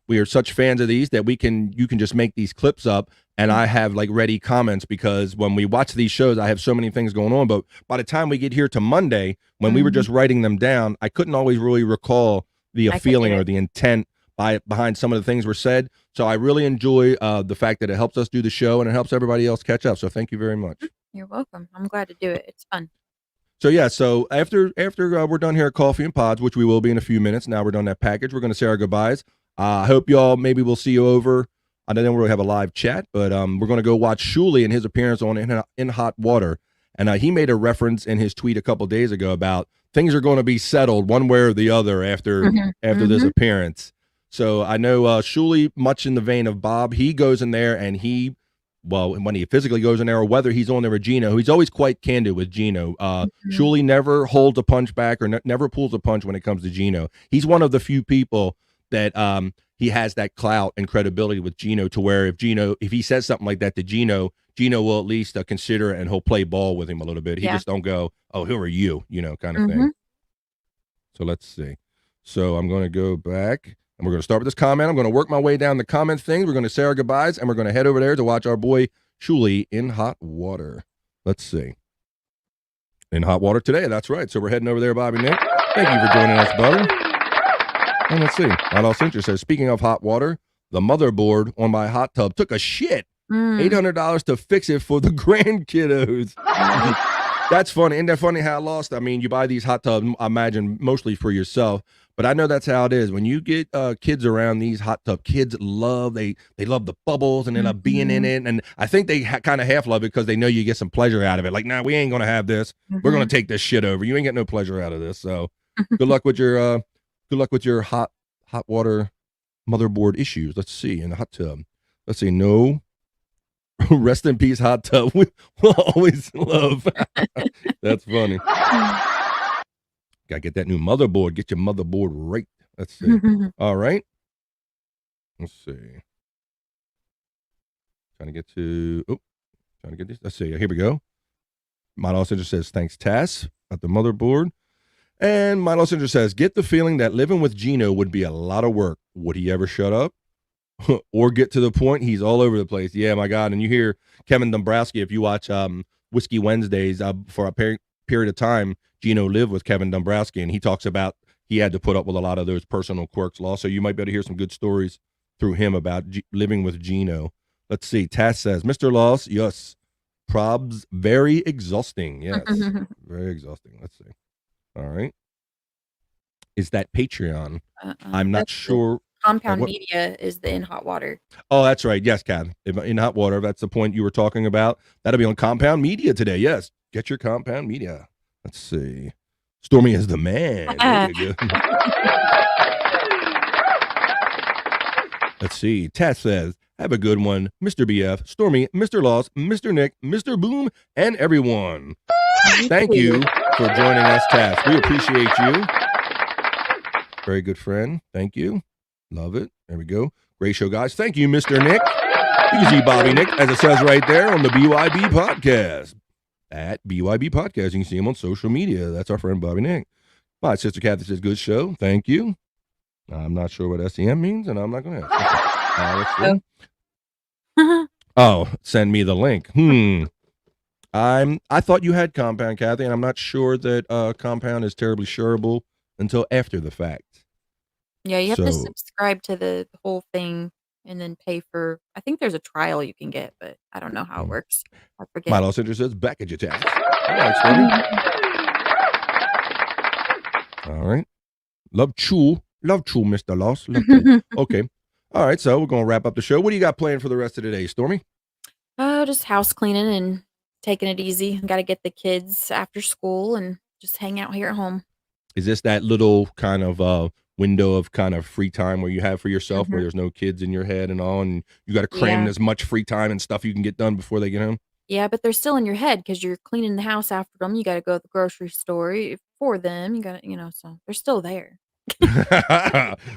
we are such fans of these that you can just make these clips up, and I have like ready comments, because when we watch these shows, I have so many things going on, but by the time we get here to Monday, when we were just writing them down, I couldn't always really recall the feeling or the intent behind some of the things were said. So I really enjoy the fact that it helps us do the show and it helps everybody else catch up. So thank you very much. You're welcome. I'm glad to do it. It's fun. So yeah, so after we're done here at Coffee and Pods, which we will be in a few minutes. Now we're done that package. We're going to say our goodbyes. I hope y'all, maybe we'll see you over. I don't know when we'll have a live chat, but we're going to go watch Shuli and his appearance on In Hot Water. And he made a reference in his tweet a couple days ago about things are going to be settled one way or the other after this appearance. So I know Shuli, much in the vein of Bob, he goes in there and when he physically goes in there, or whether he's on there with Gino, he's always quite candid with Gino. Shuli never holds a punch back or never pulls a punch when it comes to Gino. He's one of the few people that he has that clout and credibility with Gino, to where if he says something like that to Gino will at least consider it, and he'll play ball with him a little bit. He just don't go, oh, who are you, kind of thing. So let's see. So I'm going to go back. And we're going to start with this comment. I'm going to work my way down the comment thing. We're going to say our goodbyes, and we're going to head over there to watch our boy Shuli in Hot Water. Let's see. In Hot Water today. That's right. So we're heading over there, Bobby Nick. Thank you for joining us, brother. And let's see. Adolf Cincher says, speaking of hot water, the motherboard on my hot tub took a shit. $800 to fix it for the grandkiddos. That's funny. Isn't that funny how I lost? I mean, you buy these hot tubs, I imagine, mostly for yourself. But I know that's how it is. When you get kids around these hot tub, kids love they love the bubbles and they love being in it. And I think they kind of half love it because they know you get some pleasure out of it. Like, nah, we ain't gonna have this. We're gonna take this shit over. You ain't get no pleasure out of this. So good luck with your hot water motherboard issues. Let's see, in the hot tub. Let's see. No. Rest in peace, hot tub. We'll always love. That's funny. Gotta get that new motherboard. Get your motherboard right. Let's see. All right. Let's see. Trying to get this. Let's see. Here we go. Model Center says, thanks, Tass, at the motherboard. And Model Center says, get the feeling that living with Gino would be a lot of work. Would he ever shut up? or get to the point. He's all over the place. Yeah, my God. And you hear Kevin Dombrowski, if you watch Whiskey Wednesdays, for a period of time, Gino lived with Kevin Dombrowski, and he talks about he had to put up with a lot of those personal quirks. Also, you might be able to hear some good stories through him about living with Gino. Let's see. Tass says, Mr. Loss, yes. Probs, very exhausting. Yes. Very exhausting. Let's see. All right. Is that Patreon? I'm not sure. Compound Media is the In Hot Water. Oh, that's right. Yes, Kat. In Hot Water, that's the point you were talking about. That'll be on Compound Media today. Yes. Get your Compound Media. Let's see. Stormee is the man. Very good. Let's see. Tat says, have a good one, Mr. BF, Stormee, Mr. Loss, Mr. Nick, Mr. Boom, and everyone. Thank you for joining us, Tat. We appreciate you. Very good friend. Thank you. Love it. There we go. Great show, guys. Thank you, Mr. Nick. You can see Bobby Nick, as it says right there, on the BYB podcast. At BYB Podcast. You can see him on social media. That's our friend Bobby Nick. My sister Kathy says, good show. Thank you. I'm not sure what SEM means, and I'm not going to ask. Oh, send me the link. I thought you had Compound, Kathy, and I'm not sure that Compound is terribly shareable until after the fact. Yeah, you have to subscribe to the whole thing and then pay for, I think there's a trial you can get, but I don't know how it works. I forget. My Los Angeles says, back at your tax. All right, Stormee. All right. Love you, Mr. Loss. Love you. Okay. All right, so we're going to wrap up the show. What do you got planned for the rest of the day, Stormee? Just house cleaning and taking it easy. Got to get the kids after school and just hang out here at home. Is this that little kind of window of kind of free time where you have for yourself, where there's no kids in your head and all, and you got to cram as much free time and stuff you can get done before they get home? Yeah, but they're still in your head because you're cleaning the house after them. You got to go to the grocery store for them. You got to, so they're still there.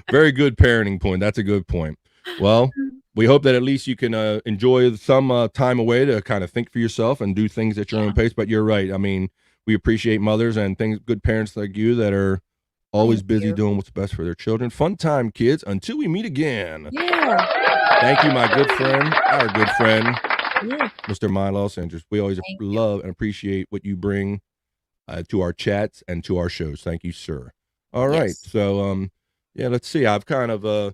Very good parenting point. That's a good point. Well, we hope that at least you can enjoy some time away to kind of think for yourself and do things at your own pace. But you're right. I mean, we appreciate mothers and good parents like you that are always busy doing what's best for their children. Fun time, kids. Until we meet again. Yeah. Thank you, my good friend, our good friend, Mr. My Los Angeles. We always love and appreciate what you bring to our chats and to our shows. Thank you, sir. All right. So, let's see. I've kind of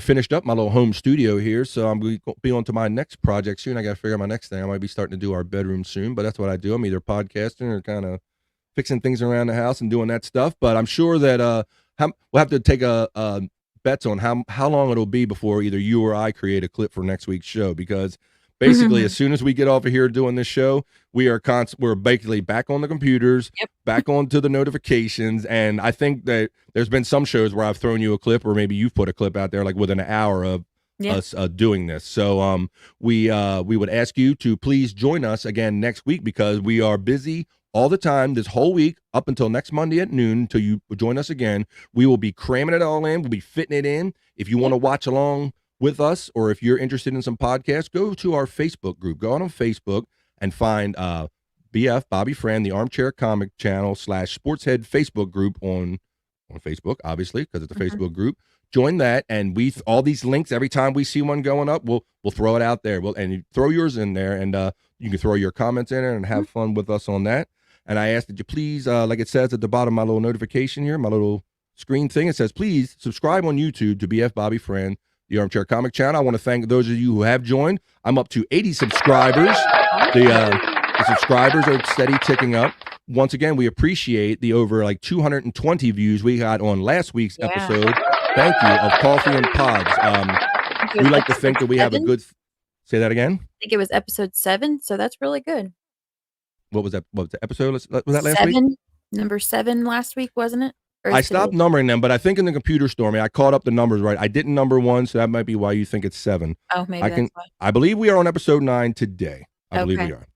finished up my little home studio here, so I'm going to be on to my next project soon. I got to figure out my next thing. I might be starting to do our bedroom soon, but that's what I do. I'm either podcasting or kind of fixing things around the house and doing that stuff. But I'm sure that we'll have to take a bets on how long it'll be before either you or I create a clip for next week's show, because basically as soon as we get off of here doing this show, we're basically back on the computers, back onto the notifications. And I think that there's been some shows where I've thrown you a clip, or maybe you've put a clip out there like within an hour of us doing this. So we would ask you to please join us again next week, because we are busy all the time this whole week up until next Monday at noon until you join us again. We will be cramming it all in. We'll be fitting it in. If you want to watch along with us, or if you're interested in some podcasts, go to our Facebook group. Go on Facebook and find BF, Bobby Fran, the Armchair Comic Channel / Sportshead Facebook group on Facebook, obviously, because it's a Facebook group. Join that, and all these links, every time we see one going up, we'll throw it out there. And you throw yours in there, and you can throw your comments in there and have fun with us on that. And I ask that you please, like it says at the bottom of my little notification here, my little screen thing, it says, please subscribe on YouTube to BF Bobby Fran, the Armchair Comic Channel. I want to thank those of you who have joined. I'm up to 80 subscribers. The subscribers are steady ticking up. Once again, we appreciate the over 220 views we got on last week's episode. Thank you, of Coffee and Pods. We like to think that we have a good. Say that again. I think it was episode 7, so that's really good. What was that? What was the episode? Was that last week? Number 7 last week, wasn't it? I stopped numbering them, but I think in the computer Stormee, I caught up the numbers right. I didn't number 1, so that might be why you think it's 7. Oh, maybe that's why. I believe we are on episode 9 today. I believe we are.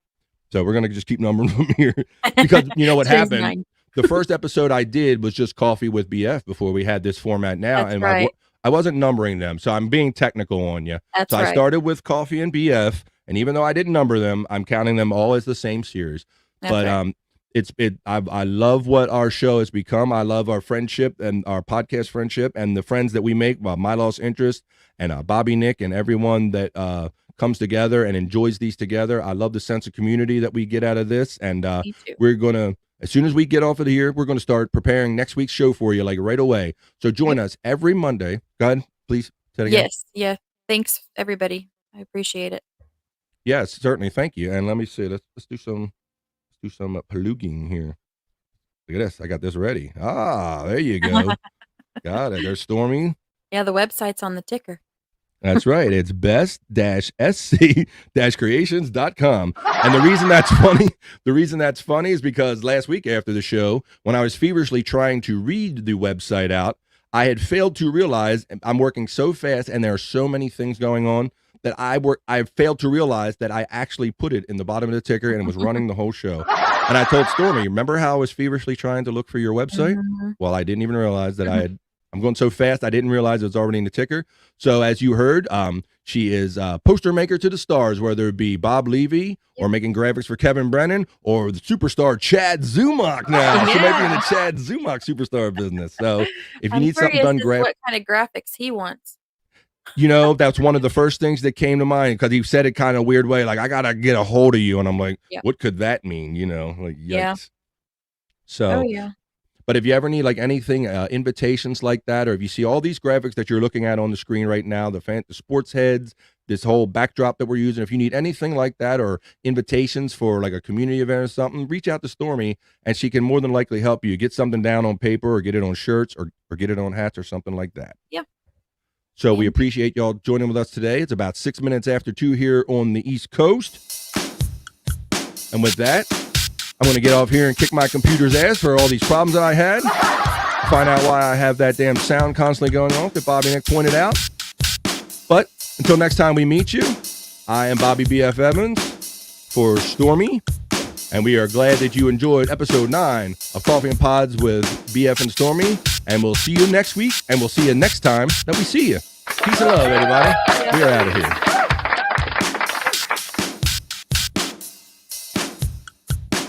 So we're gonna just keep numbering from here, because you know what happened. The first episode I did was just Coffee with BF before we had this format now, and I wasn't numbering them, so I'm being technical on you. That's I started with Coffee and BF, and even though I didn't number them, I'm counting them all as the same series. But I love what our show has become. I love our friendship and our podcast friendship and the friends that we make. My Lost Interest and Bobby, Nick, and everyone that comes together and enjoys these together. I love the sense of community that we get out of this, and we're gonna. As soon as we get off of here, we're going to start preparing next week's show for you, like right away. So join us every Monday. Go ahead, please. Say it again. Yes. Yeah. Thanks, everybody. I appreciate it. Yes, certainly. Thank you. And let me see. Let's do some pluging here. Look at this. I got this ready. Ah, there you go. Got it. There's Stormee. Yeah, the website's on the ticker. That's right. It's best-sc-creations.com. And the reason that's funny is because last week after the show, when I was feverishly trying to read the website out, I had failed to realize I'm working so fast and there are so many things going on that I failed to realize that I actually put it in the bottom of the ticker and it was running the whole show. And I told Stormee, remember how I was feverishly trying to look for your website? Mm-hmm. Well, I didn't even realize that I'm going so fast, I didn't realize it was already in the ticker. So as you heard, she is a poster maker to the stars, whether it be Bob Levy or making graphics for Kevin Brennan or the superstar Chad Zumach now. She might be in the Chad Zumach superstar business. So if you need something done, what kind of graphics he wants. That's one of the first things that came to mind because he said it kind of weird way, like, I got to get a hold of you. And I'm like, what could that mean? Like, yikes. Yeah. So, oh, yeah. But if you ever need like anything, invitations like that, or if you see all these graphics that you're looking at on the screen right now, the sports heads, this whole backdrop that we're using, if you need anything like that or invitations for like a community event or something, reach out to Stormee and she can more than likely help you get something down on paper or get it on shirts or get it on hats or something like that. Yeah. So we appreciate y'all joining with us today. It's about 6 minutes after 2 here on the East Coast. And with that, I'm going to get off here and kick my computer's ass for all these problems that I had. Find out why I have that damn sound constantly going off that Bobby Nick pointed out. But until next time we meet you, I am Bobby BF Evans for Stormee. And we are glad that you enjoyed episode 9 of Coffee and Pods with BF and Stormee. And we'll see you next week. And we'll see you next time that we see you. Peace and love, everybody. We are out of here.